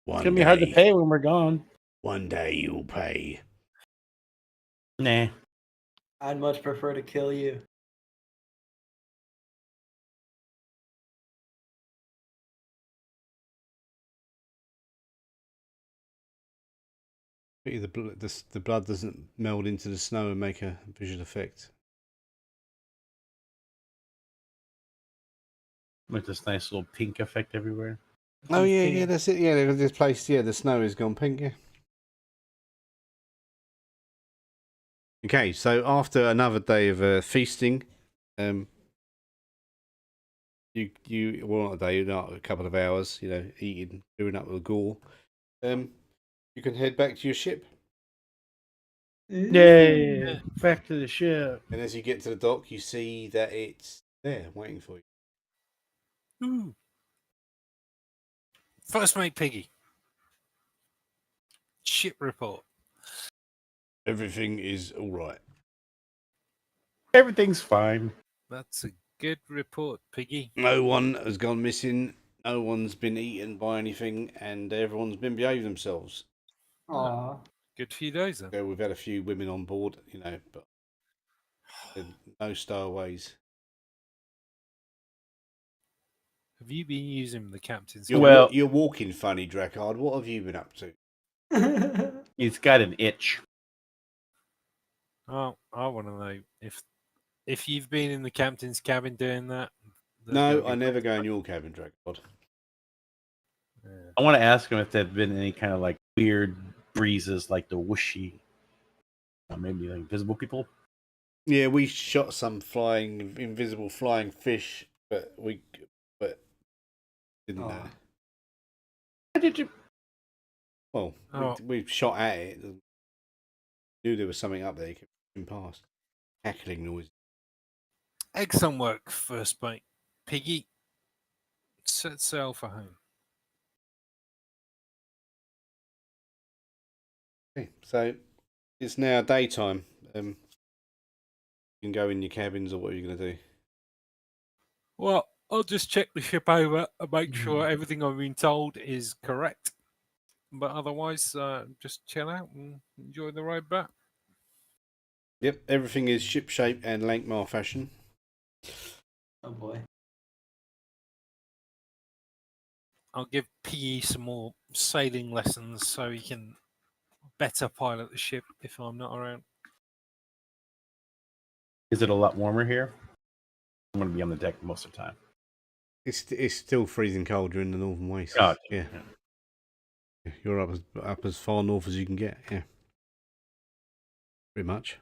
Speaker 5: One
Speaker 4: gonna be hard to
Speaker 5: day.
Speaker 4: pay when we're gone.
Speaker 5: One day you'll pay.
Speaker 4: Nah.
Speaker 3: I'd much prefer to kill you.
Speaker 1: Pity the blood doesn't meld into the snow and make a visual effect.
Speaker 4: With this nice little pink effect everywhere.
Speaker 1: Oh yeah, that's it. Yeah, this place. Yeah, the snow has gone pink. Yeah. Okay, so after another day of feasting, well, not a day, not a couple of hours, eating, doing up with gore, you can head back to your ship.
Speaker 4: Yay! Back to the ship.
Speaker 1: And as you get to the dock, you see that it's there waiting for you.
Speaker 2: Ooh. First mate Piggy. Ship report.
Speaker 1: Everything is all right.
Speaker 4: Everything's fine.
Speaker 2: That's a good report, Piggy.
Speaker 1: No one has gone missing. No one's been eaten by anything, and everyone's been behaving themselves.
Speaker 3: Aw.
Speaker 2: Good few days then.
Speaker 1: So we've had a few women on board, but no stowaways.
Speaker 2: Have you been using the captain's?
Speaker 1: You're walking funny, Drakkard. What have you been up to?
Speaker 4: He's got an itch.
Speaker 2: Oh, I want to know if you've been in the captain's cabin doing that.
Speaker 1: No, I never go in your cabin, Drakkard.
Speaker 2: Yeah.
Speaker 4: I want to ask him if there've been any kind of like weird breezes, like the whooshy, maybe like invisible people.
Speaker 1: Yeah, we shot some invisible flying fish, but didn't.
Speaker 3: Aw.
Speaker 4: How did you?
Speaker 1: Well, we shot at it. Knew there was something up there. Kept past, cackling noise.
Speaker 2: Excellent work, first mate Piggy. Set sail for home.
Speaker 1: Okay, so it's now daytime. You can go in your cabins, or what are you going to do?
Speaker 2: Well, I'll just check the ship over and make sure everything I've been told is correct. But otherwise, just chill out and enjoy the ride back.
Speaker 1: Yep, everything is shipshape and Lankhmar fashion.
Speaker 3: Oh boy.
Speaker 2: I'll give Piggy some more sailing lessons so he can better pilot the ship if I'm not around.
Speaker 4: Is it a lot warmer here? I'm going to be on the deck most of the time.
Speaker 1: It's still freezing cold. You're in the northern wastes.
Speaker 4: Oh,
Speaker 1: yeah. You're up as far north as you can get. Yeah, pretty much.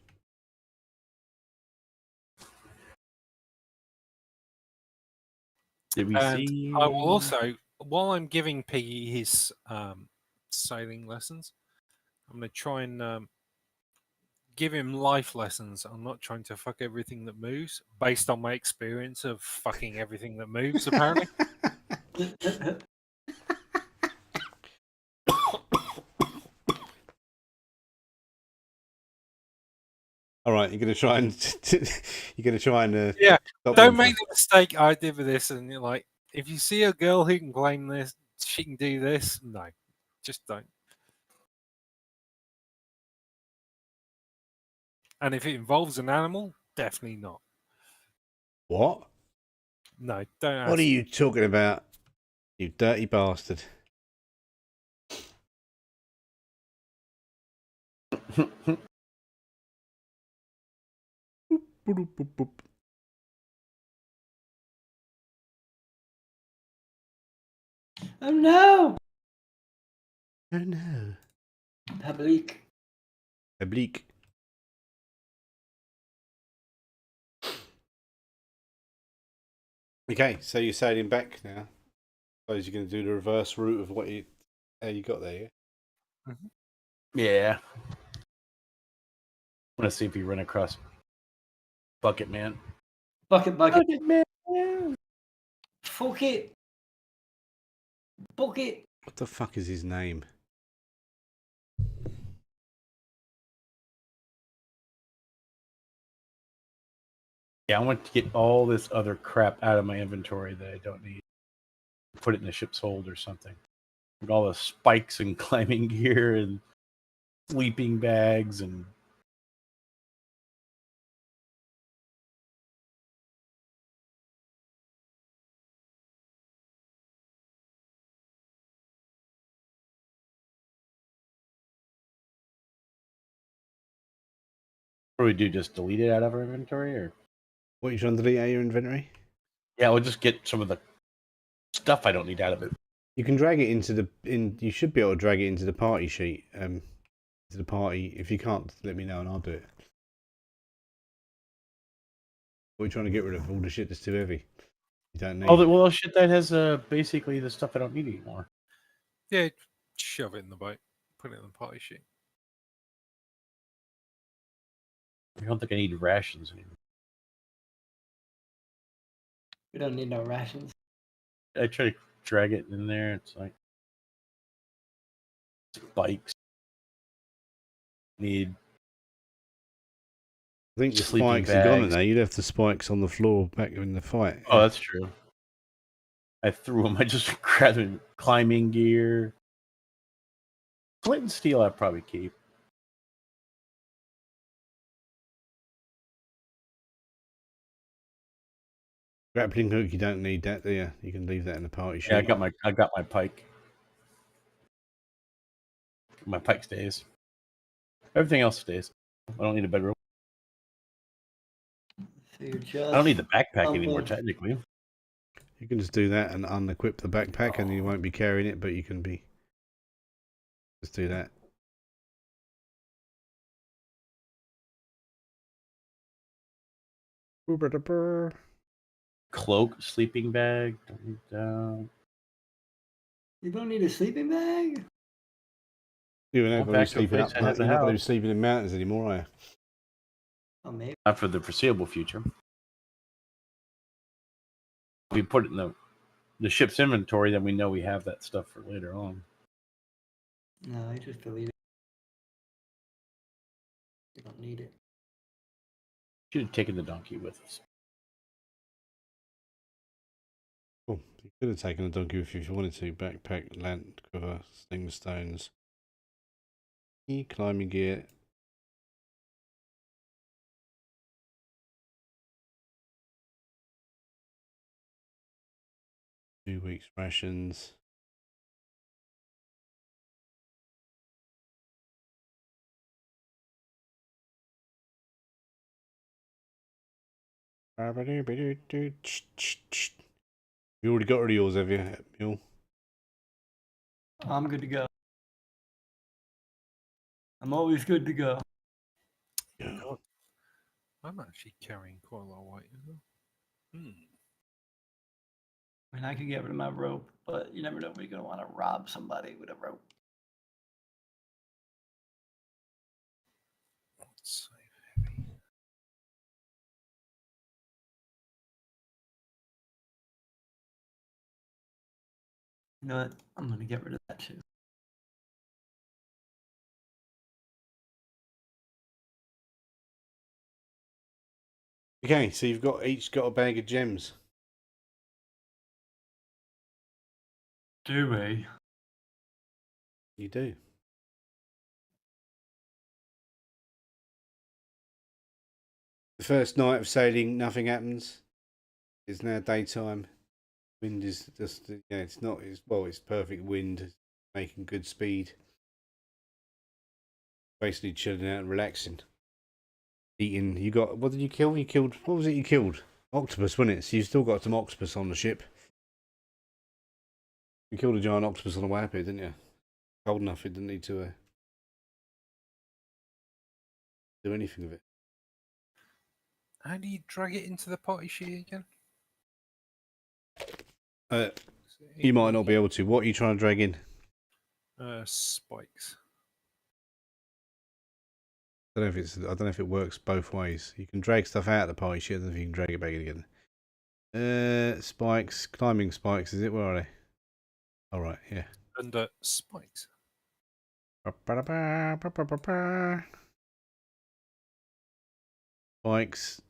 Speaker 4: Did we see?
Speaker 2: I will also, while I'm giving Piggy his sailing lessons, I'm going to try and give him life lessons. I'm not trying to fuck everything that moves, based on my experience of fucking everything that moves, apparently.
Speaker 1: All right, you're gonna try and
Speaker 2: Yeah,
Speaker 1: stop
Speaker 2: don't
Speaker 1: them
Speaker 2: make
Speaker 1: from-
Speaker 2: the mistake I did with this. And you're like, if you see a girl who can claim this, she can do this. No, just don't. And if it involves an animal, definitely not.
Speaker 1: What?
Speaker 2: No, don't ask.
Speaker 1: What are you talking about? You dirty bastard. Boop, boop, boop.
Speaker 3: Oh no!
Speaker 1: Oh no.
Speaker 3: Public.
Speaker 1: Oblique. Okay, so you're sailing back now. Suppose you're going to do the reverse route of how you got there, yeah?
Speaker 4: Yeah. I want to see if you run across Bucket Man.
Speaker 3: Bucket.
Speaker 4: Man.
Speaker 3: Fuck it. Bucket.
Speaker 1: What the fuck is his name?
Speaker 4: Yeah, I want to get all this other crap out of my inventory that I don't need. Put it in the ship's hold or something. With all the spikes and climbing gear and sleeping bags and what do we do? Just delete it out of our inventory, or
Speaker 1: What are you trying to delete out of your inventory?
Speaker 4: yeah, we'll just get some of the stuff I don't need out of it.
Speaker 1: You can drag it into you should be able to drag it into the party sheet. To the party. If you can't, let me know and I'll do it. What are you trying to get rid of? All the shit that's too heavy. You don't need.
Speaker 4: All shit that has basically the stuff I don't need anymore.
Speaker 2: Yeah, shove it in the boat. Put it in the party sheet.
Speaker 4: I don't think I need rations anymore.
Speaker 3: We don't need no rations.
Speaker 4: I try to drag it in there. It's like spikes. Need
Speaker 1: I think the
Speaker 4: sleeping
Speaker 1: spikes are gone
Speaker 4: bags.
Speaker 1: now. You left the spikes on the floor back in the fight.
Speaker 4: Oh, that's true. I threw them. I just grabbed them. Climbing gear. Flint and steel I'd probably keep.
Speaker 1: Grappling hook, you don't need that, do you? You can leave that in the party sheet.
Speaker 4: Yeah, I got my pike. My pike stays. Everything else stays. I don't need a bedroom.
Speaker 3: So you're just
Speaker 4: I don't need the backpack
Speaker 3: humble.
Speaker 4: anymore, technically.
Speaker 1: You can just do that and unequip the backpack, and you won't be carrying it, but you can be. Just do that.
Speaker 4: Cloak, sleeping bag. Don't need that.
Speaker 3: You don't need a sleeping bag?
Speaker 1: You're not
Speaker 4: Well,
Speaker 1: going to be
Speaker 4: back to a
Speaker 1: sleeping
Speaker 4: place
Speaker 1: up.
Speaker 4: that has a
Speaker 1: You're not going to be
Speaker 4: house.
Speaker 1: sleeping in mountains anymore, are you?
Speaker 3: Oh, maybe.
Speaker 4: Not for the foreseeable future. We put it in the ship's inventory, then we know we have that stuff for later on.
Speaker 3: No, I just delete it. We don't need it.
Speaker 4: Should have taken the donkey with us.
Speaker 1: Oh, you could have taken a donkey with you if you wanted to. Backpack, land cover, sling stones, climbing gear. Two weeks rations. You already got rid of yours, have you, Mule?
Speaker 3: I'm good to go. I'm always good to go.
Speaker 1: Yeah.
Speaker 2: I'm actually carrying quite a lot of weight as well.
Speaker 3: I mean, I could get rid of my rope, but you never know when you're going to want to rob somebody with a rope.
Speaker 2: So heavy.
Speaker 3: You know what? I'm going to get rid of that too.
Speaker 1: Okay, so you've each got a bag of gems.
Speaker 3: Do we?
Speaker 1: You do. The first night of sailing, nothing happens. It's now daytime. Wind is just, it's not, it's perfect wind, making good speed. Basically chilling out and relaxing. Eating, what did you kill? What was it you killed? Octopus, wasn't it? So you've still got some octopus on the ship. You killed a giant octopus on the way up here, didn't you? Cold enough, it didn't need to do anything with it.
Speaker 2: How do you drag it into the party sheet again?
Speaker 1: You might not be able to. What are you trying to drag in?
Speaker 2: Spikes.
Speaker 1: I don't know if it works both ways. You can drag stuff out of the party sheet. I don't know if you can drag it back in again. Spikes, climbing spikes. Is it? Where are they? All right, yeah.
Speaker 2: Under spikes.
Speaker 1: Spikes.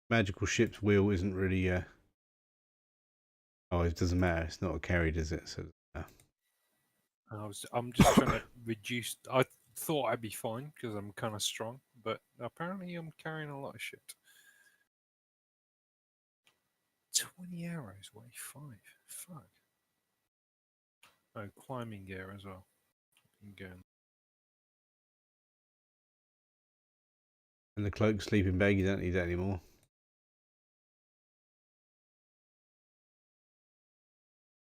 Speaker 1: Magical ship's wheel isn't really. Oh, it doesn't matter. It's not carried, is it? So.
Speaker 2: I'm just trying to reduce. I thought I'd be fine because I'm kind of strong, but apparently I'm carrying a lot of shit. 20 arrows weigh 5. Fuck. Oh, climbing gear as well. Again.
Speaker 1: And the cloak sleeping bag, you don't need that anymore.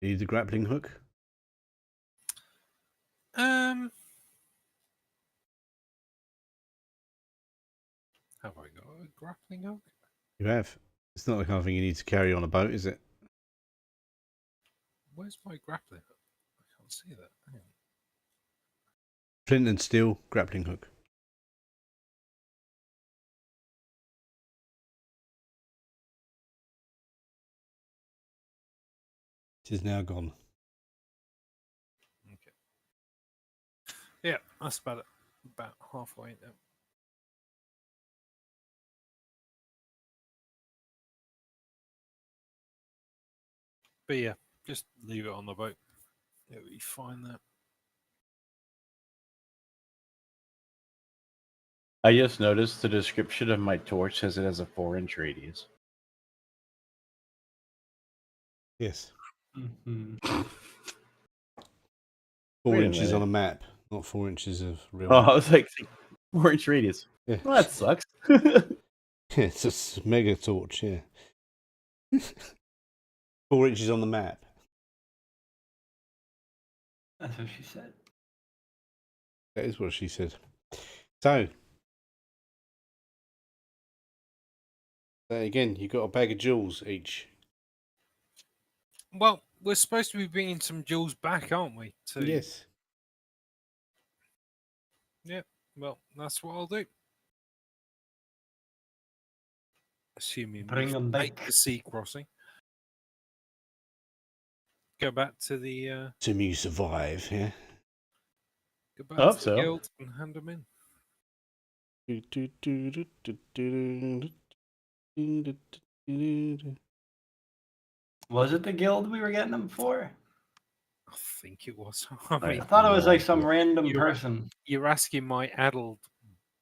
Speaker 1: You need the grappling hook?
Speaker 2: Have I got a grappling hook?
Speaker 1: You have. It's not the kind of thing you need to carry on a boat, is it?
Speaker 2: Where's my grappling hook? I can't see that. Hang on.
Speaker 1: Flint and steel grappling hook. It is now gone.
Speaker 2: Okay. Yeah, that's about halfway now. But yeah, just leave it on the boat. It'll be fine there.
Speaker 4: I just noticed the description of my torch says it has a 4-inch radius.
Speaker 1: Yes.
Speaker 3: Mhm.
Speaker 1: 4
Speaker 4: Wait a
Speaker 1: inches on a
Speaker 4: minute.
Speaker 1: map, not 4 inches of real.
Speaker 4: Oh, I was like 4-inch radius.
Speaker 1: Yeah.
Speaker 4: Well, that sucks.
Speaker 1: It's a mega torch, yeah. 4 inches on the map.
Speaker 3: That's what she said.
Speaker 1: That is what she said. So, again, you got a bag of jewels each.
Speaker 2: Well, we're supposed to be bringing some jewels back, aren't we?
Speaker 1: Yes.
Speaker 2: Yeah, well, that's what I'll do. Assuming
Speaker 3: Bring
Speaker 2: we
Speaker 3: them
Speaker 2: make
Speaker 3: back.
Speaker 2: the sea crossing. Go back to the
Speaker 1: Assuming you survive, yeah.
Speaker 2: go back
Speaker 4: Hope
Speaker 2: to the
Speaker 4: so.
Speaker 2: guild and hand them in.
Speaker 3: Was it the guild we were getting them for?
Speaker 2: I think it was. I
Speaker 3: I
Speaker 2: mean,
Speaker 3: thought it was
Speaker 4: No
Speaker 3: like some
Speaker 4: idea.
Speaker 3: random
Speaker 2: You're-
Speaker 3: person.
Speaker 2: you're asking my adult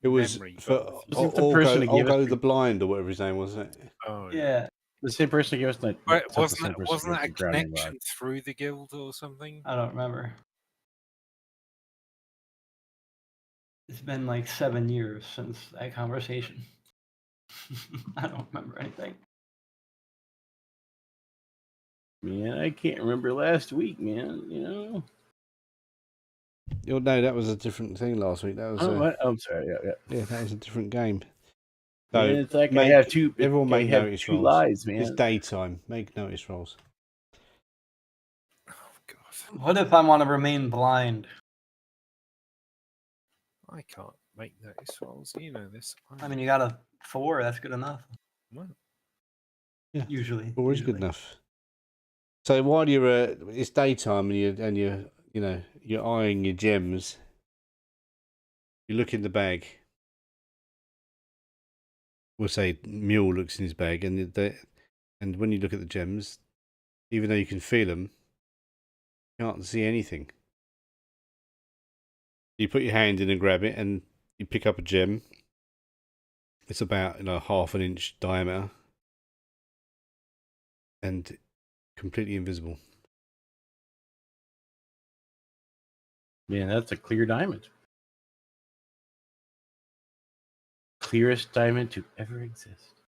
Speaker 1: It was
Speaker 2: memory.
Speaker 1: for
Speaker 2: but-
Speaker 4: Wasn't the person that gave us
Speaker 1: Olgo
Speaker 4: the-
Speaker 1: the Blind or whatever his name was, wasn't it?
Speaker 2: Oh,
Speaker 3: Yeah,
Speaker 4: The same person gave us the
Speaker 2: But
Speaker 4: that's the
Speaker 2: wasn't
Speaker 4: same
Speaker 2: that,
Speaker 4: person
Speaker 2: wasn't
Speaker 4: gave us
Speaker 2: that a
Speaker 4: the grounding
Speaker 2: connection
Speaker 4: rod.
Speaker 2: through the guild or something?
Speaker 3: I don't remember. It's been like 7 years since that conversation. I don't remember anything.
Speaker 4: Man, I can't remember last week, man. You know.
Speaker 1: Oh, no, that was a different thing last week. That was
Speaker 4: Oh, what? I'm sorry. Yeah.
Speaker 1: yeah, that was a different game. So
Speaker 4: Man, it's like I
Speaker 1: make-
Speaker 4: have two.
Speaker 1: everyone
Speaker 4: I
Speaker 1: make
Speaker 4: have
Speaker 1: notice
Speaker 4: two
Speaker 1: rolls.
Speaker 4: lives, man.
Speaker 1: It's daytime. Make notice rolls.
Speaker 2: Oh God,
Speaker 3: What if I want to remain blind?
Speaker 2: I can't make notice rolls. You know this.
Speaker 3: I mean, you got a 4. That's good enough.
Speaker 2: Well,
Speaker 1: Yeah,
Speaker 3: Usually.
Speaker 1: always good
Speaker 3: usually.
Speaker 1: enough. So while you're it's daytime and you're eyeing your gems, you look in the bag. we'll say mule looks in his bag, and and when you look at the gems, even though you can feel them, you can't see anything. You put your hand in and grab it, and you pick up a gem. It's about half an inch diameter, and completely invisible.
Speaker 4: Man, that's a clear diamond. Clearest diamond to ever exist.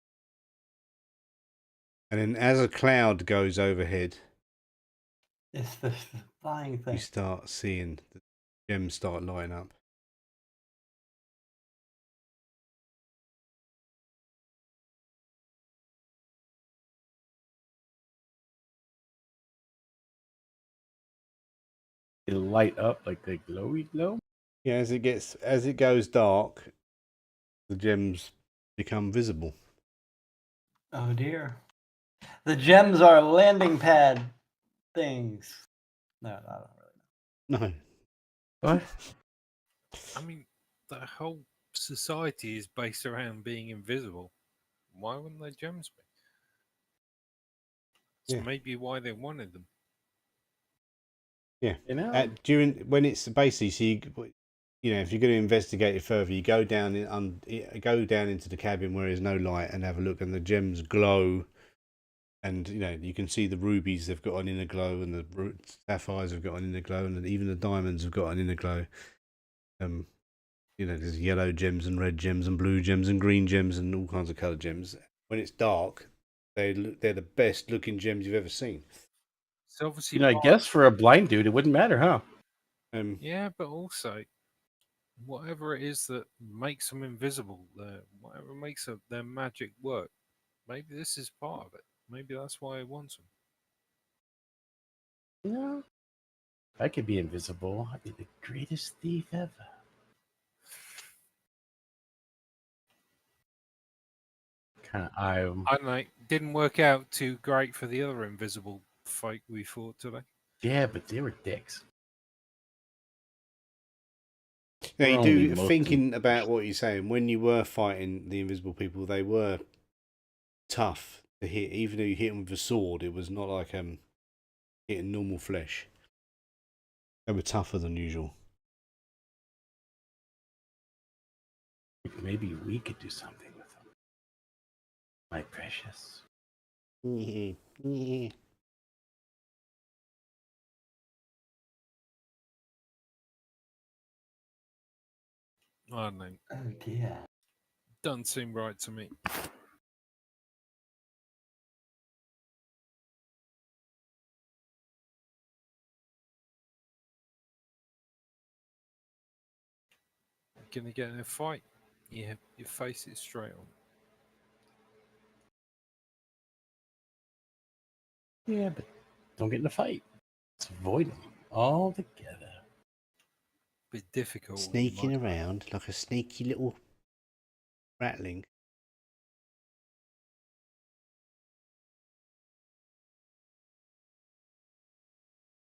Speaker 1: And then as a cloud goes overhead,
Speaker 3: It's the flying
Speaker 1: you
Speaker 3: thing.
Speaker 1: start seeing the gems start lighting up.
Speaker 4: They light up like they glowy glow.
Speaker 1: Yeah, as it goes dark, the gems become visible.
Speaker 3: Oh dear. The gems are landing pad things. No, I don't really know.
Speaker 1: No.
Speaker 4: What?
Speaker 2: I mean, the whole society is based around being invisible. Why wouldn't they gems be? It's
Speaker 1: Yeah.
Speaker 2: maybe why they wanted them.
Speaker 1: Yeah.
Speaker 4: You know?
Speaker 1: During when it's basically, so if you're going to investigate it further, you go down go down into the cabin where there's no light and have a look, and the gems glow, and you can see the rubies they've got an inner glow, and the sapphires have got an inner glow, and even the diamonds have got an inner glow. There's yellow gems and red gems and blue gems and green gems and all kinds of coloured gems. When it's dark, they're the best looking gems you've ever seen.
Speaker 2: So obviously,
Speaker 4: I guess for a blind dude, it wouldn't matter, huh?
Speaker 2: yeah, but also, whatever it is that makes them invisible, whatever makes their magic work, maybe this is part of it. Maybe that's why he wants them.
Speaker 4: Yeah. If I could be invisible, I'd be the greatest thief ever. Kind of eye 'em.
Speaker 2: I don't know. Didn't work out too great for the other invisible fight we fought today.
Speaker 4: Yeah, but they were dicks.
Speaker 1: Now, you
Speaker 4: Only
Speaker 1: do
Speaker 4: most
Speaker 1: thinking about what you're saying. When you were fighting the invisible people, they were tough to hit. Even though you hit them with a sword, it was not like hitting normal flesh. They were tougher than usual.
Speaker 4: Maybe we could do something with them. My precious.
Speaker 2: I don't know.
Speaker 3: Oh dear.
Speaker 2: Doesn't seem right to me. Gonna get in a fight? Yeah, your face is straight on.
Speaker 4: Yeah, but don't get in a fight. Let's avoid them altogether.
Speaker 2: Bit difficult.
Speaker 1: Sneaking around like a sneaky little ratling.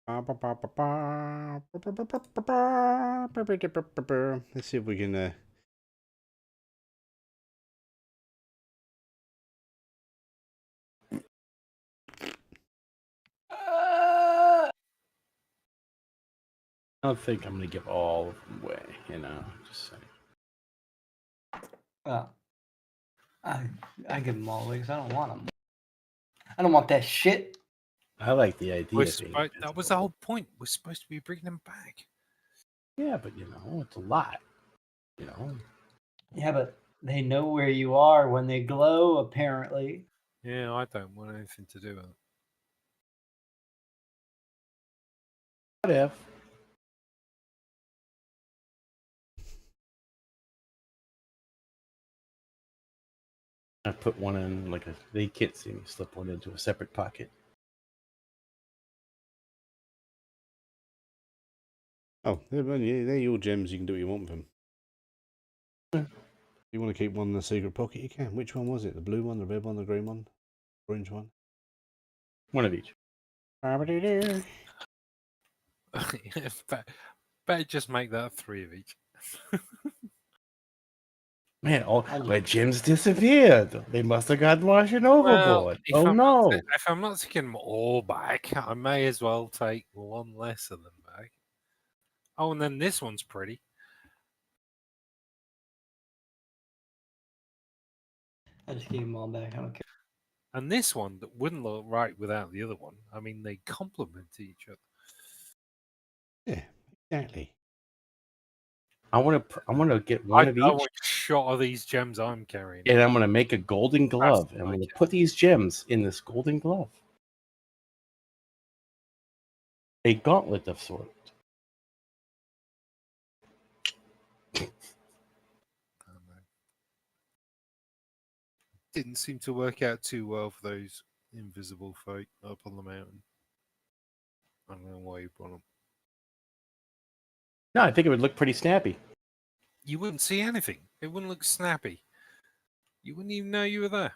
Speaker 1: Let's see if we can.
Speaker 4: I don't think I'm gonna give all of them away, just saying.
Speaker 3: Well, I give them all away because I don't want them. I don't want that shit.
Speaker 4: I like the idea. of being
Speaker 2: That was the whole point. We're supposed to be bringing them back.
Speaker 4: Yeah, but it's a lot.
Speaker 3: Yeah, but they know where you are when they glow, apparently.
Speaker 2: Yeah, I don't want anything to do with it.
Speaker 4: What if? I put one in they can't see me slip one into a separate pocket.
Speaker 1: Oh, they're your gems. You can do what you want with them. If you want to keep one in the secret pocket, you can. Which one was it? The blue one, the red one, the green one, orange one?
Speaker 4: One of each.
Speaker 2: Better just make that 3 of each.
Speaker 4: Man, all
Speaker 3: I'm-
Speaker 4: my gems disappeared. They must have gotten washed
Speaker 2: Well,
Speaker 4: overboard. Oh no!
Speaker 2: if I'm not taking them all back, I may as well take one less of them back. Oh, and then this one's pretty.
Speaker 3: I just gave them all back. I don't care.
Speaker 2: And this one that wouldn't look right without the other one. I mean, they complement each other.
Speaker 1: Yeah, exactly.
Speaker 4: I want to get one of
Speaker 2: I
Speaker 4: each,
Speaker 2: want a shot of these gems I'm carrying.
Speaker 4: and I'm going to make a golden glove, and I'm going to put these gems in this golden glove. A gauntlet of sorts.
Speaker 2: Didn't seem to work out too well for those invisible folk up on the mountain. I don't know why you brought them.
Speaker 4: No, I think it would look pretty snappy.
Speaker 2: You wouldn't see anything. It wouldn't look snappy. You wouldn't even know you were there.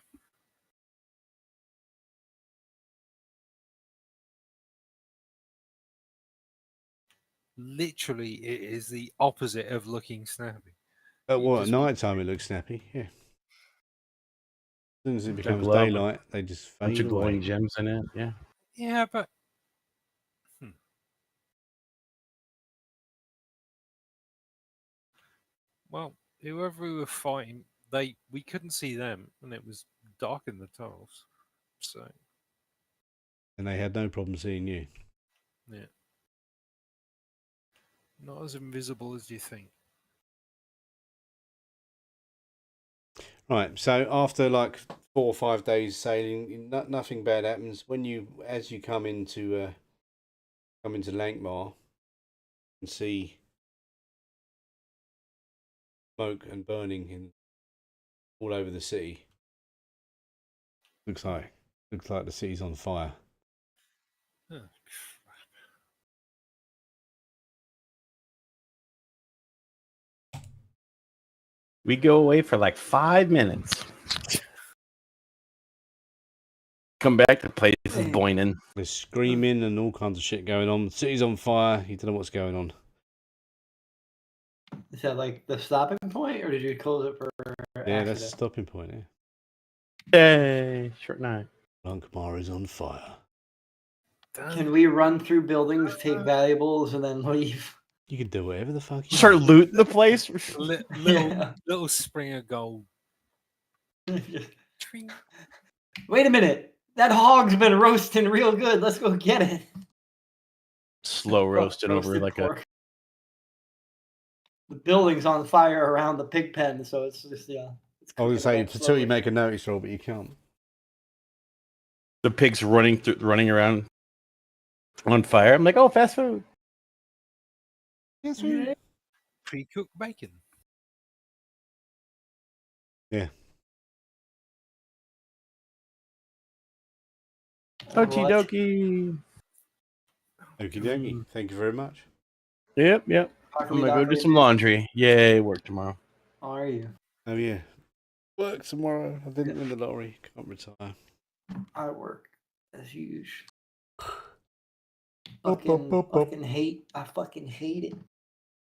Speaker 2: Literally, it is the opposite of looking snappy.
Speaker 1: But
Speaker 2: You
Speaker 1: what, at
Speaker 2: just-
Speaker 1: night time it looks snappy, yeah. As soon as it becomes
Speaker 4: glove,
Speaker 1: daylight, they just
Speaker 4: Bunch
Speaker 1: fade
Speaker 4: of glowing
Speaker 1: away.
Speaker 4: gems in it. Yeah.
Speaker 2: Yeah, but well, whoever we were fighting, we couldn't see them, and it was dark in the tunnels. So
Speaker 1: And they had no problem seeing you.
Speaker 2: yeah, not as invisible as you think.
Speaker 1: Right, so after like 4 or 5 days sailing, nothing bad happens. As you come into Lankhmar and see smoke and burning all over the city. Looks like the city's on fire.
Speaker 2: Oh,
Speaker 4: We go away for like 5 minutes. Come back, the place is boiling.
Speaker 1: There's screaming and all kinds of shit going on. The city's on fire. You don't know what's going on.
Speaker 3: Is that like the stopping point, or did you close it for
Speaker 1: Yeah, that's the
Speaker 3: accident?
Speaker 1: stopping point. Yeah.
Speaker 4: Yay! Short night.
Speaker 1: Lankhmar is on fire.
Speaker 3: Can we run through buildings, take valuables, and then leave?
Speaker 1: You can do whatever the fuck you
Speaker 4: Start
Speaker 1: want.
Speaker 4: looting the place.
Speaker 2: Little spring of gold. Tring.
Speaker 3: Wait a minute. That hog's been roasting real good. Let's go get it.
Speaker 4: Slow roasting over
Speaker 3: Roasted
Speaker 4: like
Speaker 3: pork. The building's on fire around the pig pen, so it's just It's
Speaker 1: I was
Speaker 3: cooking
Speaker 1: going to say
Speaker 3: up
Speaker 1: until you
Speaker 3: slowly.
Speaker 1: make a notice roll, but you can't.
Speaker 4: the pigs running around on fire. I'm like, oh, fast food.
Speaker 1: Yes,
Speaker 3: Yeah.
Speaker 2: Pre-cooked bacon.
Speaker 1: Yeah.
Speaker 4: Okie
Speaker 3: What?
Speaker 4: dokie.
Speaker 1: Okie dokie. Thank you very much.
Speaker 4: Yep.
Speaker 3: How
Speaker 4: I'm
Speaker 3: can we
Speaker 4: gonna go
Speaker 3: not
Speaker 4: do
Speaker 3: read
Speaker 4: some
Speaker 3: it?
Speaker 4: laundry. Yay, work tomorrow.
Speaker 3: How are you?
Speaker 1: Oh yeah. Work tomorrow. I didn't win the lottery. Can't retire.
Speaker 3: I work as usual.
Speaker 1: Bop, bop, bop, bop.
Speaker 3: I fucking hate it.